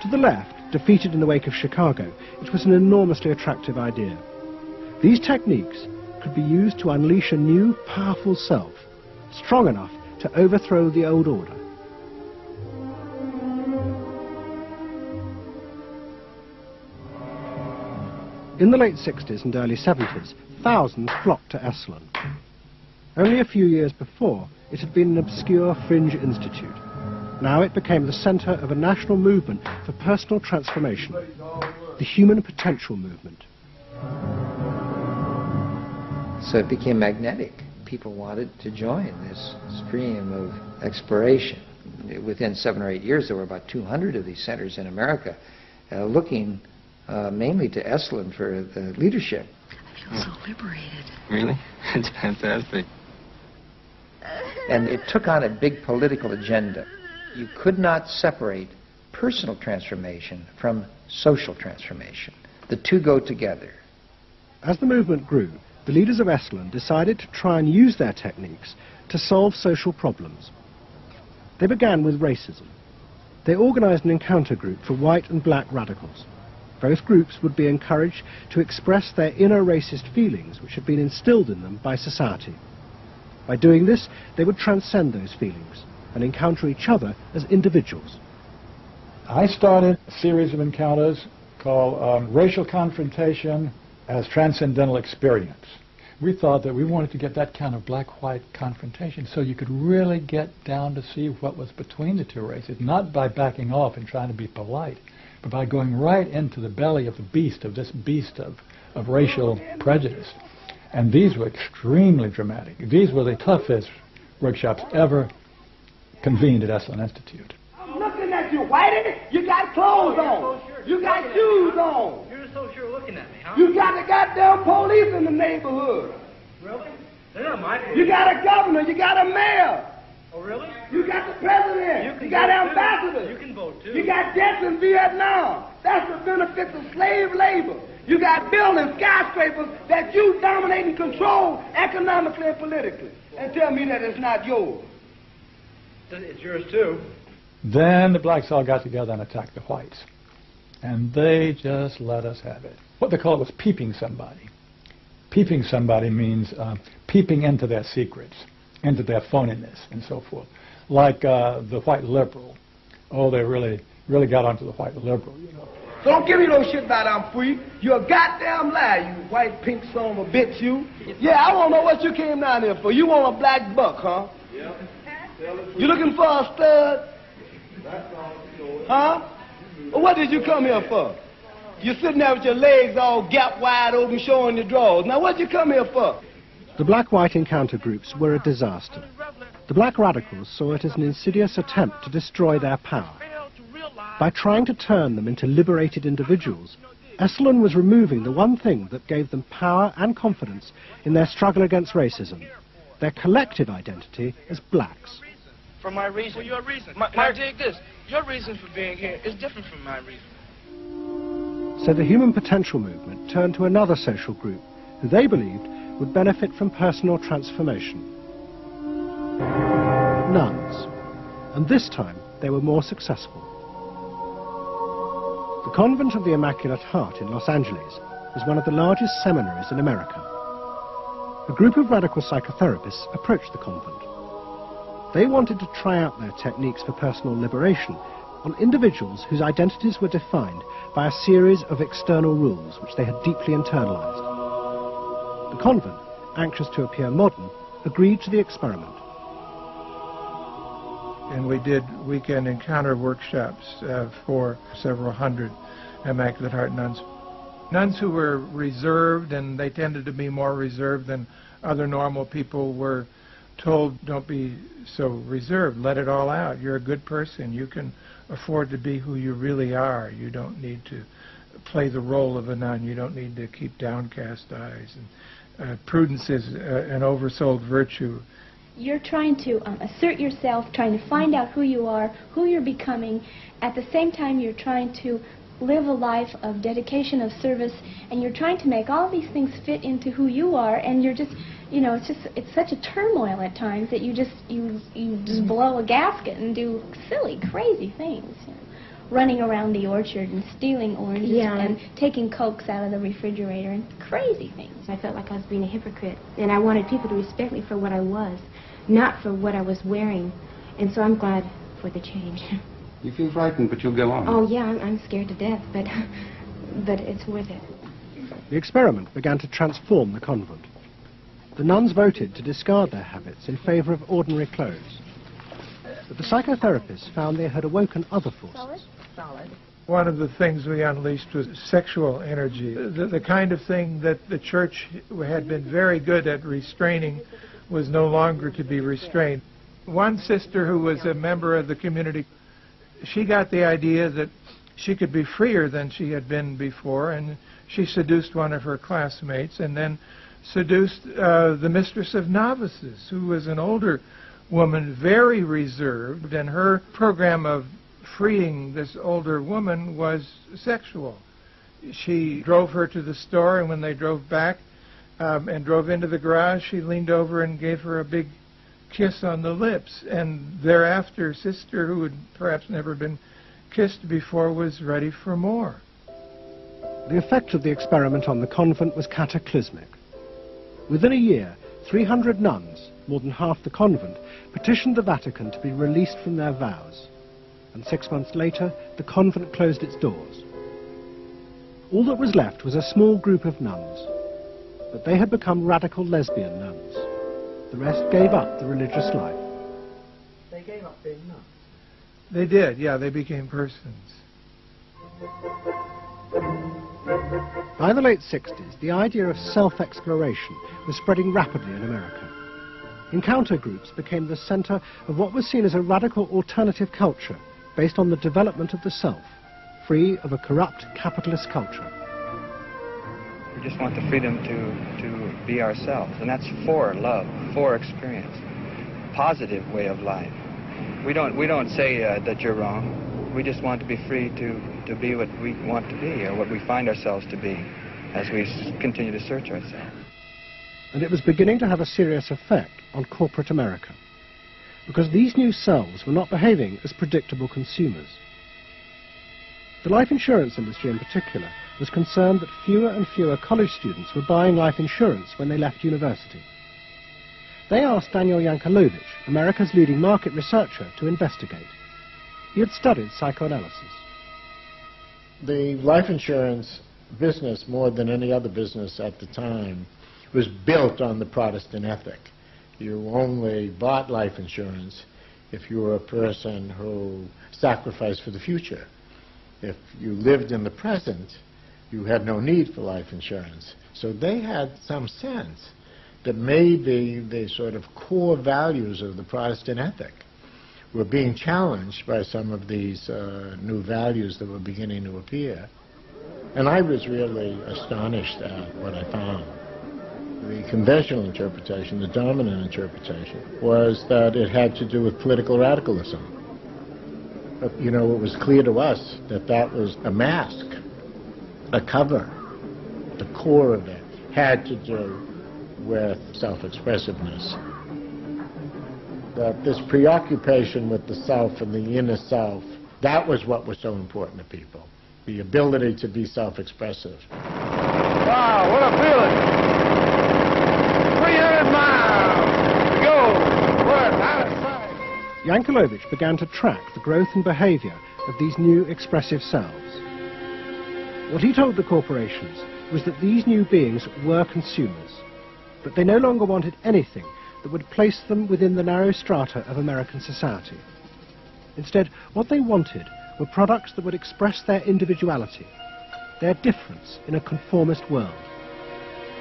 To the left, defeated in the wake of Chicago, it was an enormously attractive idea. These techniques could be used to unleash a new, powerful self, strong enough to overthrow the old order. In the late 60s and early 70s, thousands flocked to Esalen. Only a few years before, it had been an obscure fringe institute. Now it became the center of a national movement for personal transformation, the human potential movement. So it became magnetic. People wanted to join this stream of exploration. Within 7 or 8 years, there were about 200 of these centers in America, looking mainly to Esalen for the leadership. I feel so liberated. Really? It's fantastic. And it took on a big political agenda. You could not separate personal transformation from social transformation. The two go together. As the movement grew, the leaders of Esalen decided to try and use their techniques to solve social problems. They began with racism. They organized an encounter group for white and black radicals. Both groups would be encouraged to express their inner racist feelings which had been instilled in them by society. By doing this, they would transcend those feelings and encounter each other as individuals. I started a series of encounters called Racial Confrontation as Transcendental Experience. We thought that we wanted to get that kind of black-white confrontation so you could really get down to see what was between the two races, not by backing off and trying to be polite, but by going right into the belly of the beast, of this beast of racial prejudice. And these were extremely dramatic. These were the toughest workshops ever convened at Esalen Institute. I'm looking at you, Whitey. You got clothes on. You got shoes on. You're so sure looking at me, huh? You got the goddamn police in the neighborhood. Really? They're not my police. You got a governor. You got a mayor. Oh, really? You got the president. You got ambassadors. You can vote, too. You got debts in Vietnam. That's the benefits of slave labor. You got buildings, skyscrapers that you dominate and control economically and politically. And tell me that it's not yours. It's yours, too. Then the blacks all got together and attacked the whites. And they just let us have it. What they call it was peeping somebody. Peeping somebody means peeping into their secrets, into their phoniness, and so forth. Like the white liberal. Oh, they really got onto the white liberal, you know. So don't give me no shit about I'm free. You're a goddamn liar, you white pink son of a bitch, you. Yeah, I want to know what you came down here for. You want a black buck, huh? Yeah. You looking for a stud? Huh? Well, what did you come here for? You're sitting there with your legs all gap wide open, showing your drawers. Now, what'd you come here for? The black-white encounter groups were a disaster. The black radicals saw it as an insidious attempt to destroy their power. By trying to turn them into liberated individuals, Esalen was removing the one thing that gave them power and confidence in their struggle against racism, their collective identity as blacks. For my reason. For your reason. Now dig this. Your reason for being here is different from my reason. So the human potential movement turned to another social group who they believed would benefit from personal transformation. Nuns. And this time they were more successful. The Convent of the Immaculate Heart in Los Angeles was one of the largest seminaries in America. A group of radical psychotherapists approached the convent. They wanted to try out their techniques for personal liberation on individuals whose identities were defined by a series of external rules which they had deeply internalized. The convent, anxious to appear modern, agreed to the experiment. And we did weekend encounter workshops for several hundred Immaculate Heart nuns. Nuns who were reserved, and they tended to be more reserved than other normal people, were told, don't be so reserved, let it all out. You're a good person. You can afford to be who you really are. You don't need to play the role of a nun. You don't need to keep downcast eyes. And prudence is an oversold virtue. You're trying to assert yourself, trying to find out who you are, who you're becoming. At the same time, you're trying to live a life of dedication, of service, and you're trying to make all these things fit into who you are, and you're just, you know, it's such a turmoil at times that you just blow a gasket and do silly, crazy things. You know, running around the orchard and stealing oranges and taking Cokes out of the refrigerator and crazy things. I felt like I was being a hypocrite, and I wanted people to respect me for what I was, not for what I was wearing. And so I'm glad for the change. You feel frightened, but you'll go on. Oh, yeah, I'm scared to death, but it's worth it. The experiment began to transform the convent. The nuns voted to discard their habits in favor of ordinary clothes. But the psychotherapists found they had awoken other forces. Solid. One of the things we unleashed was sexual energy. The kind of thing that the church had been very good at restraining was no longer to be restrained. One sister who was a member of the community, she got the idea that she could be freer than she had been before, and she seduced one of her classmates and then seduced the mistress of novices, who was an older woman, very reserved, and her program of freeing this older woman was sexual. She drove her to the store, and when they drove back and drove into the garage, she leaned over and gave her a big kiss on the lips, and thereafter, sister, who had perhaps never been kissed before, was ready for more. The effect of the experiment on the convent was cataclysmic. Within a year, 300 nuns, more than half the convent, petitioned the Vatican to be released from their vows. And 6 months later, the convent closed its doors. All that was left was a small group of nuns, but they had become radical lesbian nuns. The rest gave up the religious life. They gave up being nuns. They did, yeah, they became persons. By the late 60s, the idea of self-exploration was spreading rapidly in America. Encounter groups became the center of what was seen as a radical alternative culture based on the development of the self, free of a corrupt capitalist culture. We just want the freedom to be ourselves, and that's for love, for experience, positive way of life. We don't say that you're wrong. We just want to be free to be what we want to be, or what we find ourselves to be, as we continue to search ourselves. And it was beginning to have a serious effect on corporate America, because these new selves were not behaving as predictable consumers. The life insurance industry in particular was concerned that fewer and fewer college students were buying life insurance when they left university. They asked Daniel Yankelovich, America's leading market researcher, to investigate. He had studied psychoanalysis. The life insurance business, more than any other business at the time, was built on the Protestant ethic. You only bought life insurance if you were a person who sacrificed for the future. If you lived in the present, you had no need for life insurance. So they had some sense that maybe the sort of core values of the Protestant ethic were being challenged by some of these new values that were beginning to appear. And I was really astonished at what I found. The conventional interpretation, the dominant interpretation, was that it had to do with political radicalism. But, you know, it was clear to us that that was a mask, a cover. The core of it had to do with self-expressiveness. That this preoccupation with the self and the inner self, that was what was so important to people. The ability to be self-expressive. Wow, what a feeling! 300 miles! Go! Work, out of sight! Yankelovich began to track the growth and behavior of these new expressive selves. What he told the corporations was that these new beings were consumers, but they no longer wanted anything that would place them within the narrow strata of American society. Instead, what they wanted were products that would express their individuality, their difference in a conformist world,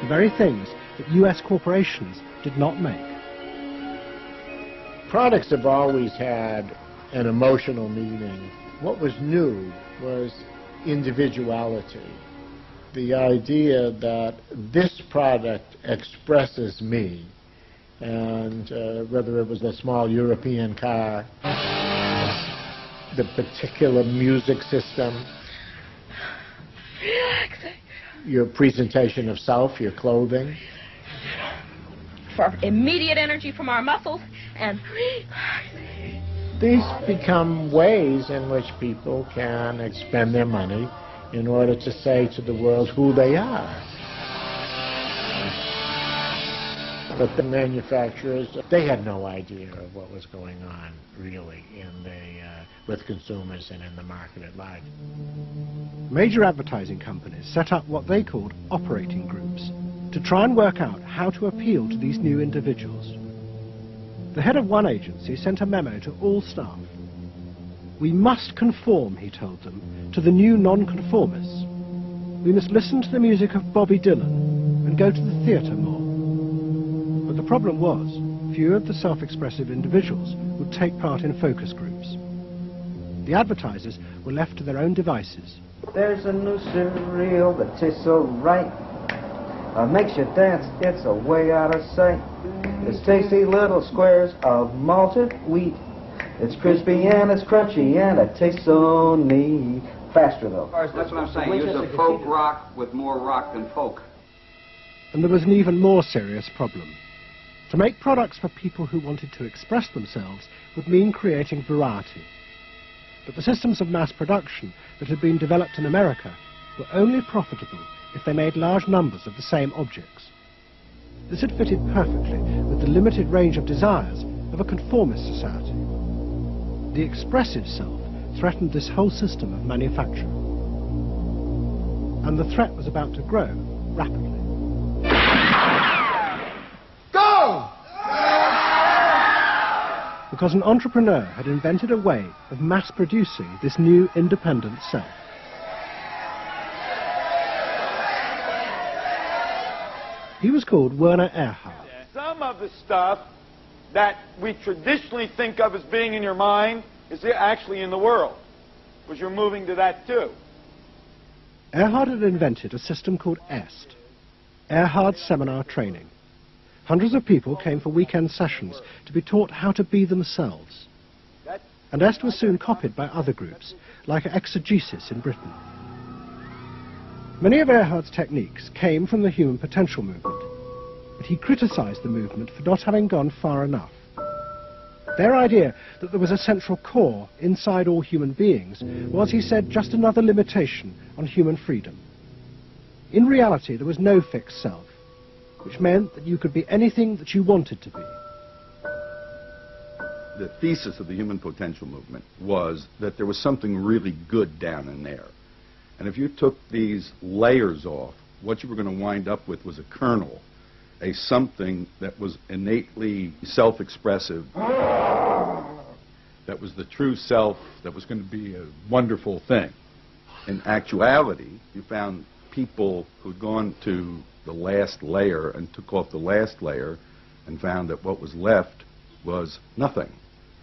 the very things that US corporations did not make. Products have always had an emotional meaning. What was new was individuality. The idea that this product expresses me, and whether it was a small European car, the particular music system, Relaxing. your presentation of self, your clothing. For immediate energy from our muscles and These become ways in which people can spend their money in order to say to the world who they are. But the manufacturers, they had no idea of what was going on, really, with consumers and in the market at large. Major advertising companies set up what they called operating groups to try and work out how to appeal to these new individuals. The head of one agency sent a memo to all staff. We must conform, he told them, to the new non-conformists. We must listen to the music of Bobby Dylan and go to the theatre more. But the problem was, few of the self-expressive individuals would take part in focus groups. The advertisers were left to their own devices. There's a new cereal that tastes so right. Makes you dance, it's a way out of sight. It's tasty little squares of malted wheat. It's crispy and it's crunchy and it tastes so neat. Faster though. That's what I'm saying. Use a folk rock with more rock than folk. And there was an even more serious problem. To make products for people who wanted to express themselves would mean creating variety. But the systems of mass production that had been developed in America were only profitable if they made large numbers of the same objects. This had fitted perfectly with the limited range of desires of a conformist society. The expressive self threatened this whole system of manufacture. And the threat was about to grow rapidly. Go! Because an entrepreneur had invented a way of mass-producing this new independent self. He was called Werner Erhard. Some of the stuff that we traditionally think of as being in your mind is actually in the world, because you're moving to that too. Erhard had invented a system called EST, Erhard Seminar Training. Hundreds of people came for weekend sessions to be taught how to be themselves. And EST was soon copied by other groups, like Exegesis in Britain. Many of Erhard's techniques came from the human potential movement, but he criticized the movement for not having gone far enough. Their idea that there was a central core inside all human beings was, he said, just another limitation on human freedom. In reality, there was no fixed self, which meant that you could be anything that you wanted to be. The thesis of the human potential movement was that there was something really good down in there. And if you took these layers off, what you were going to wind up with was a kernel, a something that was innately self-expressive, that was the true self, that was going to be a wonderful thing. In actuality, you found people who'd gone to the last layer and took off the last layer and found that what was left was nothing.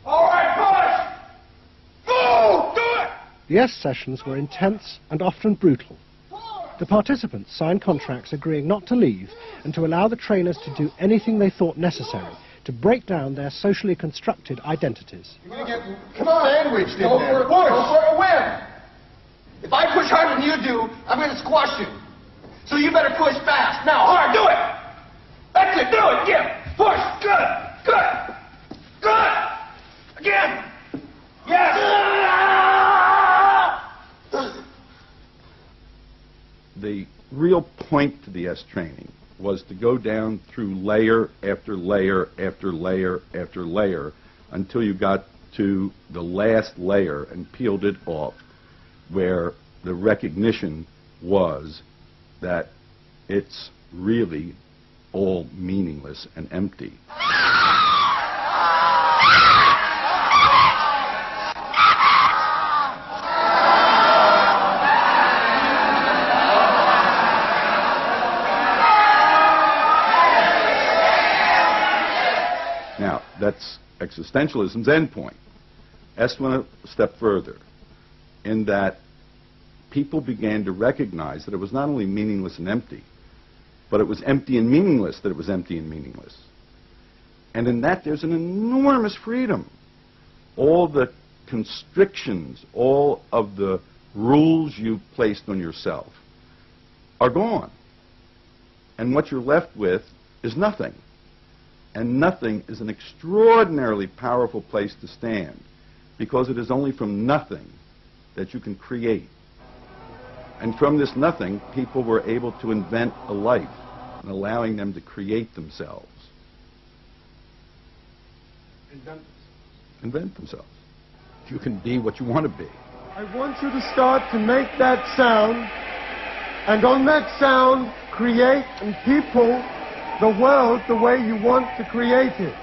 All right, push! Move! Do it! The S sessions were intense and often brutal. The participants signed contracts agreeing not to leave and to allow the trainers to do anything they thought necessary to break down their socially constructed identities. You're going to get sandwiched in there. Push! Go for a win! If I push harder than you do, I'm going to squash you. So you better push fast. Now, hard, do it! That's it, do it! Yeah! Push! Good! Good! Good! Again! Yes! The real point to the S training was to go down through layer after layer after layer after layer until you got to the last layer and peeled it off, where the recognition was that it's really all meaningless and empty. Now, that's existentialism's endpoint. S went a step further in that people began to recognize that it was not only meaningless and empty, but it was empty and meaningless that it was empty and meaningless. And in that, there's an enormous freedom. All the constrictions, all of the rules you placed on yourself are gone. And what you're left with is nothing. And nothing is an extraordinarily powerful place to stand, because it is only from nothing that you can create. And from this nothing, people were able to invent a life, and allowing them to create themselves. Invent themselves. You can be what you want to be. I want you to start to make that sound, and on that sound, create and people the world the way you want to create it.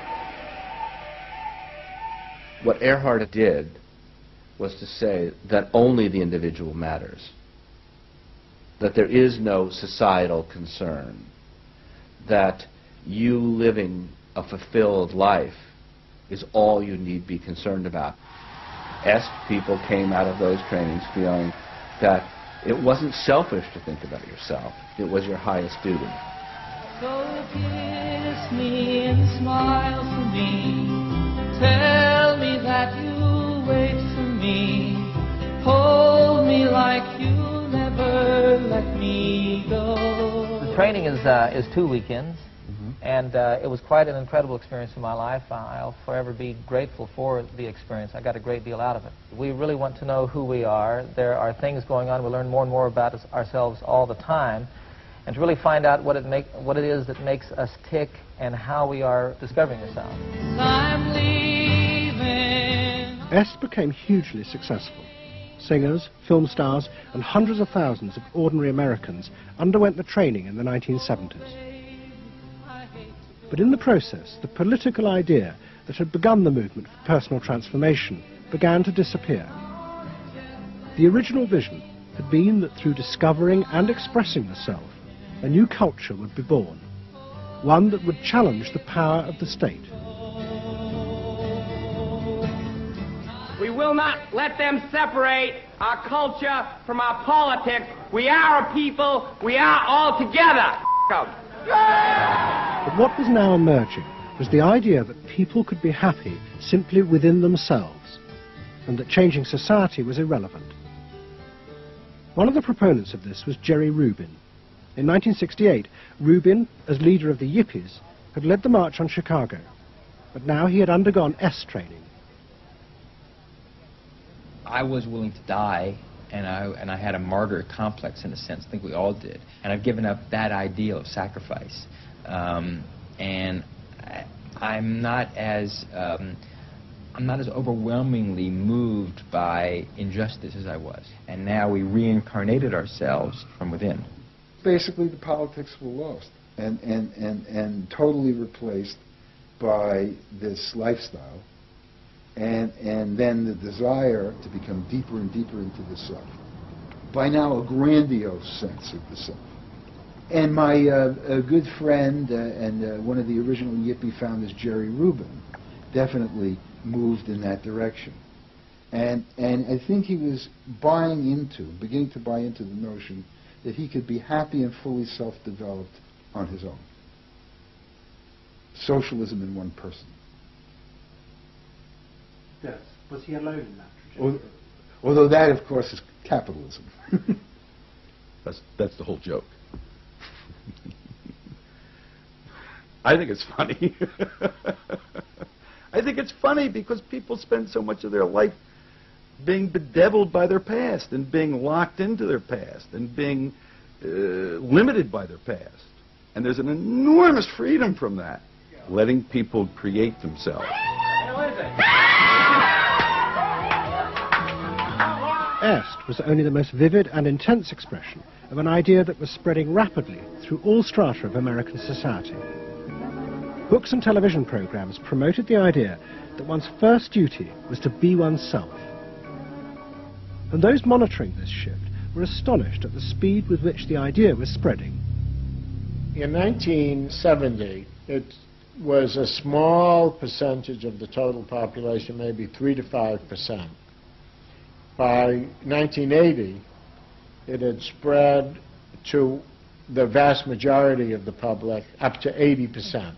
What Earhart did was to say that only the individual matters, that there is no societal concern, that you living a fulfilled life is all you need be concerned about. S people came out of those trainings feeling that it wasn't selfish to think about yourself, it was your highest duty. So kiss me and smile for me. Tell me that you'll wait for me. Hold me like you'll never let me go. The training is 2 weekends, and it was quite an incredible experience in my life. I'll forever be grateful for the experience. I got a great deal out of it. We really want to know who we are. There are things going on. We learn more and more about ourselves all the time. And to really find out what it is that makes us tick and how we are discovering ourselves. I'm leaving. S became hugely successful. Singers, film stars, and hundreds of thousands of ordinary Americans underwent the training in the 1970s. But in the process, the political idea that had begun the movement for personal transformation began to disappear. The original vision had been that through discovering and expressing the self, a new culture would be born, one that would challenge the power of the state. We will not let them separate our culture from our politics. We are a people. We are all together. But what was now emerging was the idea that people could be happy simply within themselves, and that changing society was irrelevant. One of the proponents of this was Jerry Rubin. In 1968, Rubin, as leader of the Yippies, had led the march on Chicago, but now he had undergone S training. I was willing to die, and I had a martyr complex in a sense. I think we all did. And I've given up that ideal of sacrifice. And I'm not as overwhelmingly moved by injustice as I was. And now we reincarnated ourselves from within. Basically, the politics were lost and totally replaced by this lifestyle, and then the desire to become deeper and deeper into the self. by now a grandiose sense of the self. And my good friend and one of the original Yippie founders, Jerry Rubin, definitely moved in that direction. And I think he was beginning to buy into the notion that he could be happy and fully self-developed on his own. Socialism in one person. Yes. Was he alone in that trajectory? Although that, of course, is capitalism. That's the whole joke. I think it's funny. I think it's funny because people spend so much of their life being bedeviled by their past and being locked into their past and being limited by their past. And there's an enormous freedom from that, letting people create themselves. Est was only the most vivid and intense expression of an idea that was spreading rapidly through all strata of American society. Books and television programs promoted the idea that one's first duty was to be oneself. And those monitoring this shift were astonished at the speed with which the idea was spreading. In 1970, it was a small percentage of the total population, maybe 3 to 5%. By 1980, it had spread to the vast majority of the public, up to 80%.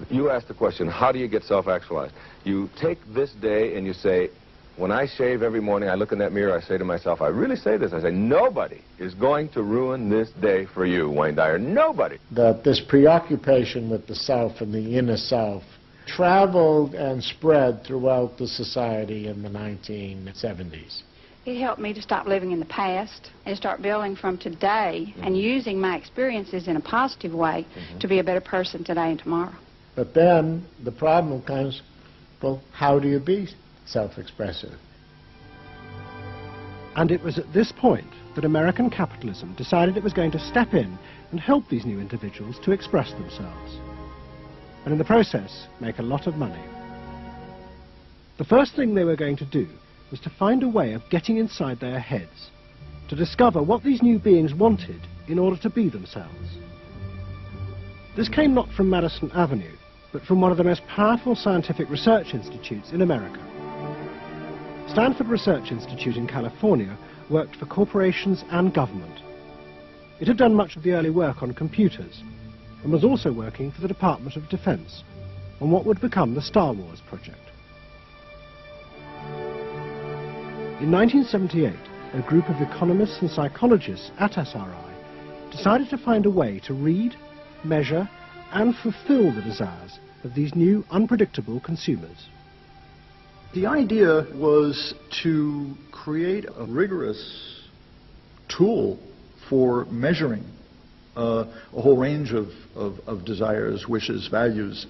You asked the question, how do you get self-actualized? You take this day and you say, when I shave every morning, I look in that mirror, I say to myself, I really say this, I say, nobody is going to ruin this day for you, Wayne Dyer, nobody. That this preoccupation with the self and the inner self traveled and spread throughout the society in the 1970s. It helped me to stop living in the past and start building from today and using my experiences in a positive way to be a better person today and tomorrow. But then the problem comes, well, how do you be self-expressive? And it was at this point that American capitalism decided it was going to step in and help these new individuals to express themselves, and in the process make a lot of money. The first thing they were going to do was to find a way of getting inside their heads, to discover what these new beings wanted in order to be themselves. This came not from Madison Avenue, but from one of the most powerful scientific research institutes in America. Stanford Research Institute in California worked for corporations and government. It had done much of the early work on computers, and was also working for the Department of Defense on what would become the Star Wars project. In 1978, a group of economists and psychologists at SRI decided to find a way to read, measure, and fulfill the desires of these new, unpredictable consumers. The idea was to create a rigorous tool for measuring a whole range of desires, wishes, values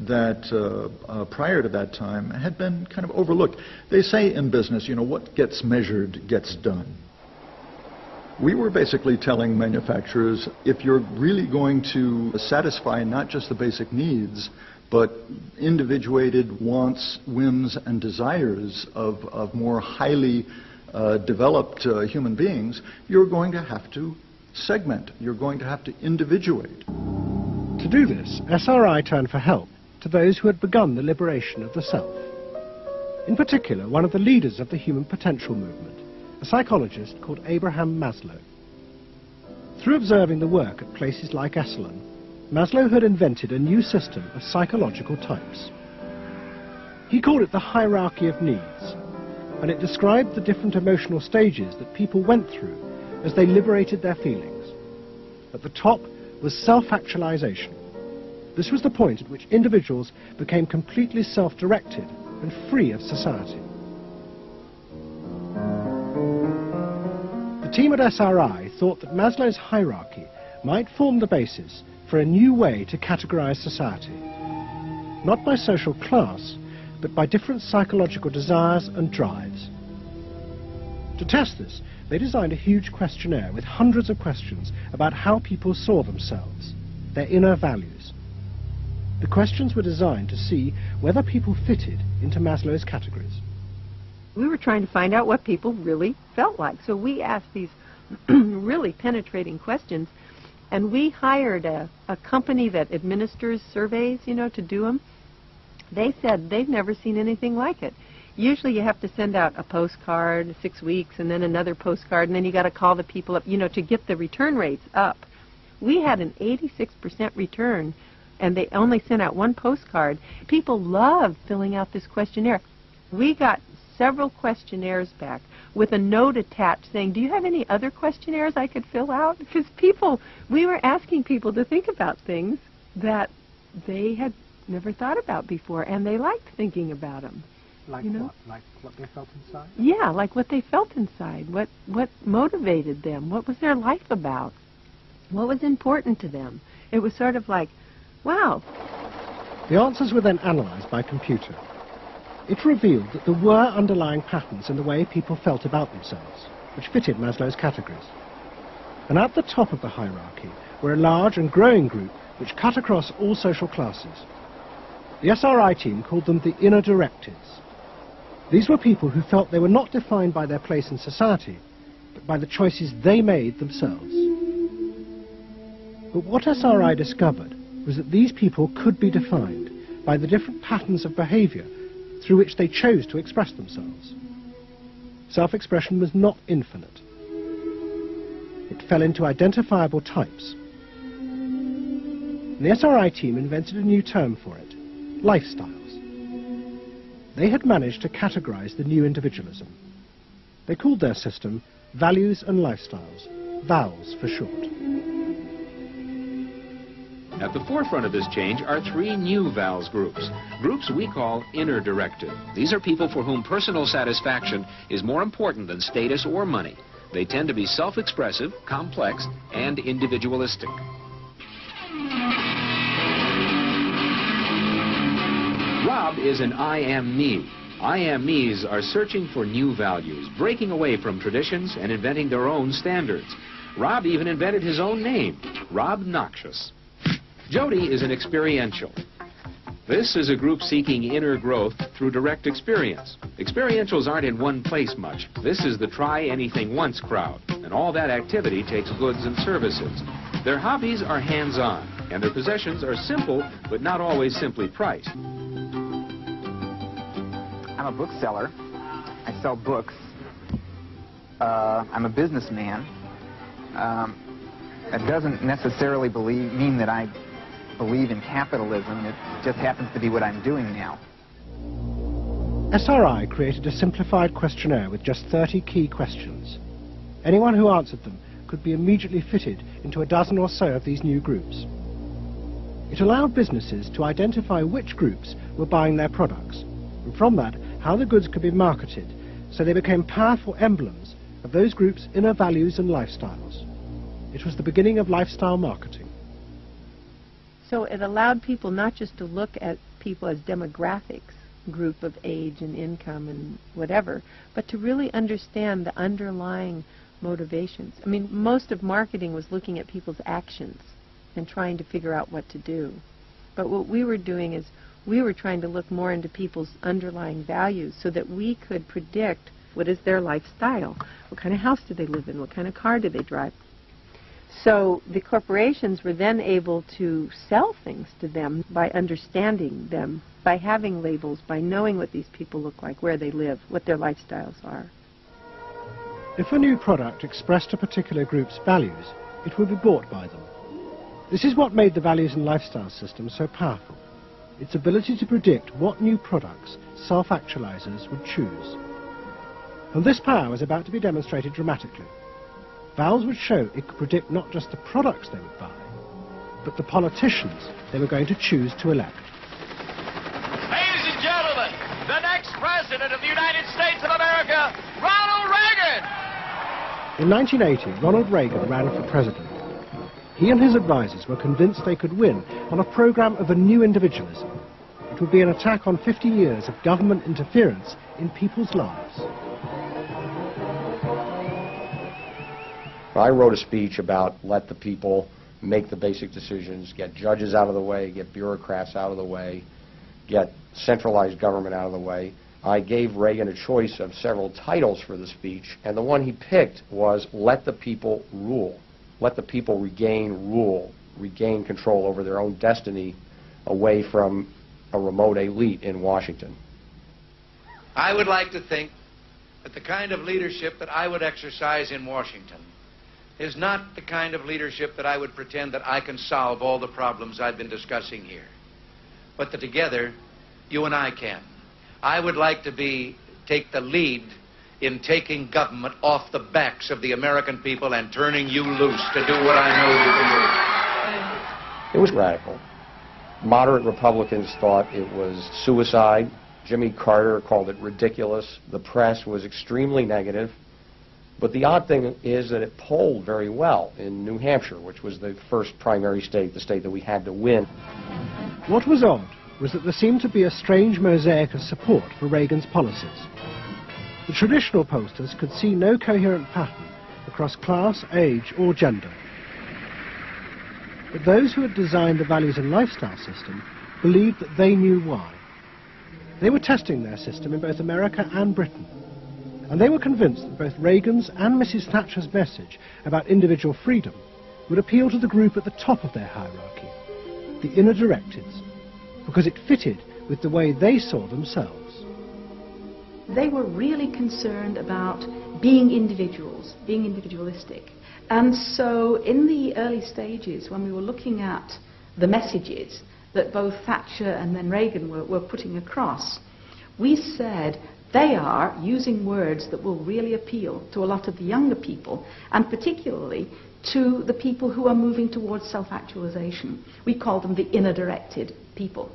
that prior to that time had been kind of overlooked. They say in business, you know, what gets measured gets done. We were basically telling manufacturers, if you're really going to satisfy not just the basic needs, but individuated wants, whims, and desires of more highly developed human beings, you're going to have to segment. You're going to have to individuate. To do this, SRI turned for help to those who had begun the liberation of the self. In particular, one of the leaders of the human potential movement, a psychologist called Abraham Maslow. Through observing the work at places like Esalen, Maslow had invented a new system of psychological types. He called it the hierarchy of needs, and it described the different emotional stages that people went through as they liberated their feelings. At the top was self-actualization. This was the point at which individuals became completely self-directed and free of society. The team at SRI thought that Maslow's hierarchy might form the basis for a new way to categorize society, not by social class, but by different psychological desires and drives. To test this, they designed a huge questionnaire with hundreds of questions about how people saw themselves, their inner values. The questions were designed to see whether people fitted into Maslow's categories. We were trying to find out what people really felt like. So we asked these really penetrating questions, and we hired a company that administers surveys, you know, to do them. They said they've never seen anything like it. Usually you have to send out a postcard 6 weeks and then another postcard, and then you got to call the people up, you know, to get the return rates up. We had an 86% return, and they only sent out one postcard. People loved filling out this questionnaire. We got several questionnaires back with a note attached saying, do you have any other questionnaires I could fill out? Because we were asking people to think about things that they had never thought about before, and they liked thinking about them. Like you know? what? Like what they felt inside? Yeah, like what they felt inside. What motivated them? What was their life about? What was important to them? It was sort of like, wow. The answers were then analysed by computer. It revealed that there were underlying patterns in the way people felt about themselves, which fitted Maslow's categories. And at the top of the hierarchy were a large and growing group which cut across all social classes. The SRI team called them the inner directives. These were people who felt they were not defined by their place in society, but by the choices they made themselves. But what SRI discovered was that these people could be defined by the different patterns of behaviour through which they chose to express themselves. Self-expression was not infinite. It fell into identifiable types. And the SRI team invented a new term for it, lifestyles. They had managed to categorize the new individualism. They called their system Values and Lifestyles, VALS for short. At the forefront of this change are 3 new VALS groups, groups we call inner directive. These are people for whom personal satisfaction is more important than status or money. They tend to be self-expressive, complex, and individualistic. Rob is an I am me. I am me's are searching for new values, breaking away from traditions and inventing their own standards. Rob even invented his own name, Rob Noxious. Jody is an experiential. This is a group seeking inner growth through direct experience. Experientials aren't in one place much. This is the try-anything-once crowd, and all that activity takes goods and services. Their hobbies are hands-on, and their possessions are simple, but not always simply priced. I'm a bookseller. I sell books. I'm a businessman. That doesn't necessarily mean that I believe in capitalism. It just happens to be what I'm doing now. SRI created a simplified questionnaire with just 30 key questions. Anyone who answered them could be immediately fitted into a dozen or so of these new groups. It allowed businesses to identify which groups were buying their products, and from that, how the goods could be marketed, so they became powerful emblems of those groups' inner values and lifestyles. It was the beginning of lifestyle marketing. So it allowed people not just to look at people as demographics, group of age and income and whatever, but to really understand the underlying motivations. I mean, most of marketing was looking at people's actions and trying to figure out what to do. But what we were doing is we were trying to look more into people's underlying values so that we could predict what is their lifestyle, what kind of house do they live in, what kind of car do they drive. So the corporations were then able to sell things to them by understanding them, by having labels, by knowing what these people look like, where they live, what their lifestyles are. If a new product expressed a particular group's values, it would be bought by them. This is what made the values and lifestyle system so powerful. Its ability to predict what new products self-actualizers would choose. And this power was about to be demonstrated dramatically. VALS would show it could predict not just the products they would buy, but the politicians they were going to choose to elect. Ladies and gentlemen, the next President of the United States of America, Ronald Reagan! In 1980, Ronald Reagan ran for president. He and his advisors were convinced they could win on a program of a new individualism. It would be an attack on 50 years of government interference in people's lives. I wrote a speech about let the people make the basic decisions, get judges out of the way, get bureaucrats out of the way, get centralized government out of the way, I gave Reagan a choice of several titles for the speech, and the one he picked was "Let the People Rule." Let the people regain rule, regain control over their own destiny away from a remote elite in Washington. I would like to think that the kind of leadership that I would exercise in Washington is not the kind of leadership that I would pretend that I can solve all the problems I've been discussing here, but that together you and I can. I would like to take the lead in taking government off the backs of the American people and turning you loose to do what I know you can do. It was radical. Moderate Republicans thought it was suicide. Jimmy Carter called it ridiculous. The press was extremely negative. But the odd thing is that it polled very well in New Hampshire, which was the first primary state, the state that we had to win. What was odd was that there seemed to be a strange mosaic of support for Reagan's policies. The traditional pollsters could see no coherent pattern across class, age, or gender. But those who had designed the values and lifestyle system believed that they knew why. They were testing their system in both America and Britain, and they were convinced that both Reagan's and Mrs. Thatcher's message about individual freedom would appeal to the group at the top of their hierarchy, the inner directives, because it fitted with the way they saw themselves. They were really concerned about being individuals, being individualistic. And so in the early stages, when we were looking at the messages that both Thatcher and then Reagan were putting across, we said they are using words that will really appeal to a lot of the younger people, and particularly to the people who are moving towards self-actualization. We call them the inner-directed people.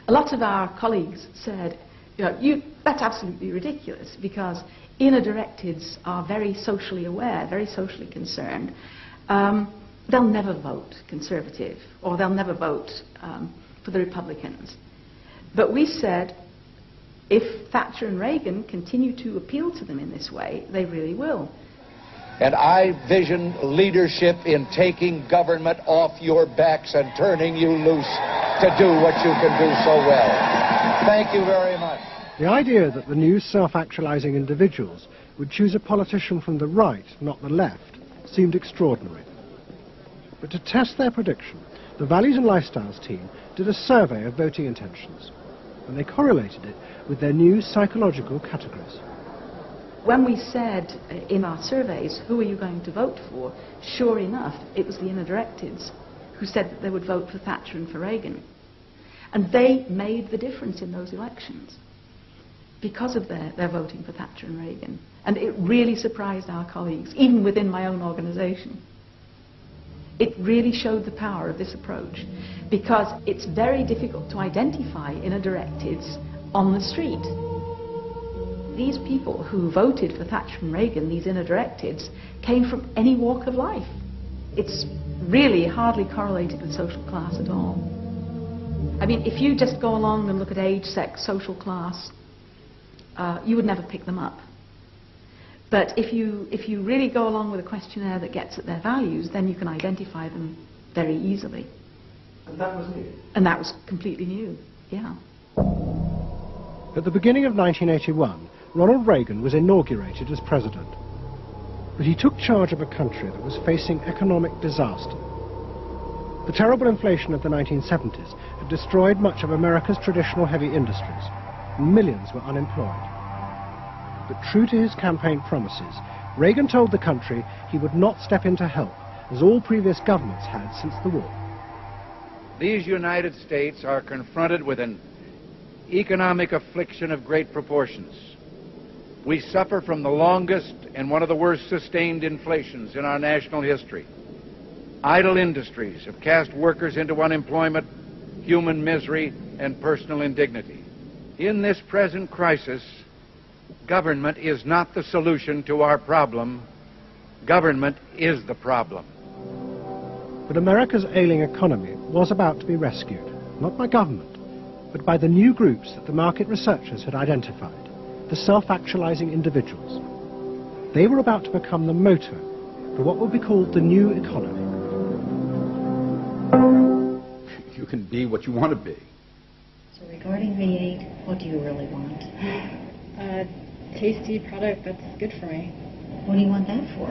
A lot of our colleagues said, that's absolutely ridiculous, because inner-directeds are very socially aware, very socially concerned. They'll never vote Conservative, or they'll never vote for the Republicans. But we said, if Thatcher and Reagan continue to appeal to them in this way, they really will. And I vision leadership in taking government off your backs and turning you loose to do what you can do so well. Thank you very much. The idea that the new self-actualizing individuals would choose a politician from the right, not the left, seemed extraordinary. But to test their prediction, the Values and Lifestyles team did a survey of voting intentions, and they correlated it with their new psychological categories. When we said in our surveys, who are you going to vote for, sure enough, it was the inner-directives who said that they would vote for Thatcher and for Reagan. And they made the difference in those elections because of their voting for Thatcher and Reagan. And it really surprised our colleagues, even within my own organization. It really showed the power of this approach, because it's very difficult to identify inner-directives on the street. These people who voted for Thatcher and Reagan, these inner-directives, came from any walk of life. It's really hardly correlated with social class at all. I mean, if you just go along and look at age, sex, social class, you would never pick them up. But if you really go along with a questionnaire that gets at their values, then you can identify them very easily. And that was new? And that was completely new, yeah. At the beginning of 1981, Ronald Reagan was inaugurated as president. But he took charge of a country that was facing economic disaster. The terrible inflation of the 1970s had destroyed much of America's traditional heavy industries, and millions were unemployed. But true to his campaign promises, Reagan told the country he would not step in to help, as all previous governments had since the war. These United States are confronted with an economic affliction of great proportions. We suffer from the longest and one of the worst sustained inflations in our national history. Idle industries have cast workers into unemployment, human misery, and personal indignity. In this present crisis, government is not the solution to our problem. Government is the problem. But America's ailing economy was about to be rescued, not by government, but by the new groups that the market researchers had identified, the self-actualizing individuals. They were about to become the motor for what would be called the new economy. You can be what you want to be. So regarding V8, what do you really want? A tasty product that's good for me. What do you want that for?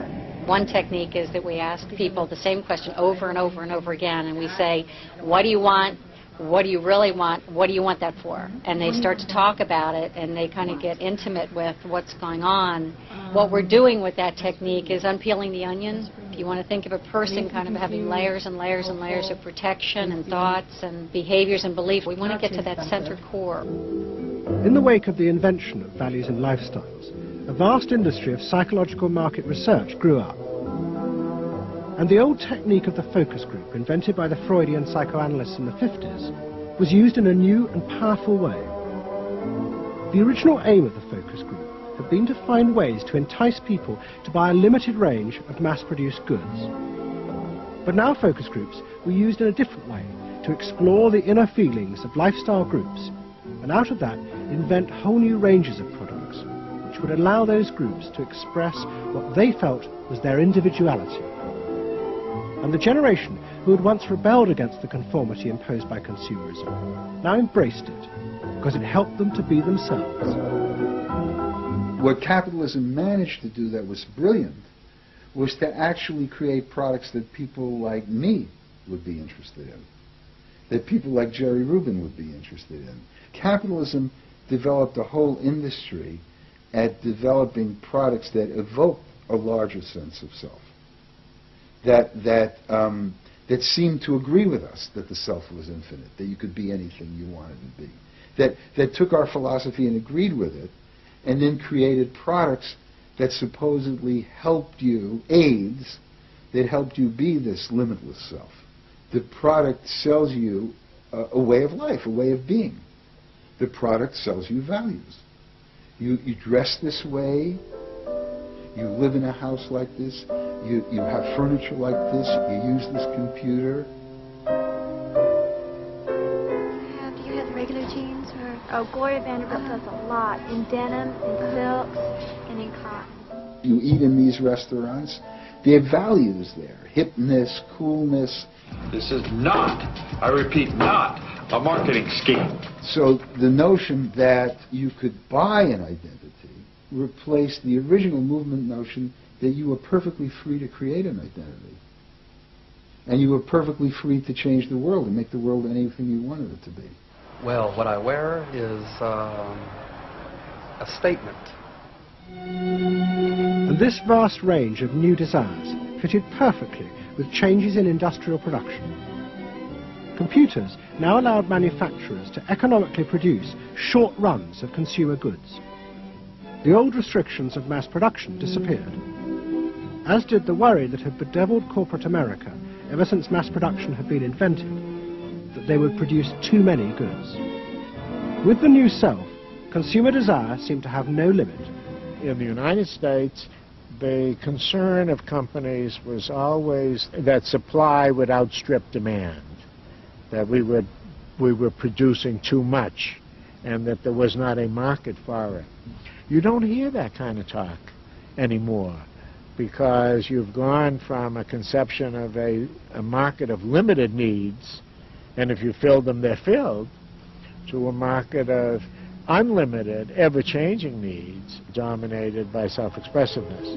One technique is that we ask people the same question over and over and over again, and we say, what do you want? What do you really want? What do you want that for? And they start to talk about it, and they kind of get intimate with what's going on. What we're doing with that technique is unpeeling the onion. If you want to think of a person kind of having layers and layers and layers of protection and thoughts and behaviors and beliefs, we want to get to that center core. In the wake of the invention of values and lifestyles, a vast industry of psychological market research grew up. And the old technique of the focus group, invented by the Freudian psychoanalysts in the 50s, was used in a new and powerful way. The original aim of the focus group had been to find ways to entice people to buy a limited range of mass-produced goods. But now focus groups were used in a different way to explore the inner feelings of lifestyle groups, and out of that invent whole new ranges of products, which would allow those groups to express what they felt was their individuality. And the generation who had once rebelled against the conformity imposed by consumerism now embraced it because it helped them to be themselves. What capitalism managed to do that was brilliant was to actually create products that people like me would be interested in, that people like Jerry Rubin would be interested in. Capitalism developed a whole industry at developing products that evoke a larger sense of self, that seemed to agree with us that the self was infinite, that you could be anything you wanted to be, that took our philosophy and agreed with it, and then created products that supposedly helped you, aids, that helped you be this limitless self. The product sells you a way of life, a way of being. The product sells you values. You dress this way, you live in a house like this, you have furniture like this, you use this computer. Do you have regular jeans or? Oh, Gloria Vanderbilt does a lot in denim, in silks, and in cotton. You eat in these restaurants, there are values there, hipness, coolness. This is not, I repeat, not a marketing scheme. So the notion that you could buy an identity replaced the original movement notion that you were perfectly free to create an identity. And you were perfectly free to change the world and make the world anything you wanted it to be. Well, what I wear is a statement. And this vast range of new desires fitted perfectly with changes in industrial production. Computers now allowed manufacturers to economically produce short runs of consumer goods. The old restrictions of mass production disappeared, as did the worry that had bedeviled corporate America ever since mass production had been invented, that they would produce too many goods. With the new self, consumer desire seemed to have no limit. In the United States, the concern of companies was always that supply would outstrip demand, that we were producing too much, and that there was not a market for it. You don't hear that kind of talk anymore, because you've gone from a conception of a market of limited needs, and if you fill them, they're filled, to a market of unlimited, ever-changing needs dominated by self-expressiveness,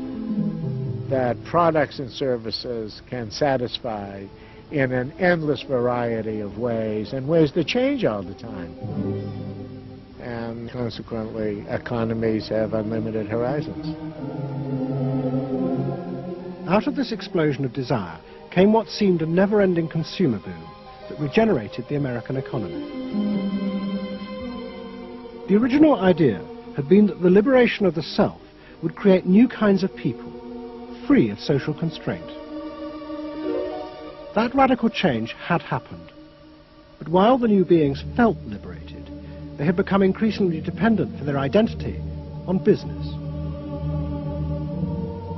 that products and services can satisfy in an endless variety of ways, and ways that change all the time. And consequently, economies have unlimited horizons. Out of this explosion of desire came what seemed a never-ending consumer boom that regenerated the American economy. The original idea had been that the liberation of the self would create new kinds of people, free of social constraint. That radical change had happened, but while the new beings felt liberated, they had become increasingly dependent for their identity on business.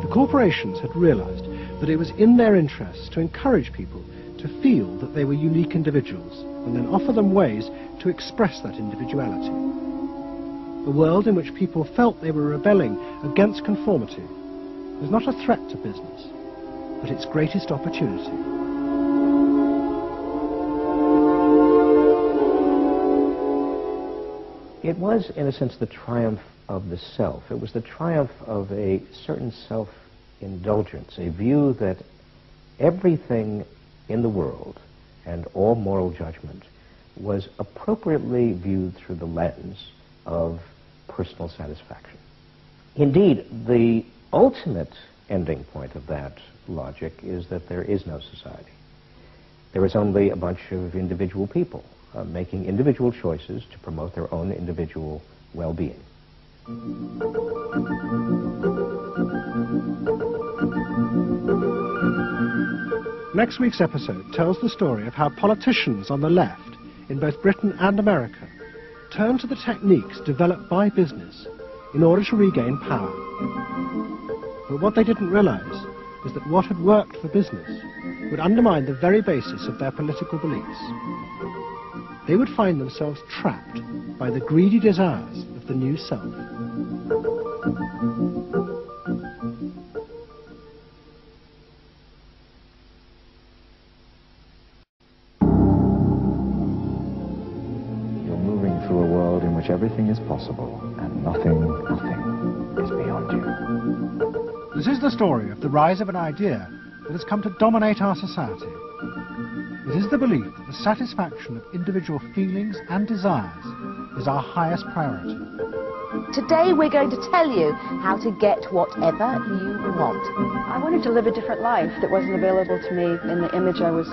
The corporations had realized that it was in their interests to encourage people to feel that they were unique individuals and then offer them ways to express that individuality. A world in which people felt they were rebelling against conformity was not a threat to business, but its greatest opportunity. It was, in a sense, the triumph of the self. It was the triumph of a certain self-indulgence, a view that everything in the world and all moral judgment was appropriately viewed through the lens of personal satisfaction. Indeed, the ultimate ending point of that logic is that there is no society. There is only a bunch of individual people making individual choices to promote their own individual well-being. Next week's episode tells the story of how politicians on the left, in both Britain and America, turned to the techniques developed by business in order to regain power. But what they didn't realize is that what had worked for business would undermine the very basis of their political beliefs. They would find themselves trapped by the greedy desires of the new self. You're moving through a world in which everything is possible and nothing is beyond you. This is the story of the rise of an idea that has come to dominate our society. It is the belief that the satisfaction of individual feelings and desires is our highest priority. Today we're going to tell you how to get whatever you want. I wanted to live a different life that wasn't available to me in the image I was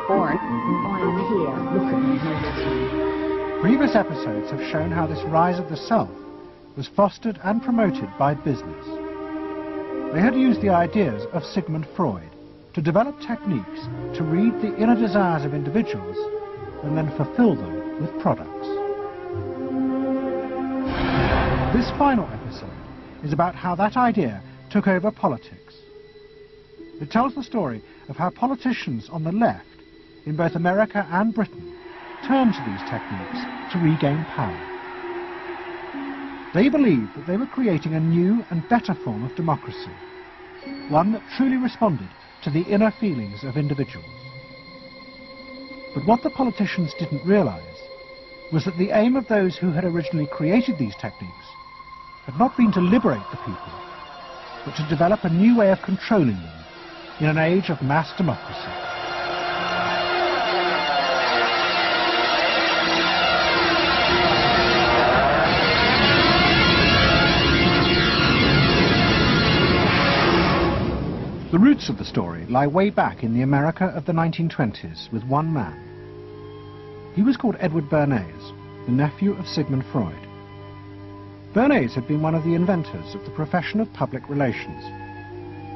born. I am here. Look at me, notice me. Previous episodes have shown how this rise of the self was fostered and promoted by business. They had used the ideas of Sigmund Freud to develop techniques to read the inner desires of individuals and then fulfill them with products. This final episode is about how that idea took over politics. It tells the story of how politicians on the left, in both America and Britain, turned to these techniques to regain power. They believed that they were creating a new and better form of democracy, one that truly responded to the inner feelings of individuals. But what the politicians didn't realize was that the aim of those who had originally created these techniques had not been to liberate the people, but to develop a new way of controlling them in an age of mass democracy. The roots of the story lie way back in the America of the 1920s with one man. He was called Edward Bernays, the nephew of Sigmund Freud. Bernays had been one of the inventors of the profession of public relations,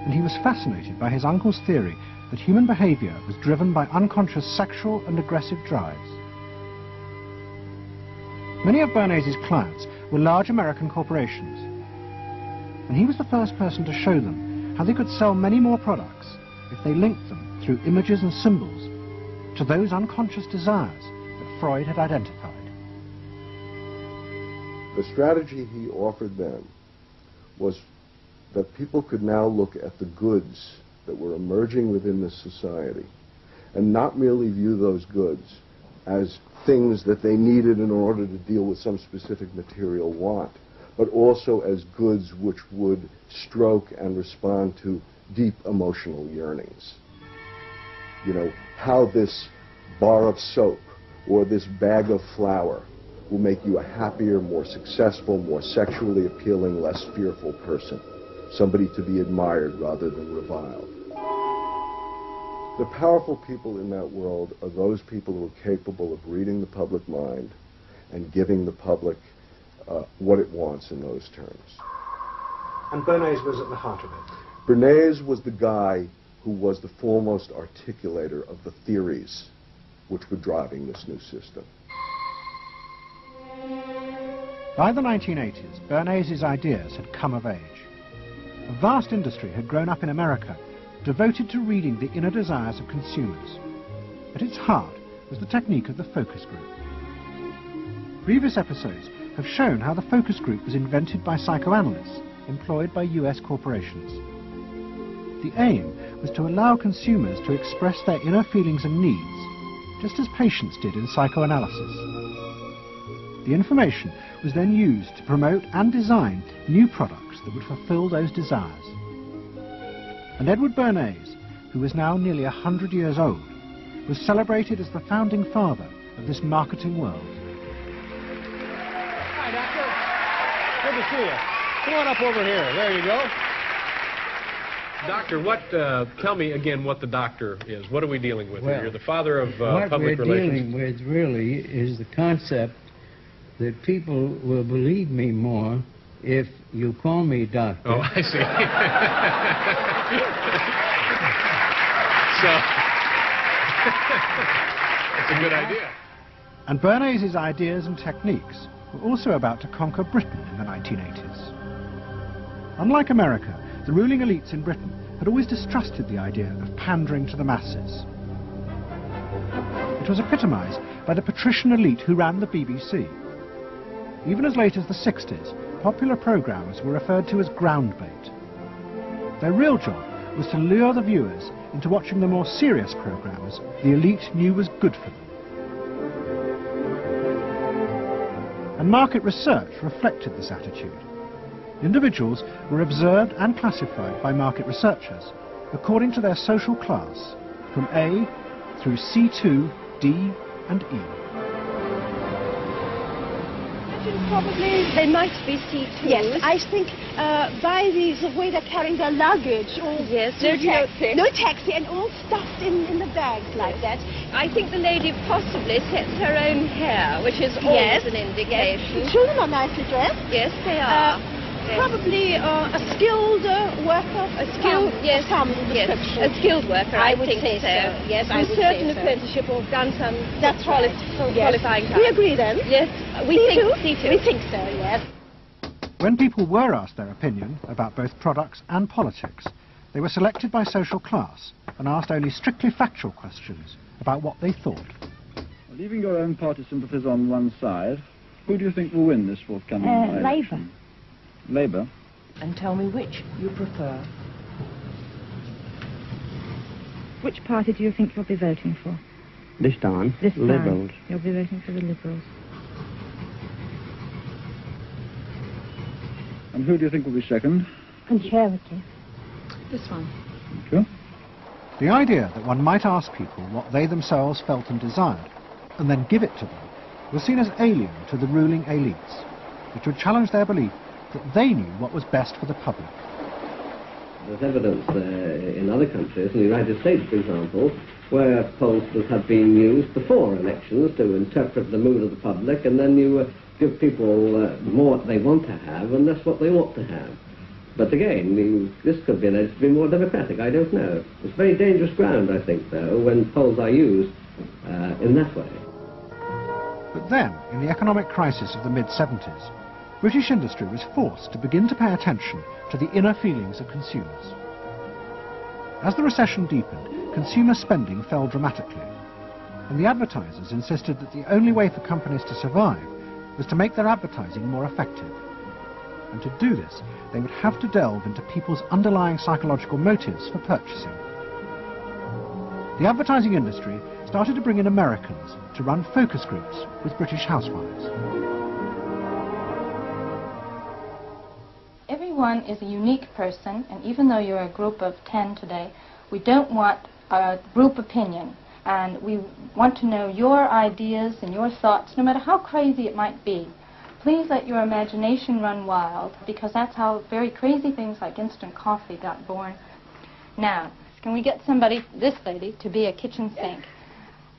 and he was fascinated by his uncle's theory that human behavior was driven by unconscious sexual and aggressive drives. Many of Bernays' clients were large American corporations, and he was the first person to show them how they could sell many more products if they linked them through images and symbols to those unconscious desires that Freud had identified. The strategy he offered then was that people could now look at the goods that were emerging within the society and not merely view those goods as things that they needed in order to deal with some specific material want, but also as goods which would stroke and respond to deep emotional yearnings. You know, how this bar of soap or this bag of flour will make you a happier, more successful, more sexually appealing, less fearful person. Somebody to be admired rather than reviled. The powerful people in that world are those people who are capable of reading the public mind and giving the public what it wants in those terms. And Bernays was at the heart of it. Bernays was the guy who was the foremost articulator of the theories which were driving this new system. By the 1980s, Bernays' ideas had come of age. A vast industry had grown up in America, devoted to reading the inner desires of consumers. At its heart was the technique of the focus group. Previous episodes have shown how the focus group was invented by psychoanalysts employed by US corporations. The aim was to allow consumers to express their inner feelings and needs, just as patients did in psychoanalysis. The information was then used to promote and design new products that would fulfill those desires. And Edward Bernays, who was now nearly 100 years old, was celebrated as the founding father of this marketing world. Hi, Doctor. Good to see you. Come on up over here. There you go. Doctor, tell me again what the doctor is. What are we dealing with here? You're the father of public relations. What we're dealing with really is the concept that people will believe me more if you call me doctor. Oh, I see. So, that's a good idea. And Bernays' ideas and techniques were also about to conquer Britain in the 1980s. Unlike America, the ruling elites in Britain had always distrusted the idea of pandering to the masses. It was epitomised by the patrician elite who ran the BBC. Even as late as the 60s, popular programmes were referred to as ground bait. Their real job was to lure the viewers into watching the more serious programmes the elite knew was good for them. And market research reflected this attitude. Individuals were observed and classified by market researchers according to their social class, from A through C2, D and E. Probably they might be C2s. Yes, I think by the way they're carrying their luggage, all no taxi, and all stuffed in the bags like that. I think the lady possibly sets her own hair, which is always an indication. Yes. Children are nicely dressed. Yes, they are. Probably a skilled worker. A skilled, yes, a skilled worker. I would think say so. Yes, I would certain say so. apprenticeship or done some. That's right. Qualifying. We agree then. Yes, we think C2. We think so. Yes. When people were asked their opinion about both products and politics, they were selected by social class and asked only strictly factual questions about what they thought. Leaving your own party sympathies on one side, who do you think will win this forthcoming election? Labour. Labour? And tell me which you prefer. Which party do you think you'll be voting for? This time, This time, Liberals. You'll be voting for the Liberals. And who do you think will be second? Conservative. This one. Thank you. The idea that one might ask people what they themselves felt and desired, and then give it to them, was seen as alien to the ruling elites, which would challenge their belief that they knew what was best for the public. There's evidence in other countries, in the United States, for example, where pollsters have been used before elections to interpret the mood of the public, and then you give people more what they want to have and less what they ought to have. But again, this could be alleged to be more democratic, I don't know. It's very dangerous ground, I think, though, when polls are used in that way. But then, in the economic crisis of the mid-70s, British industry was forced to begin to pay attention to the inner feelings of consumers. As the recession deepened, consumer spending fell dramatically, and the advertisers insisted that the only way for companies to survive was to make their advertising more effective. And to do this, they would have to delve into people's underlying psychological motives for purchasing. The advertising industry started to bring in Americans to run focus groups with British housewives. Everyone is a unique person, and even though you're a group of 10 today, we don't want a group opinion. And we want to know your ideas and your thoughts, no matter how crazy it might be. Please let your imagination run wild, because that's how very crazy things like instant coffee got born. Now, can we get somebody, this lady, to be a kitchen sink?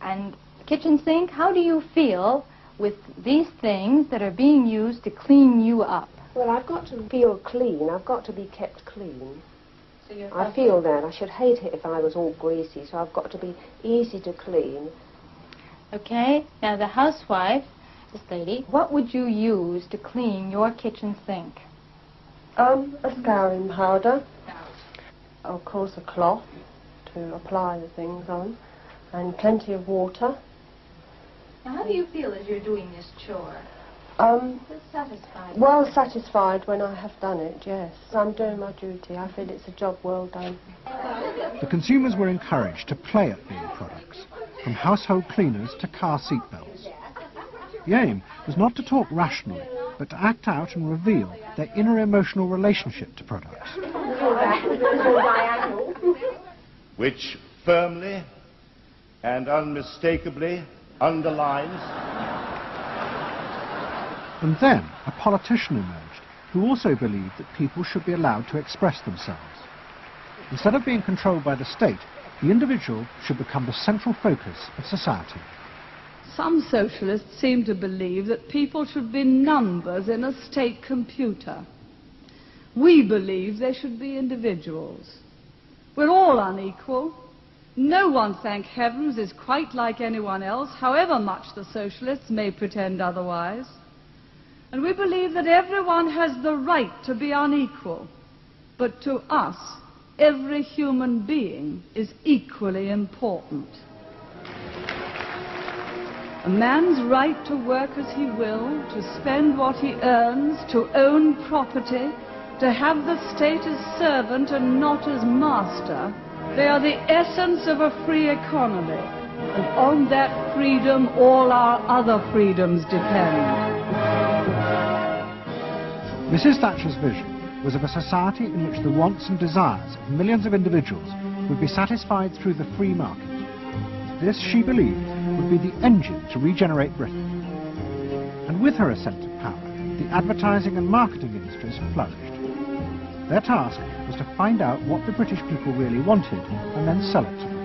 And kitchen sink, how do you feel with these things that are being used to clean you up? Well, I've got to feel clean. I've got to be kept clean. So I feel that. I should hate it if I was all greasy, so I've got to be easy to clean. Okay, now the housewife, this lady, what would you use to clean your kitchen sink? A scouring powder. Of course, a cloth to apply the things on, and plenty of water. Now, how do you feel as you're doing this chore? Satisfied. Well satisfied when I have done it, yes. I'm doing my duty. I feel it's a job well done. The consumers were encouraged to play at being products, from household cleaners to car seat belts. The aim was not to talk rationally, but to act out and reveal their inner emotional relationship to products. Which firmly and unmistakably underlines. And then a politician emerged who also believed that people should be allowed to express themselves. Instead of being controlled by the state, the individual should become the central focus of society. Some socialists seem to believe that people should be numbers in a state computer. We believe they should be individuals. We're all unequal. No one, thank heavens, is quite like anyone else, however much the socialists may pretend otherwise. And we believe that everyone has the right to be unequal. But to us, every human being is equally important. A man's right to work as he will, to spend what he earns, to own property, to have the state as servant and not as master, they are the essence of a free economy. And on that freedom, all our other freedoms depend. Mrs. Thatcher's vision was of a society in which the wants and desires of millions of individuals would be satisfied through the free market. This, she believed, would be the engine to regenerate Britain. And with her ascent to power, the advertising and marketing industries flourished. Their task was to find out what the British people really wanted and then sell it to them.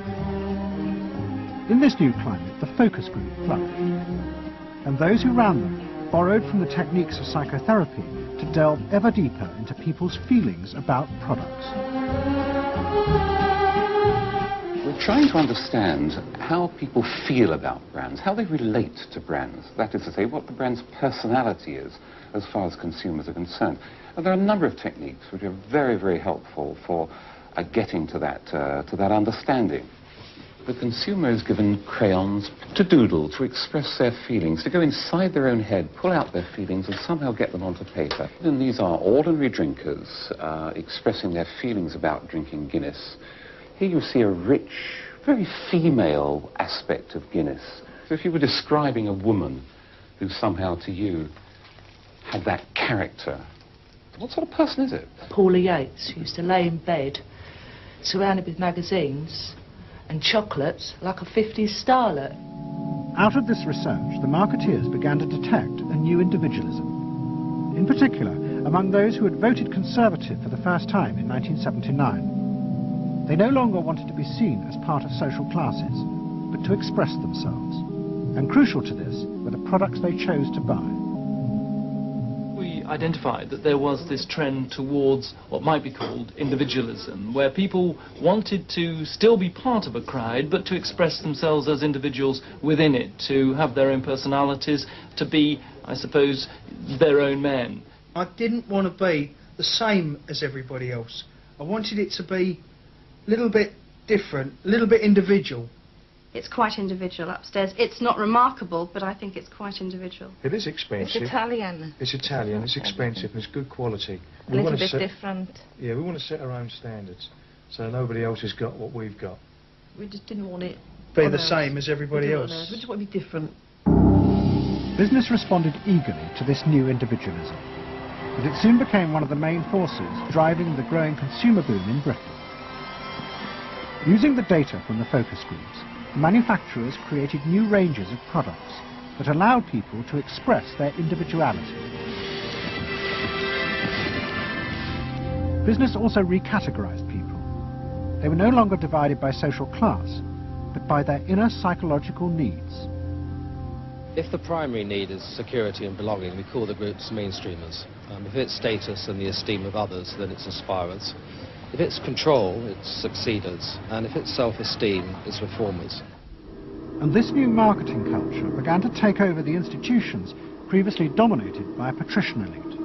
In this new climate, the focus group flourished. And those who ran them borrowed from the techniques of psychotherapy to delve ever deeper into people's feelings about products. We're trying to understand how people feel about brands, how they relate to brands. That is to say, what the brand's personality is as far as consumers are concerned. And there are a number of techniques which are very, very helpful for getting to that understanding. The consumer is given crayons to doodle, to express their feelings, to go inside their own head, pull out their feelings and somehow get them onto paper. And these are ordinary drinkers expressing their feelings about drinking Guinness. Here you see a rich, very female aspect of Guinness. So if you were describing a woman who somehow to you had that character, what sort of person is it? Paula Yates, who used to lay in bed, surrounded with magazines and chocolates like a 50s starlet. Out of this research, the marketeers began to detect a new individualism. In particular, among those who had voted Conservative for the first time in 1979. They no longer wanted to be seen as part of social classes, but to express themselves. And crucial to this were the products they chose to buy. We identified that there was this trend towards what might be called individualism, where people wanted to still be part of a crowd, but to express themselves as individuals within it, to have their own personalities, to be, I suppose, their own men. I didn't want to be the same as everybody else. I wanted it to be a little bit different, a little bit individual. It's quite individual upstairs. It's not remarkable, but I think it's quite individual. It is expensive. It's Italian. It's Italian, it's expensive, it's good quality. A little bit different. Yeah, we want to set our own standards, so nobody else has got what we've got. We just didn't want it be the same as everybody else. We just want to be different. Business responded eagerly to this new individualism, but it soon became one of the main forces driving the growing consumer boom in Britain. Using the data from the focus groups, manufacturers created new ranges of products that allowed people to express their individuality. Business also recategorized people. They were no longer divided by social class, but by their inner psychological needs. If the primary need is security and belonging, we call the groups mainstreamers. If it's status and the esteem of others, then it's aspirers. If it's control, it's succeeders. And if it's self-esteem, it's reformers. And this new marketing culture began to take over the institutions previously dominated by a patrician elite,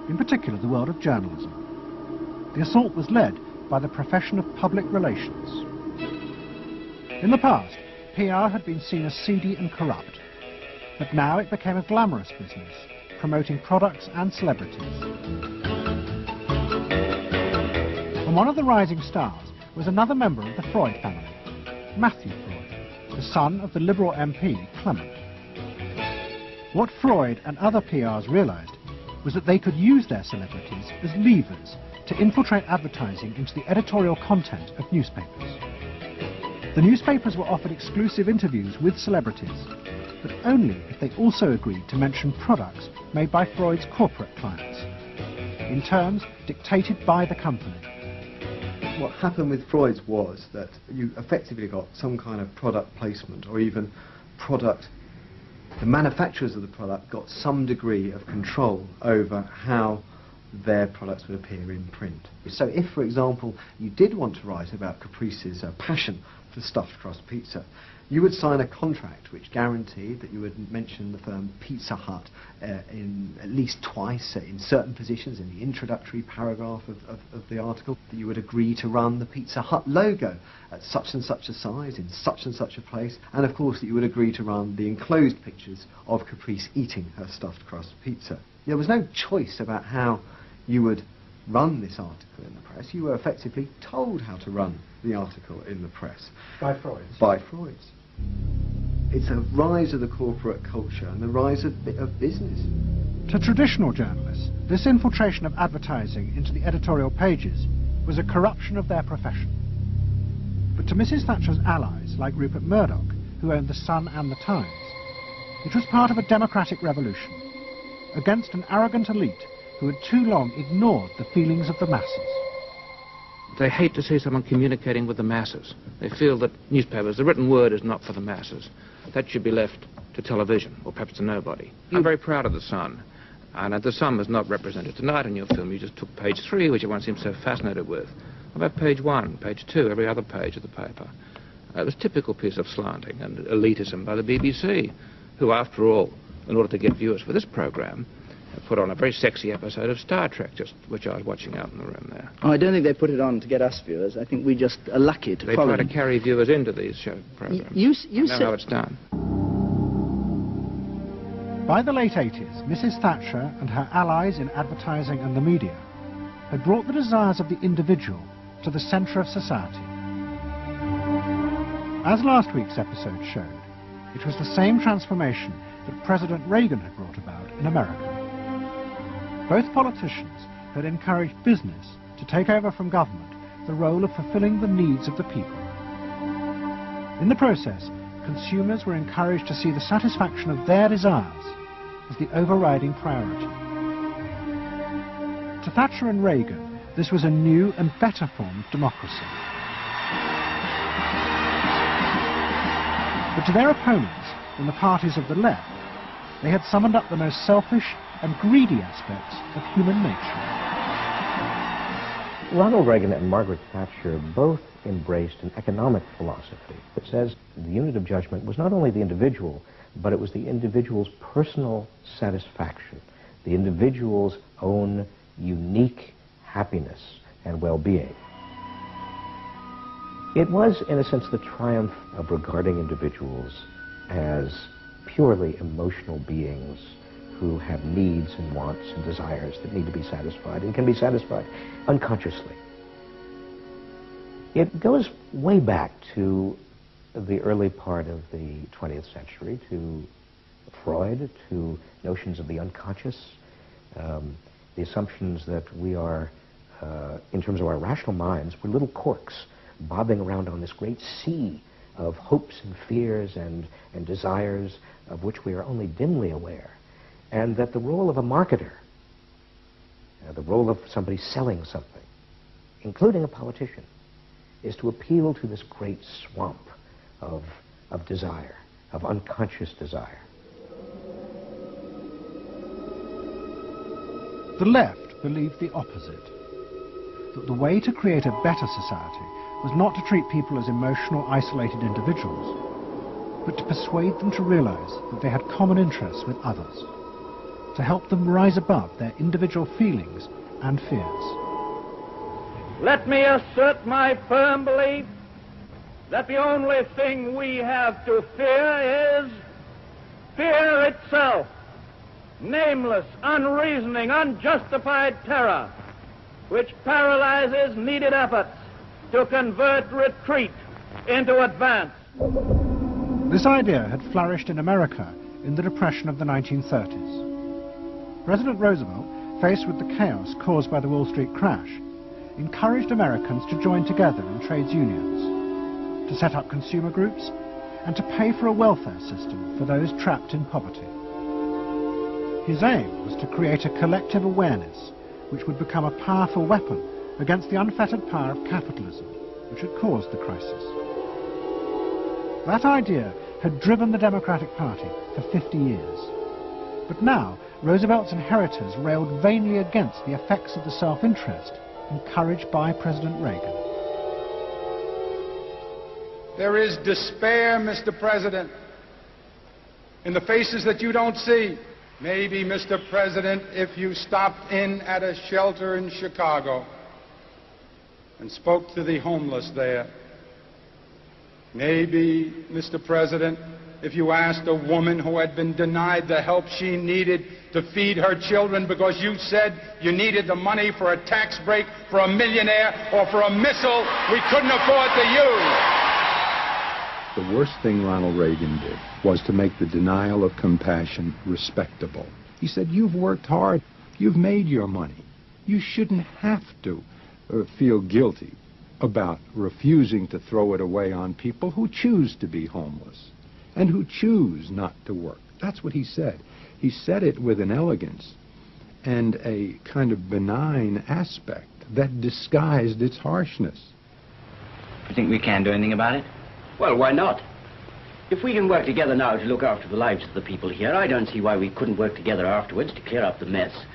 in particular the world of journalism. The assault was led by the profession of public relations. In the past, PR had been seen as seedy and corrupt, but now it became a glamorous business, promoting products and celebrities. And one of the rising stars was another member of the Freud family, Matthew Freud, the son of the Liberal MP Clement. What Freud and other PRs realized was that they could use their celebrities as levers to infiltrate advertising into the editorial content of newspapers. The newspapers were offered exclusive interviews with celebrities, but only if they also agreed to mention products made by Freud's corporate clients, in terms dictated by the company. What happened with Freud's was that you effectively got some kind of product placement, or even product, the manufacturers of the product got some degree of control over how their products would appear in print. So if, for example, you did want to write about Caprice's passion for stuffed crust pizza, you would sign a contract which guaranteed that you would mention the firm Pizza Hut in at least twice in certain positions in the introductory paragraph of the article, that you would agree to run the Pizza Hut logo at such and such a size in such and such a place, and of course that you would agree to run the enclosed pictures of Caprice eating her stuffed crust pizza. There was no choice about how you would run this article in the press. You were effectively told how to run the article in the press. By Freud? By Freud. It's a rise of the corporate culture and the rise of business. To traditional journalists, this infiltration of advertising into the editorial pages was a corruption of their profession. But to Mrs. Thatcher's allies, like Rupert Murdoch, who owned The Sun and The Times, it was part of a democratic revolution against an arrogant elite who had too long ignored the feelings of the masses. They hate to see someone communicating with the masses. They feel that newspapers, the written word, is not for the masses. That should be left to television, or perhaps to nobody. I'm very proud of The Sun. And The Sun was not represented tonight in your film. You just took page 3, which everyone seems so fascinated with. What about page 1, page 2, every other page of the paper? It was a typical piece of slanting and elitism by the BBC, who, after all, in order to get viewers for this program, put on a very sexy episode of Star Trek, which I was watching out in the room there. Oh, I don't think they put it on to get us viewers. I think we just are lucky to follow They try to carry viewers into these show programs. You know how it's done. By the late 80s, Mrs. Thatcher and her allies in advertising and the media had brought the desires of the individual to the centre of society. As last week's episode showed, it was the same transformation that President Reagan had brought about in America. Both politicians had encouraged business to take over from government the role of fulfilling the needs of the people. In the process, consumers were encouraged to see the satisfaction of their desires as the overriding priority. To Thatcher and Reagan, this was a new and better form of democracy. But to their opponents in the parties of the left, they had summoned up the most selfish and greedy aspects of human nature. Ronald Reagan and Margaret Thatcher both embraced an economic philosophy that says the unit of judgment was not only the individual, but it was the individual's personal satisfaction, the individual's own unique happiness and well-being. It was, in a sense, the triumph of regarding individuals as purely emotional beings who have needs and wants and desires that need to be satisfied and can be satisfied unconsciously. It goes way back to the early part of the 20th century, to Freud, to notions of the unconscious, the assumptions that we are, in terms of our rational minds, we're little corks bobbing around on this great sea of hopes and fears and desires of which we are only dimly aware. And that the role of a marketer, the role of somebody selling something, including a politician, is to appeal to this great swamp of desire, of unconscious desire. The left believed the opposite, that the way to create a better society was not to treat people as emotional, isolated individuals, but to persuade them to realize that they had common interests with others, to help them rise above their individual feelings and fears. Let me assert my firm belief that the only thing we have to fear is fear itself. Nameless, unreasoning, unjustified terror, which paralyzes needed efforts to convert retreat into advance. This idea had flourished in America in the Depression of the 1930s. President Roosevelt, faced with the chaos caused by the Wall Street crash, encouraged Americans to join together in trades unions, to set up consumer groups, and to pay for a welfare system for those trapped in poverty. His aim was to create a collective awareness which would become a powerful weapon against the unfettered power of capitalism, which had caused the crisis. That idea had driven the Democratic Party for 50 years. But now, Roosevelt's inheritors railed vainly against the effects of the self-interest encouraged by President Reagan. There is despair, Mr. President, in the faces that you don't see. Maybe, Mr. President, if you stopped in at a shelter in Chicago and spoke to the homeless there. Maybe, Mr. President, if you asked a woman who had been denied the help she needed to feed her children because you said you needed the money for a tax break for a millionaire or for a missile we couldn't afford to use. The worst thing Ronald Reagan did was to make the denial of compassion respectable. He said, you've worked hard, you've made your money. You shouldn't have to feel guilty about refusing to throw it away on people who choose to be homeless and who choose not to work. That's what he said. He said it with an elegance and a kind of benign aspect that disguised its harshness. You think we can do anything about it? Well, why not? If we can work together now to look after the lives of the people here, I don't see why we couldn't work together afterwards to clear up the mess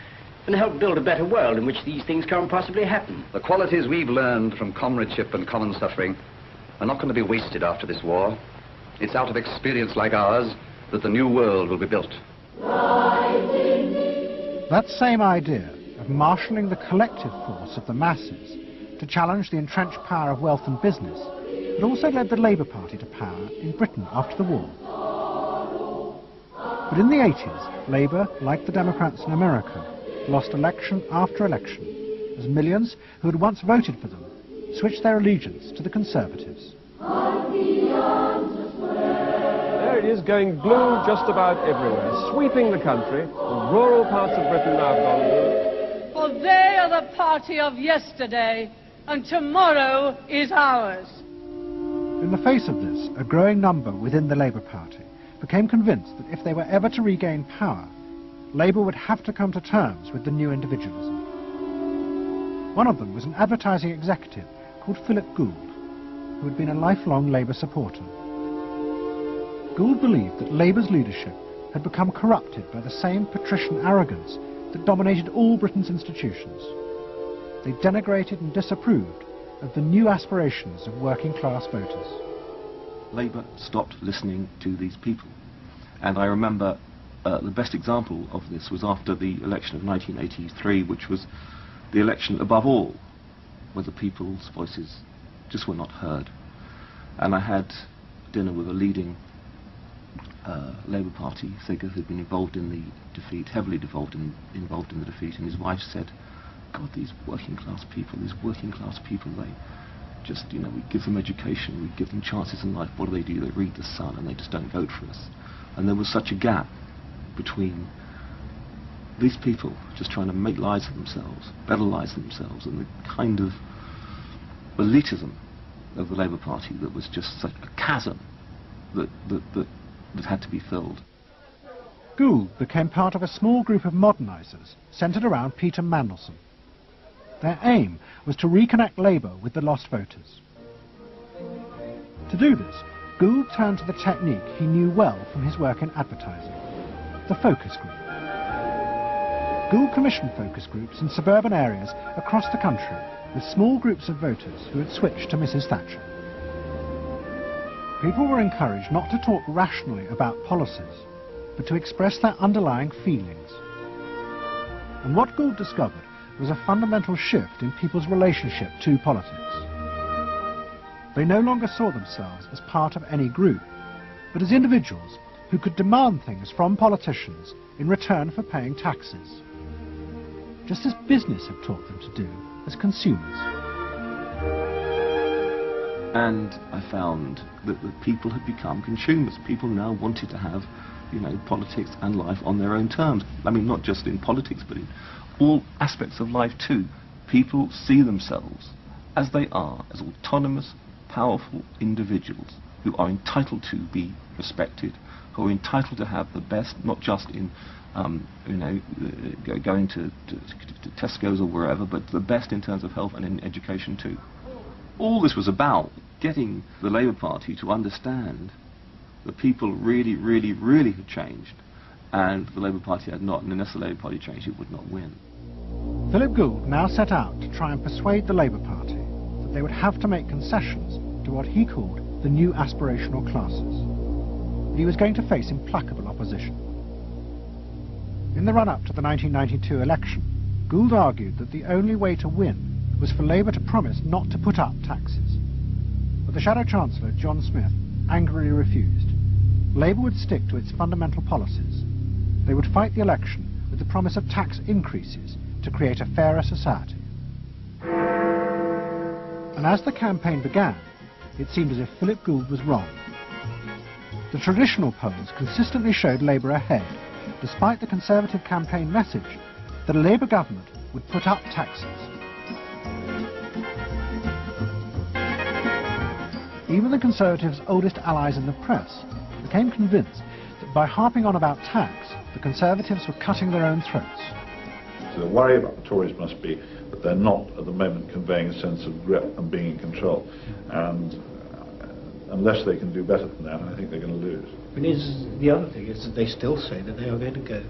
and help build a better world in which these things can't possibly happen. The qualities we've learned from comradeship and common suffering are not going to be wasted after this war. It's out of experience like ours that the new world will be built. That same idea of marshalling the collective force of the masses to challenge the entrenched power of wealth and business had also led the Labour Party to power in Britain after the war. But in the 80s, Labour, like the Democrats in America, lost election after election, as millions who had once voted for them switched their allegiance to the Conservatives. There it is, going blue just about everywhere, sweeping the country. The rural parts of Britain now have gone blue. For they are the party of yesterday, and tomorrow is ours. In the face of this, a growing number within the Labour Party became convinced that if they were ever to regain power, Labour would have to come to terms with the new individualism. One of them was an advertising executive called Philip Gould, who had been a lifelong Labour supporter. Gould believed that Labour's leadership had become corrupted by the same patrician arrogance that dominated all Britain's institutions. They denigrated and disapproved of the new aspirations of working-class voters. Labour stopped listening to these people. And I remember the best example of this was after the election of 1983, which was the election above all, where the people's voices just were not heard. And I had dinner with a leading Labour Party figure who'd been involved in the defeat, heavily involved in the defeat, and his wife said, God, these working class people, they just, we give them education, we give them chances in life, what do? They read the Sun and they just don't vote for us. And there was such a gap between these people just trying to make lives for themselves, better lives for themselves, and the kind of elitism of the Labour Party that was just such a chasm that had to be filled. Gould became part of a small group of modernisers centred around Peter Mandelson. Their aim was to reconnect Labour with the lost voters. To do this, Gould turned to the technique he knew well from his work in advertising, the focus group. Gould commissioned focus groups in suburban areas across the country with small groups of voters who had switched to Mrs. Thatcher. People were encouraged not to talk rationally about policies, but to express their underlying feelings. And what Gould discovered was a fundamental shift in people's relationship to politics. They no longer saw themselves as part of any group, but as individuals who could demand things from politicians in return for paying taxes, just as business had taught them to do as consumers. And I found that people had become consumers. People now wanted to have you know, politics and life on their own terms. I mean, not just in politics, but in all aspects of life too. People see themselves as they are, as autonomous, powerful individuals who are entitled to be respected, who are entitled to have the best, not just in, you know, going to Tesco's or wherever, but the best in terms of health and in education too. All this was about getting the Labour Party to understand that people really, really, really had changed, and the Labour Party had not, and unless the Labour Party changed, it would not win. Philip Gould now set out to try and persuade the Labour Party that they would have to make concessions to what he called the new aspirational classes. But he was going to face implacable opposition. In the run-up to the 1992 election, Gould argued that the only way to win was for Labour to promise not to put up taxes. But the Shadow Chancellor, John Smith, angrily refused. Labour would stick to its fundamental policies. They would fight the election with the promise of tax increases to create a fairer society. And as the campaign began, it seemed as if Philip Gould was wrong. The traditional polls consistently showed Labour ahead, despite the Conservative campaign message that a Labour government would put up taxes. Even the Conservatives' oldest allies in the press became convinced that by harping on about tax, the Conservatives were cutting their own throats. So the worry about the Tories must be that they're not at the moment conveying a sense of grip and being in control. And unless they can do better than that, I think they're going to lose. The other thing is that they still say that they are going to go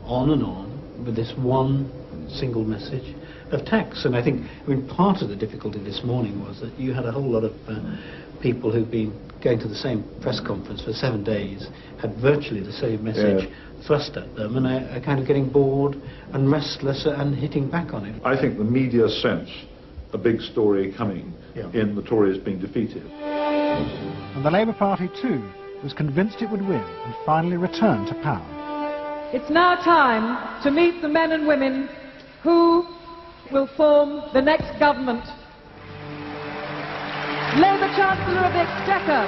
on and on with this one single message of tax. And I think, part of the difficulty this morning was that you had a whole lot of people who've been going to the same press conference for 7 days, had virtually the same message thrust at them, and are kind of getting bored and restless and hitting back on it. I think the media sense a big story coming in the Tories being defeated. And the Labour Party too was convinced it would win and finally return to power. It's now time to meet the men and women who will form the next government. Labour Chancellor of the Exchequer,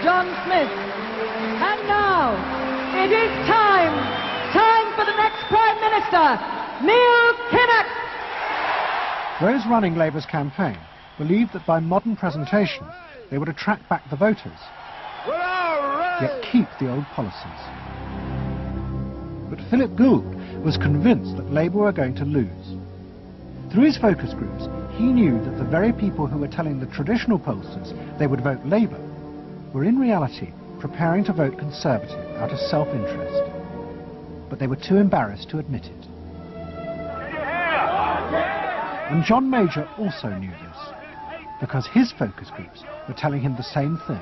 John Smith. And now, it is time for the next Prime Minister, Neil Kinnock. Those running Labour's campaign believed that by modern presentation they would attract back the voters, yet keep the old policies. But Philip Gould was convinced that Labour were going to lose. Through his focus groups, he knew that the very people who were telling the traditional pollsters they would vote Labour were in reality preparing to vote Conservative out of self-interest. But they were too embarrassed to admit it. And John Major also knew this, because his focus groups were telling him the same thing.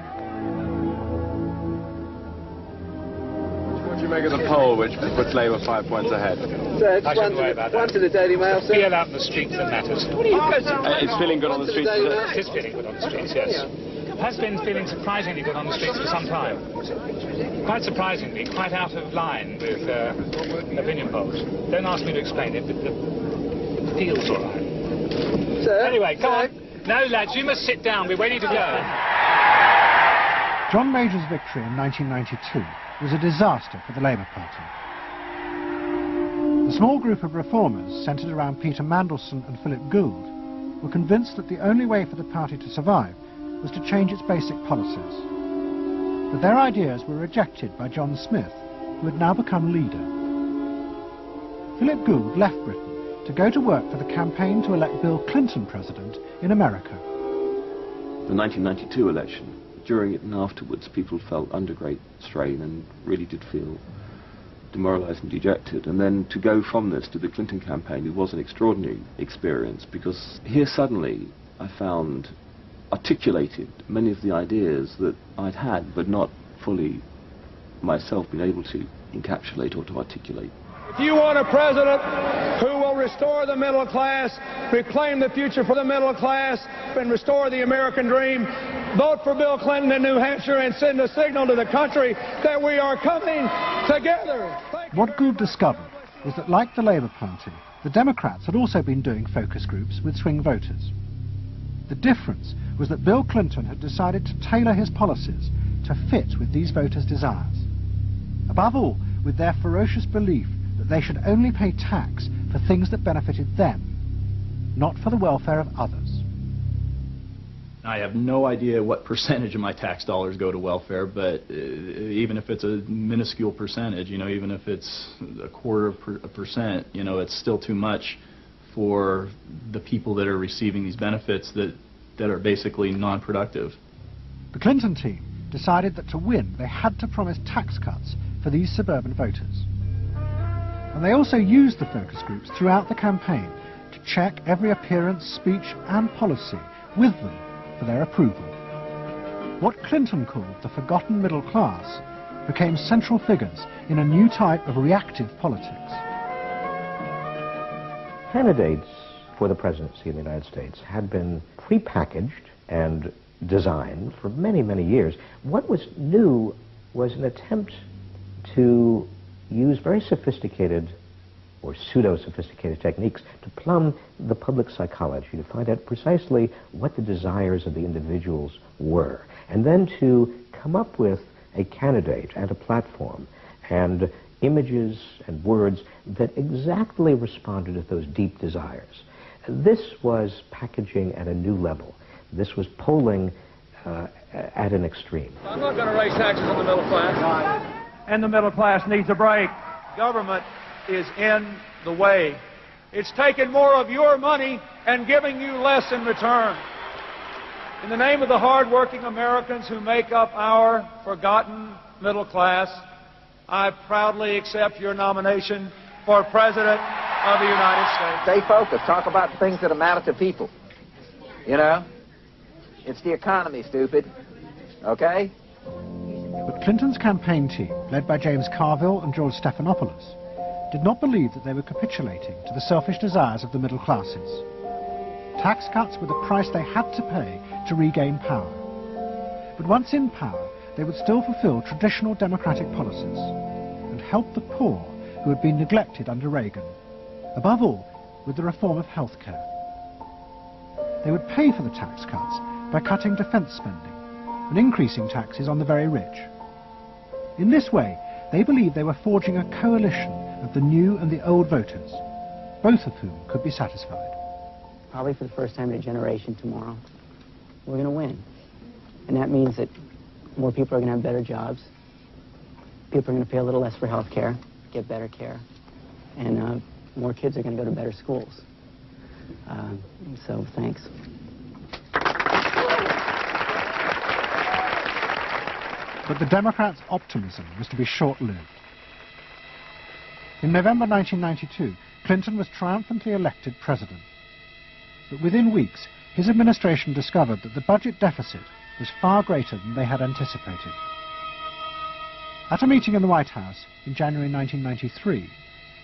What do you make of the poll which puts Labour 5 points ahead? Sir, one to the Daily Mail, sir. Feel out in the streets that matters. It's feeling good on the streets, is it? It is feeling good on the streets, yes. It has been feeling surprisingly good on the streets for some time. Quite surprisingly, quite out of line with opinion polls. Don't ask me to explain it, but it feels all right. Sir? Anyway, come on. No, lads, you must sit down. We're waiting to go. John Major's victory in 1992 was a disaster for the Labour Party. The small group of reformers centred around Peter Mandelson and Philip Gould were convinced that the only way for the party to survive was to change its basic policies. But their ideas were rejected by John Smith, who had now become leader. Philip Gould left Britain to go to work for the campaign to elect Bill Clinton president in America. The 1992 election, during it and afterwards, people felt under great strain and really did feel demoralised and dejected. And then to go from this to the Clinton campaign, it was an extraordinary experience, because here suddenly I found articulated many of the ideas that I'd had but not fully myself been able to encapsulate or to articulate. If you want a president who will restore the middle class, reclaim the future for the middle class, and restore the American dream, vote for Bill Clinton in New Hampshire and send a signal to the country that we are coming together. What Gould discovered was that, like the Labour Party, the Democrats had also been doing focus groups with swing voters. The difference was that Bill Clinton had decided to tailor his policies to fit with these voters' desires. Above all, with their ferocious belief that they should only pay tax for things that benefited them, not for the welfare of others. I have no idea what percentage of my tax dollars go to welfare, but even if it's a minuscule percentage, you know, even if it's a %, you know, it's still too much for the people that are receiving these benefits that are basically non-productive. The Clinton team decided that to win, they had to promise tax cuts for these suburban voters. And they also used the focus groups throughout the campaign to check every appearance, speech and policy with them for their approval. What Clinton called the forgotten middle class became central figures in a new type of reactive politics. Candidates for the presidency of the United States had been prepackaged and designed for many, many years. What was new was an attempt to use very sophisticated or pseudo-sophisticated techniques to plumb the public psychology, to find out precisely what the desires of the individuals were, and then to come up with a candidate and a platform and images and words that exactly responded to those deep desires. This was packaging at a new level. This was polling at an extreme. I'm not going to raise taxes on the middle class. And the middle class needs a break. Government is in the way. It's taking more of your money and giving you less in return. In the name of the hard-working Americans who make up our forgotten middle class, I proudly accept your nomination for President of the United States. Stay focused. Talk about the things that matter to people. You know? It's the economy, stupid. Okay? But Clinton's campaign team, led by James Carville and George Stephanopoulos, did not believe that they were capitulating to the selfish desires of the middle classes. Tax cuts were the price they had to pay to regain power. But once in power, they would still fulfill traditional democratic policies and help the poor who had been neglected under Reagan, above all with the reform of health care. They would pay for the tax cuts by cutting defense spending and increasing taxes on the very rich. In this way, they believed they were forging a coalition of the new and the old voters, both of whom could be satisfied. Probably for the first time in a generation tomorrow, we're going to win. And that means that more people are going to have better jobs. People are going to pay a little less for health care, get better care. And more kids are going to go to better schools. So thanks. But the Democrats' optimism was to be short-lived. In November 1992, Clinton was triumphantly elected president. But within weeks, his administration discovered that the budget deficit was far greater than they had anticipated. At a meeting in the White House in January 1993,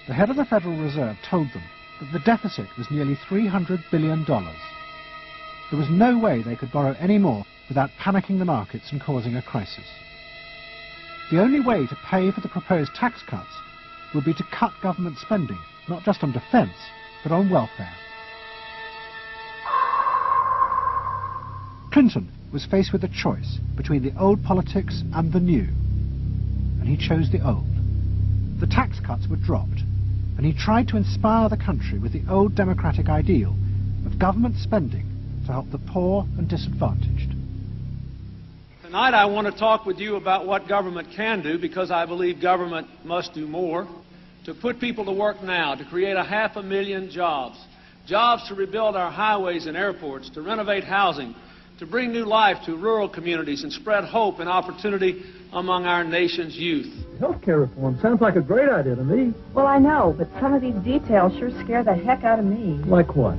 the head of the Federal Reserve told them that the deficit was nearly $300 billion. There was no way they could borrow any more without panicking the markets and causing a crisis. The only way to pay for the proposed tax cuts would be to cut government spending, not just on defense, but on welfare. Clinton was faced with a choice between the old politics and the new, and he chose the old. The tax cuts were dropped, and he tried to inspire the country with the old democratic ideal of government spending to help the poor and disadvantaged. Tonight I want to talk with you about what government can do, because I believe government must do more. To put people to work now, to create 500,000 jobs. Jobs to rebuild our highways and airports, to renovate housing, to bring new life to rural communities and spread hope and opportunity among our nation's youth. Healthcare reform sounds like a great idea to me. Well, I know, but some of these details sure scare the heck out of me. Like what?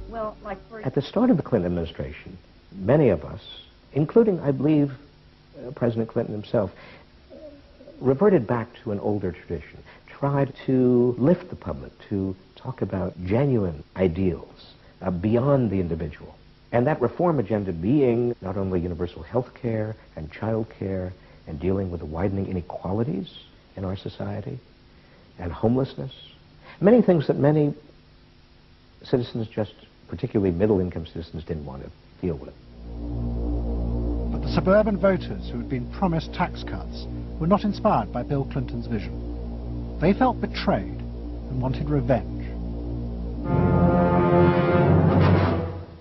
Well, like for... At the start of the Clinton administration, many of us, including, I believe, President Clinton himself, reverted back to an older tradition, tried to lift the public, to talk about genuine ideals beyond the individual. And that reform agenda being not only universal health care and child care and dealing with the widening inequalities in our society and homelessness, many things that many citizens, just particularly middle-income citizens, didn't want to deal with. But the suburban voters who had been promised tax cuts were not inspired by Bill Clinton's vision. They felt betrayed and wanted revenge.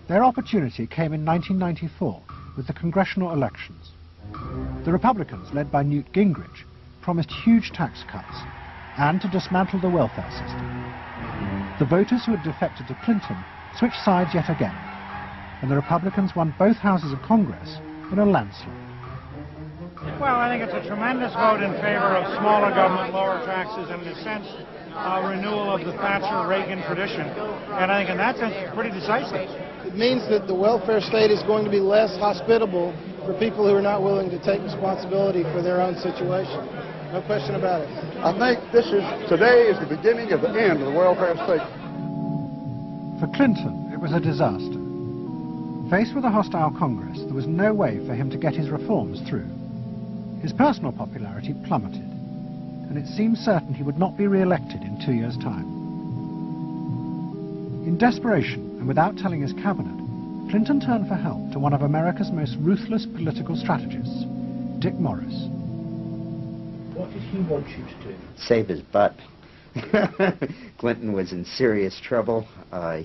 Their opportunity came in 1994 with the congressional elections. The Republicans, led by Newt Gingrich, promised huge tax cuts and to dismantle the welfare system. The voters who had defected to Clinton switched sides yet again, and the Republicans won both houses of Congress in a landslide. Well, I think it's a tremendous vote in favor of smaller government, lower taxes, and in a sense, a renewal of the Thatcher-Reagan tradition. And I think in that sense, it's pretty decisive. It means that the welfare state is going to be less hospitable for people who are not willing to take responsibility for their own situation. No question about it. I think today is the beginning of the end of the welfare state. For Clinton, it was a disaster. Faced with a hostile Congress, there was no way for him to get his reforms through. His personal popularity plummeted, and it seemed certain he would not be re-elected in 2 years' time. In desperation, and without telling his cabinet, Clinton turned for help to one of America's most ruthless political strategists, Dick Morris. What did he want you to do? Save his butt. Clinton was in serious trouble.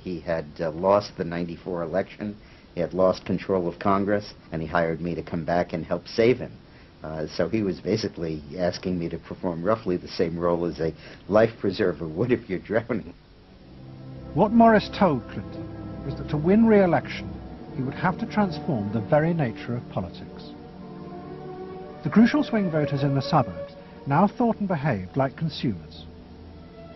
He had lost the '94 election. He had lost control of Congress, and he hired me to come back and help save him. So he was basically asking me to perform roughly the same role as a life preserver would if you're drowning. What Morris told Clinton was that to win re-election, he would have to transform the very nature of politics. The crucial swing voters in the suburbs now thought and behaved like consumers.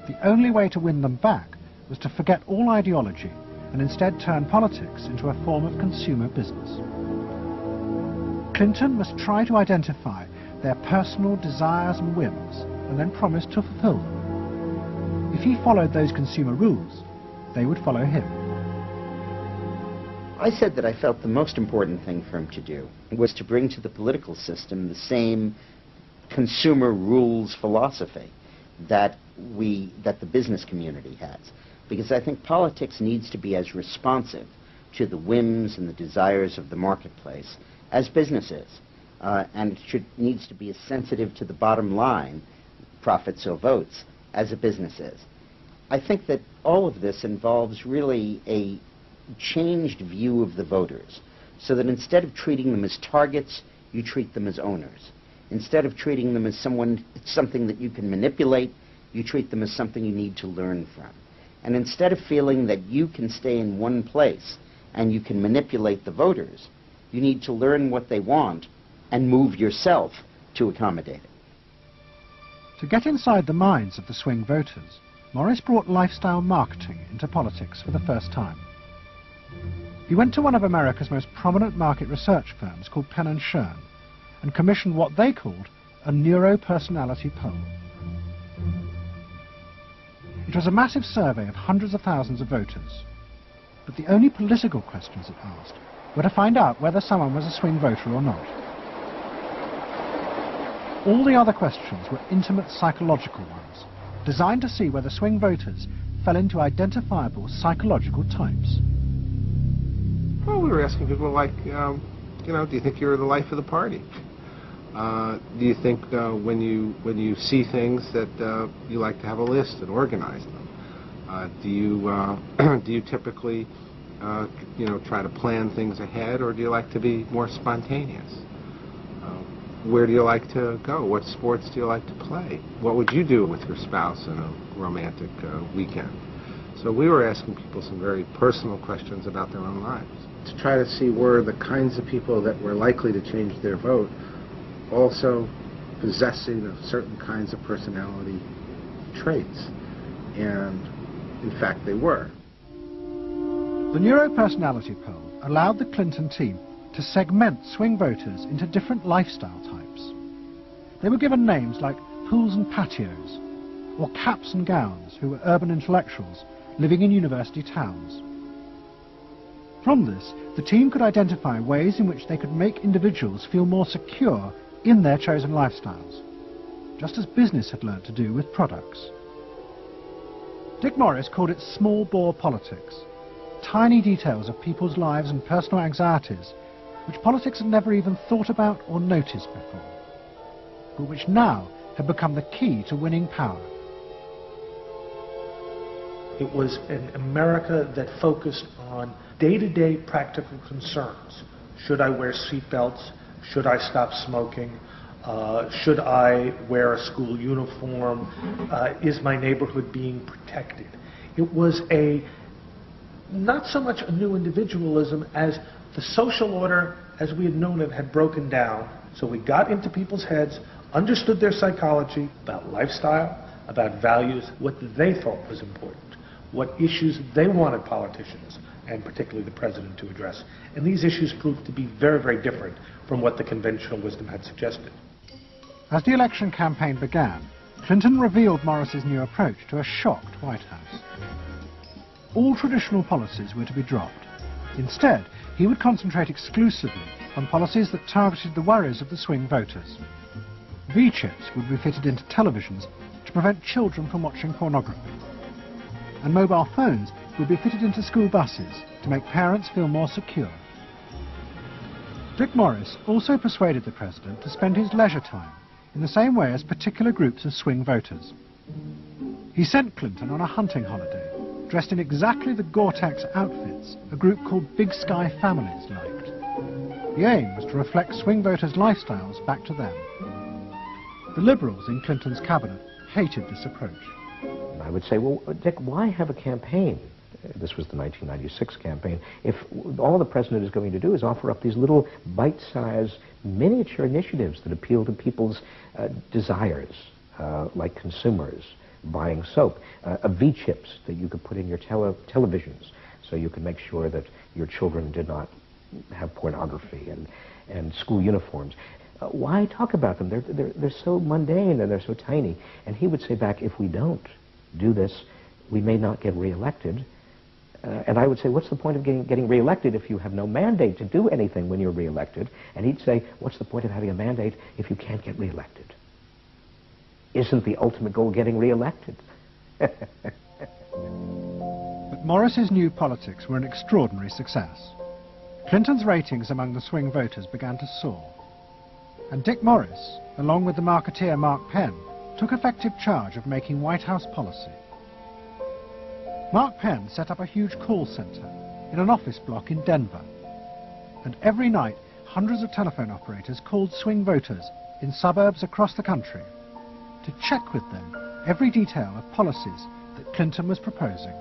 The only way to win them back was to forget all ideology and instead turn politics into a form of consumer business. Clinton must try to identify their personal desires and whims and then promise to fulfill them. If he followed those consumer rules, they would follow him. I said that I felt the most important thing for him to do was to bring to the political system the same consumer rules philosophy that the business community has. Because I think politics needs to be as responsive to the whims and the desires of the marketplace as business is. And it needs to be as sensitive to the bottom line, profits or votes, as a business is. I think that all of this involves really a changed view of the voters, so that instead of treating them as targets, you treat them as owners. Instead of treating them as something that you can manipulate, you treat them as something you need to learn from. And instead of feeling that you can stay in one place and you can manipulate the voters, you need to learn what they want and move yourself to accommodate it. To get inside the minds of the swing voters, Morris brought lifestyle marketing into politics for the first time. He went to one of America's most prominent market research firms called Penn & Shern and commissioned what they called a neuropersonality poll. It was a massive survey of hundreds of thousands of voters, but the only political questions it asked were to find out whether someone was a swing voter or not. All the other questions were intimate psychological ones, designed to see whether swing voters fell into identifiable psychological types. Well, we were asking people like, do you think you're the life of the party? Do you think when you see things that you like to have a list and organize them? Do you typically try to plan things ahead, or do you like to be more spontaneous? Where do you like to go? What sports do you like to play? What would you do with your spouse in a romantic weekend? So we were asking people some very personal questions about their own lives, to try to see were the kinds of people that were likely to change their vote also possessing of certain kinds of personality traits. And in fact, they were. The neuropersonality poll allowed the Clinton team to segment swing voters into different lifestyle types. They were given names like pools and patios, or caps and gowns, who were urban intellectuals living in university towns. From this, the team could identify ways in which they could make individuals feel more secure in their chosen lifestyles, just as business had learned to do with products. Dick Morris called it small bore politics, tiny details of people's lives and personal anxieties which politics had never even thought about or noticed before. but which now had become the key to winning power. It was an America that focused on day-to-day practical concerns. Should I wear seatbelts? Should I stop smoking? Should I wear a school uniform? Is my neighborhood being protected? It was not so much a new individualism as the social order as we had known it had broken down. So we got into people's heads, understood their psychology about lifestyle, about values, what they thought was important, what issues they wanted politicians, and particularly the president, to address. And these issues proved to be very, very different from what the conventional wisdom had suggested. As the election campaign began, Clinton revealed Morris's new approach to a shocked White House. All traditional policies were to be dropped. Instead, he would concentrate exclusively on policies that targeted the worries of the swing voters. V-chips would be fitted into televisions to prevent children from watching pornography. And mobile phones would be fitted into school buses to make parents feel more secure. Dick Morris also persuaded the president to spend his leisure time in the same way as particular groups of swing voters. He sent Clinton on a hunting holiday, dressed in exactly the Gore-Tex outfits a group called Big Sky Families liked. The aim was to reflect swing voters' lifestyles back to them. The Liberals in Clinton's cabinet hated this approach. I would say, well, Dick, why have a campaign? This was the 1996 campaign. If all the president is going to do is offer up these little bite-sized miniature initiatives that appeal to people's desires, like consumers, buying soap, V-chips that you could put in your televisions so you could make sure that your children did not have pornography, and school uniforms. Why talk about them? They're so mundane and they're so tiny. And he would say back, if we don't do this, we may not get reelected. And I would say, what's the point of getting reelected if you have no mandate to do anything when you're reelected? And he'd say, what's the point of having a mandate if you can't get reelected? Isn't the ultimate goal getting reelected? But Morris's new politics were an extraordinary success. Clinton's ratings among the swing voters began to soar. And Dick Morris, along with the marketeer Mark Penn, took effective charge of making White House policy. Mark Penn set up a huge call center in an office block in Denver. And every night, hundreds of telephone operators called swing voters in suburbs across the country to check with them every detail of policies that Clinton was proposing.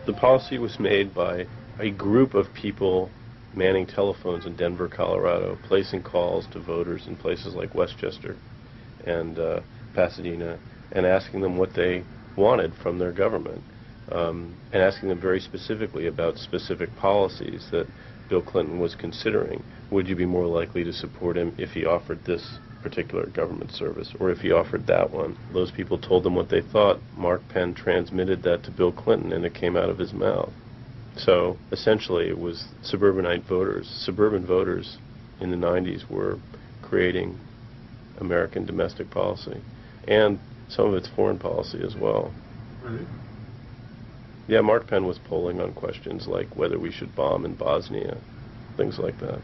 The policy was made by a group of people manning telephones in Denver, Colorado, placing calls to voters in places like Westchester and Pasadena, and asking them what they wanted from their government, and asking them very specifically about specific policies that Bill Clinton was considering. Would you be more likely to support him if he offered this particular government service, or if he offered that one? Those people told them what they thought. Mark Penn transmitted that to Bill Clinton, and it came out of his mouth. So essentially it was suburbanite voters. Suburban voters in the 90s were creating American domestic policy, and some of its foreign policy as well. Right. Yeah, Mark Penn was polling on questions like whether we should bomb in Bosnia, things like that.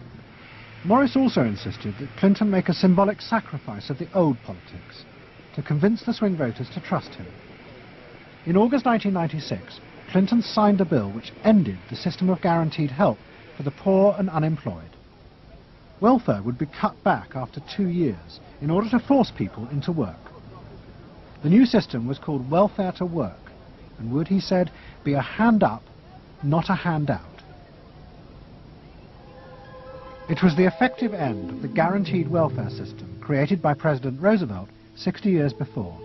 Morris also insisted that Clinton make a symbolic sacrifice of the old politics to convince the swing voters to trust him. In August 1996, Clinton signed a bill which ended the system of guaranteed help for the poor and unemployed. Welfare would be cut back after 2 years in order to force people into work. The new system was called welfare to work, and would, he said, be a hand up, not a handout. It was the effective end of the guaranteed welfare system created by President Roosevelt 60 years before.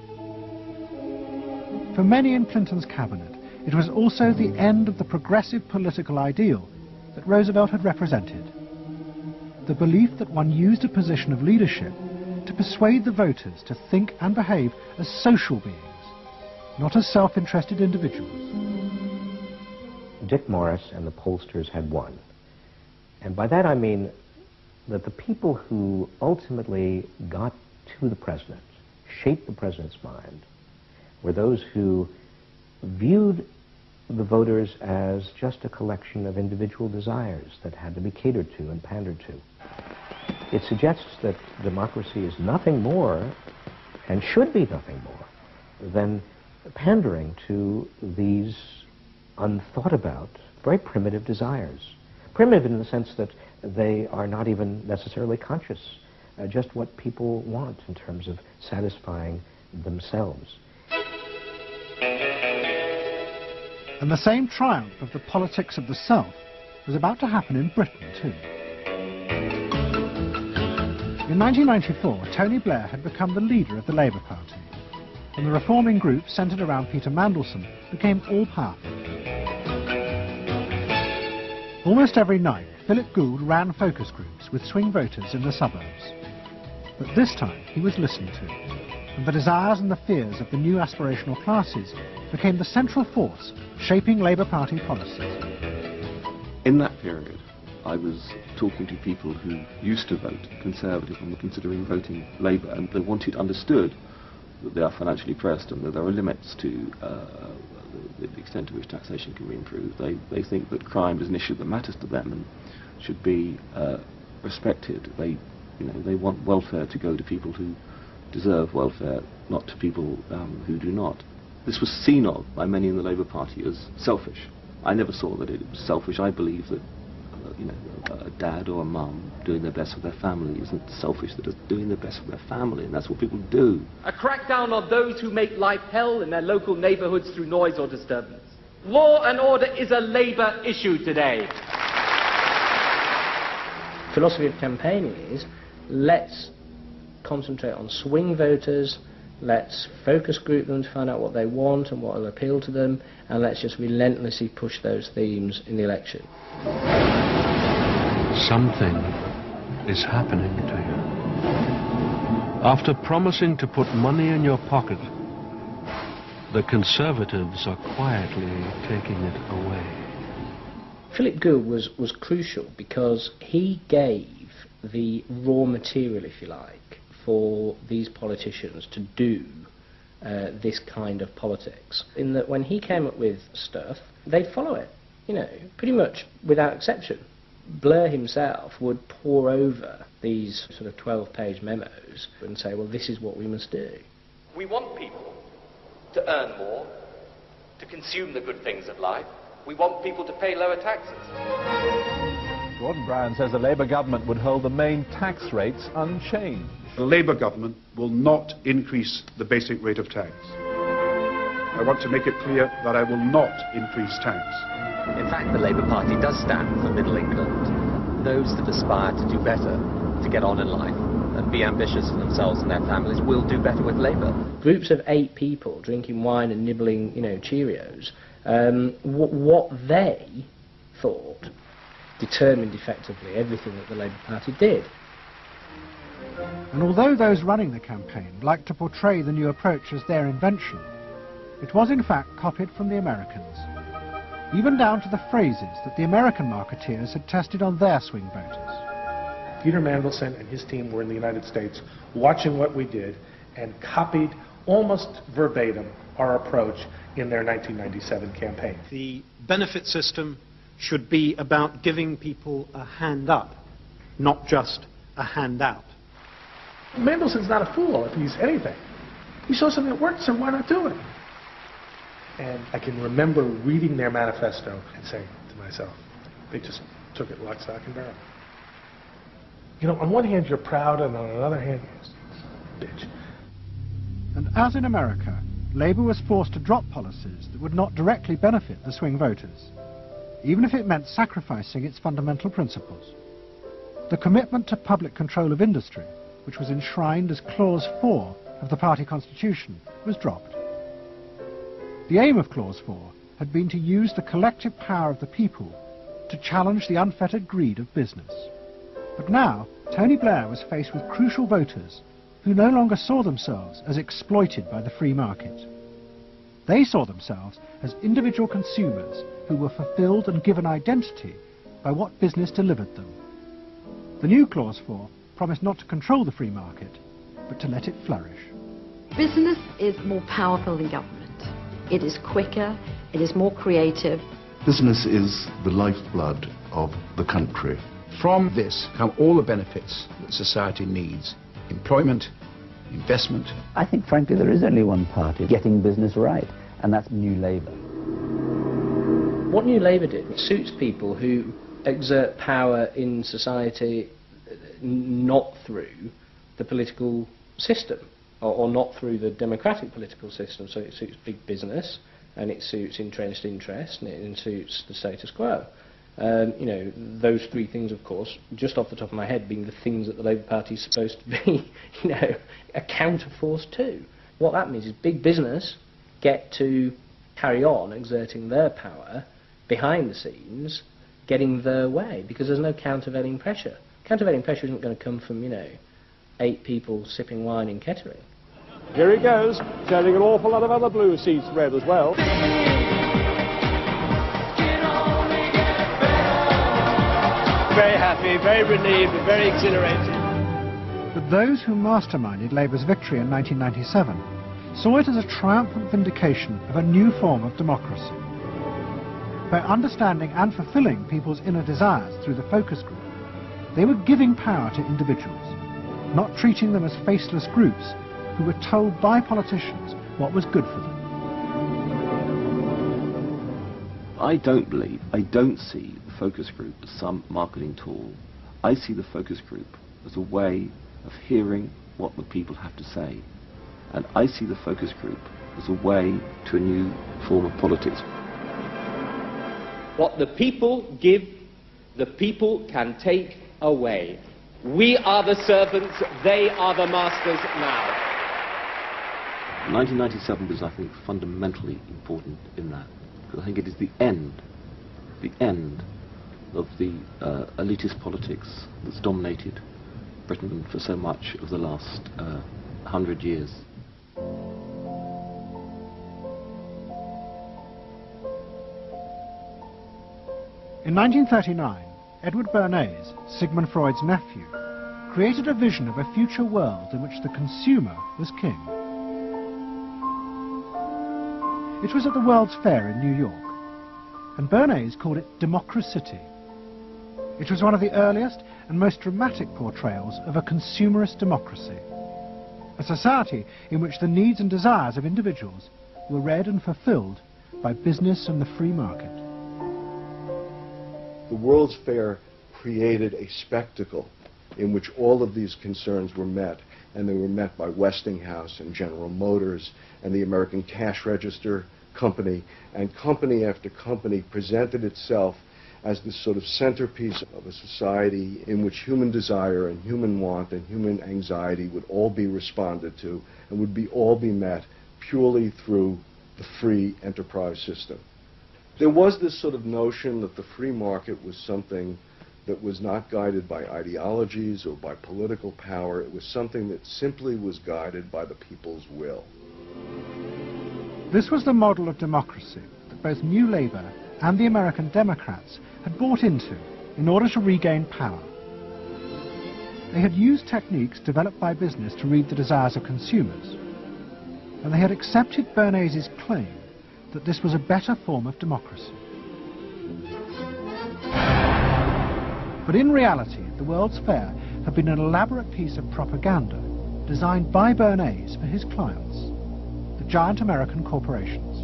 For many in Clinton's cabinet, it was also the end of the progressive political ideal that Roosevelt had represented. The belief that one used a position of leadership to persuade the voters to think and behave as social beings, not as self-interested individuals. Dick Morris and the pollsters had won. And by that I mean that the people who ultimately got to the president, shaped the president's mind, were those who viewed the voters as just a collection of individual desires that had to be catered to and pandered to. It suggests that democracy is nothing more, and should be nothing more, than pandering to these unthought about, very primitive desires. Primitive in the sense that they are not even necessarily conscious, just what people want in terms of satisfying themselves. And the same triumph of the politics of the self was about to happen in Britain too. In 1994, Tony Blair had become the leader of the Labour Party, and the reforming group centred around Peter Mandelson became all-powerful. Almost every night, Philip Gould ran focus groups with swing voters in the suburbs. But this time he was listened to, and the desires and the fears of the new aspirational classes became the central force shaping Labour Party policies. In that period, I was talking to people who used to vote Conservative and were considering voting Labour, and they wanted understood that they are financially pressed and that there are limits to the extent to which taxation can be improved. They think that crime is an issue that matters to them and should be respected. They want welfare to go to people who deserve welfare, not to people who do not. This was seen of by many in the Labour Party as selfish. I never saw that it was selfish. I believe that a dad or a mum doing their best for their family isn't selfish. They're just doing their best for their family, and that's what people do. A crackdown on those who make life hell in their local neighbourhoods through noise or disturbance. Law and order is a Labour issue today. Philosophy of campaigning is, let's concentrate on swing voters, let's focus group them to find out what they want and what will appeal to them, and let's just relentlessly push those themes in the election. Something is happening to you. After promising to put money in your pocket, the Conservatives are quietly taking it away. Philip Gould was crucial because he gave the raw material, if you like, for these politicians to do this kind of politics. In that when he came up with stuff, they'd follow it, pretty much without exception. Blair himself would pore over these sort of 12-page memos and say, well, this is what we must do. We want people to earn more, to consume the good things of life. We want people to pay lower taxes. Gordon Brown says the Labour government would hold the main tax rates unchanged. The Labour government will not increase the basic rate of tax. I want to make it clear that I will not increase tax. In fact, the Labour Party does stand for middle England. Those that aspire to do better, to get on in life, and be ambitious for themselves and their families will do better with Labour. Groups of 8 people drinking wine and nibbling, Cheerios, what they thought determined effectively everything that the Labour Party did. And although those running the campaign liked to portray the new approach as their invention, it was in fact copied from the Americans, even down to the phrases that the American marketeers had tested on their swing voters. Peter Mandelson and his team were in the United States watching what we did and copied almost verbatim our approach in their 1997 campaign. The benefit system should be about giving people a hand up, not just a handout. Mandelson's not a fool if he's anything. He saw something that worked, so why not do it? And I can remember reading their manifesto and saying to myself, they just took it lock, stock, and barrel. On one hand you're proud, and on another hand, bitch. And as in America, Labour was forced to drop policies that would not directly benefit the swing voters, even if it meant sacrificing its fundamental principles. The commitment to public control of industry, which was enshrined as Clause 4 of the party constitution, was dropped. The aim of Clause 4 had been to use the collective power of the people to challenge the unfettered greed of business. But now, Tony Blair was faced with crucial voters who no longer saw themselves as exploited by the free market. They saw themselves as individual consumers who were fulfilled and given identity by what business delivered them. The new Clause 4 promised not to control the free market, but to let it flourish. Business is more powerful than government. It is quicker, it is more creative. Business is the lifeblood of the country. From this come all the benefits that society needs: employment, investment. I think, frankly, there is only one party getting business right, and that's New Labour. What New Labour did suits people who exert power in society not through the political system, or not through the democratic political system. So it suits big business, and it suits entrenched interest, and it suits the status quo. You know, those three things, of course, just off the top of my head, being the things that the Labour Party is supposed to be, you know, a counterforce to. What that means is big business get to carry on exerting their power behind the scenes, getting their way, because there's no countervailing pressure. Countervailing pressure isn't going to come from, you know, 8 people sipping wine in Kettering. Here he goes, turning an awful lot of other blue seats red as well. Very happy, very relieved, and very exhilarated. But those who masterminded Labour's victory in 1997 saw it as a triumphant vindication of a new form of democracy. By understanding and fulfilling people's inner desires through the focus group, they were giving power to individuals, not treating them as faceless groups who were told by politicians what was good for them. I don't see the focus group as some marketing tool. I see the focus group as a way of hearing what the people have to say. And I see the focus group as a way to a new form of politics. What the people give, the people can take away. We are the servants, they are the masters now. 1997 was, I think, fundamentally important in that, because I think it is the end of the elitist politics that's dominated Britain for so much of the last 100 years. In 1939, Edward Bernays, Sigmund Freud's nephew, created a vision of a future world in which the consumer was king. It was at the World's Fair in New York, and Bernays called it Democracity. It was one of the earliest and most dramatic portrayals of a consumerist democracy, a society in which the needs and desires of individuals were read and fulfilled by business and the free market. The World's Fair created a spectacle in which all of these concerns were met, and they were met by Westinghouse and General Motors and the American Cash Register Company, and company after company presented itself as this sort of centerpiece of a society in which human desire and human want and human anxiety would all be responded to and would all be met purely through the free enterprise system. There was this sort of notion that the free market was something that was not guided by ideologies or by political power. It was something that simply was guided by the people's will. This was the model of democracy that both New Labour and the American Democrats had bought into in order to regain power. They had used techniques developed by business to read the desires of consumers, and they had accepted Bernays' claim that this was a better form of democracy. But in reality, the World's Fair had been an elaborate piece of propaganda designed by Bernays for his clients, the giant American corporations.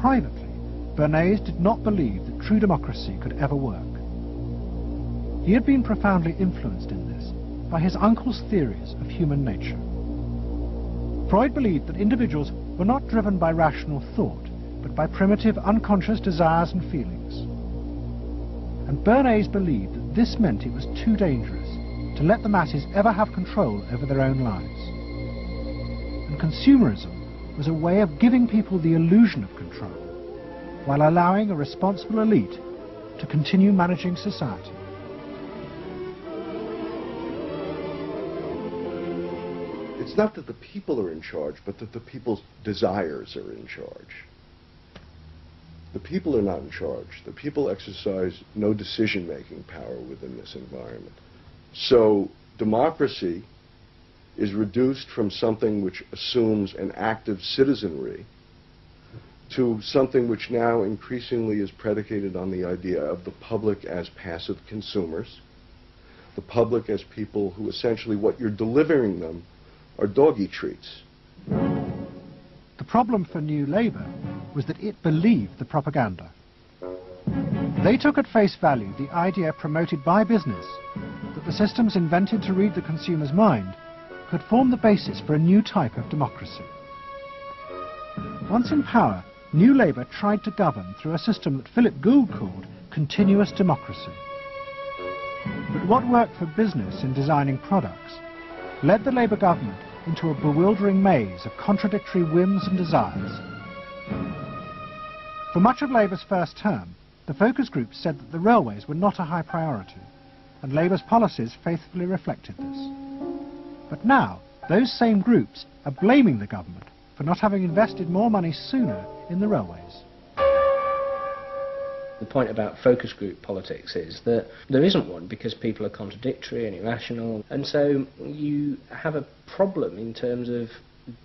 Privately, Bernays did not believe that true democracy could ever work. He had been profoundly influenced in this by his uncle's theories of human nature. Freud believed that individuals were not driven by rational thought, but by primitive, unconscious desires and feelings. And Bernays believed that this meant it was too dangerous to let the masses ever have control over their own lives. And consumerism was a way of giving people the illusion of control, while allowing a responsible elite to continue managing society. It's not that the people are in charge, but that the people's desires are in charge. The people are not in charge. The people exercise no decision-making power within this environment. So democracy is reduced from something which assumes an active citizenry to something which now increasingly is predicated on the idea of the public as passive consumers, the public as people who essentially what you're delivering them are doggy treats. The problem for New Labour was that it believed the propaganda. They took at face value the idea promoted by business that the systems invented to read the consumer's mind could form the basis for a new type of democracy. Once in power, New Labour tried to govern through a system that Philip Gould called continuous democracy. But what worked for business in designing products led the Labour government into a bewildering maze of contradictory whims and desires. For much of Labour's first term, the focus groups said that the railways were not a high priority, and Labour's policies faithfully reflected this. But now, those same groups are blaming the government for not having invested more money sooner in the railways. The point about focus group politics is that there isn't one because people are contradictory and irrational, and so you have a problem in terms of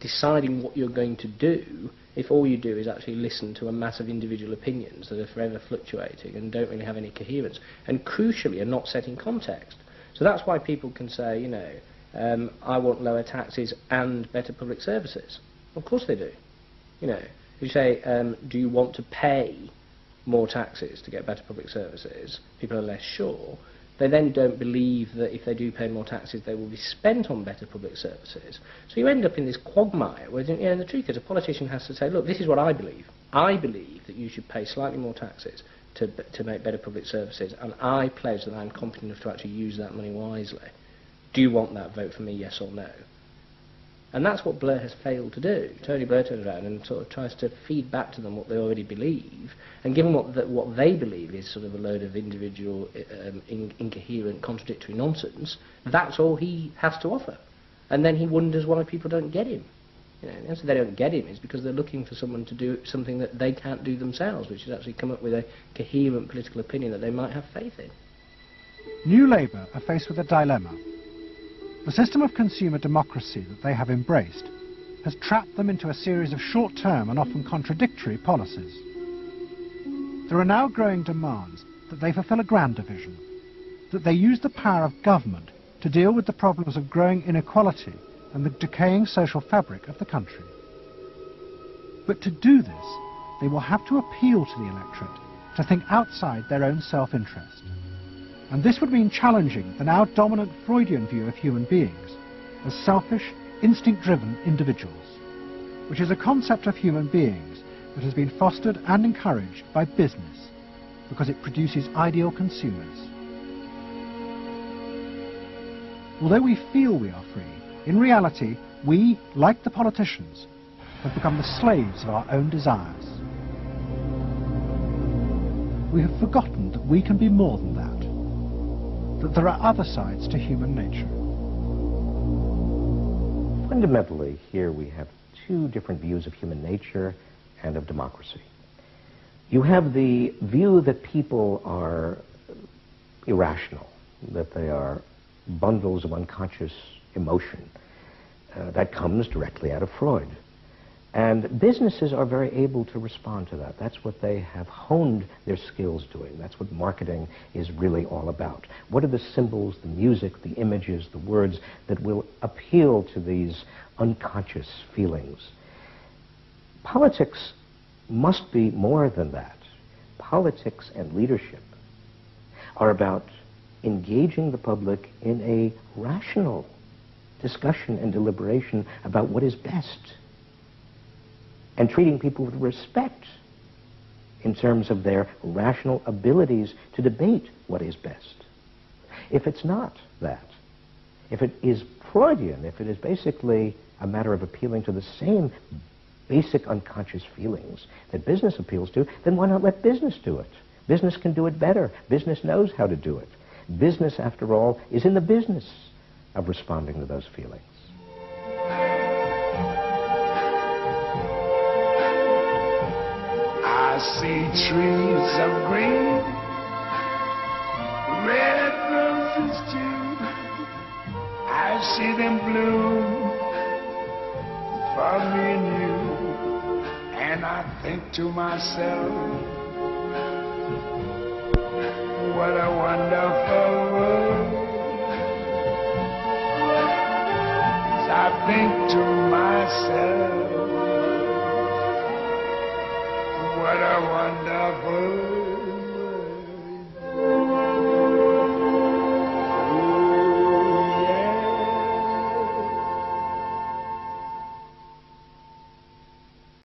deciding what you're going to do if all you do is actually listen to a mass of individual opinions that are forever fluctuating and don't really have any coherence, and crucially are not set in context. So that's why people can say, you know, I want lower taxes and better public services. Of course they do. You know, if you say, do you want to pay more taxes to get better public services, people are less sure. They then don't believe that if they do pay more taxes, they will be spent on better public services. So you end up in this quagmire where, you know, the truth is a politician has to say, look, this is what I believe. I believe that you should pay slightly more taxes to make better public services, and I pledge that I'm competent enough to actually use that money wisely. Do you want that? Vote for me, yes or no. And that's what Blair has failed to do. Tony Blair turns around and sort of tries to feed back to them what they already believe, and given what they believe is sort of a load of individual, incoherent, contradictory nonsense, that's all he has to offer. And then he wonders why people don't get him. You know, the answer they don't get him is because they're looking for someone to do something that they can't do themselves, which is actually come up with a coherent political opinion that they might have faith in. New Labour are faced with a dilemma. The system of consumer democracy that they have embraced has trapped them into a series of short-term and often contradictory policies. There are now growing demands that they fulfill a grander vision, that they use the power of government to deal with the problems of growing inequality and the decaying social fabric of the country. But to do this, they will have to appeal to the electorate to think outside their own self-interest. And this would mean challenging the now dominant Freudian view of human beings as selfish, instinct-driven individuals, which is a concept of human beings that has been fostered and encouraged by business because it produces ideal consumers. Although we feel we are free, in reality, we, like the politicians, have become the slaves of our own desires. We have forgotten that we can be more than that there are other sides to human nature. Fundamentally, here we have two different views of human nature and of democracy. You have the view that people are irrational, that they are bundles of unconscious emotion. That comes directly out of Freud. And businesses are very able to respond to that. That's what they have honed their skills doing. That's what marketing is really all about. What are the symbols, the music, the images, the words that will appeal to these unconscious feelings? Politics must be more than that. Politics and leadership are about engaging the public in a rational discussion and deliberation about what is best, and treating people with respect in terms of their rational abilities to debate what is best. If it's not that, if it is Freudian, if it is basically a matter of appealing to the same basic unconscious feelings that business appeals to, then why not let business do it? Business can do it better. Business knows how to do it. Business, after all, is in the business of responding to those feelings. I see trees of green, red roses too. I see them bloom for me and you and I think to myself, what a wonderful world. As I think to myself, what a wonderful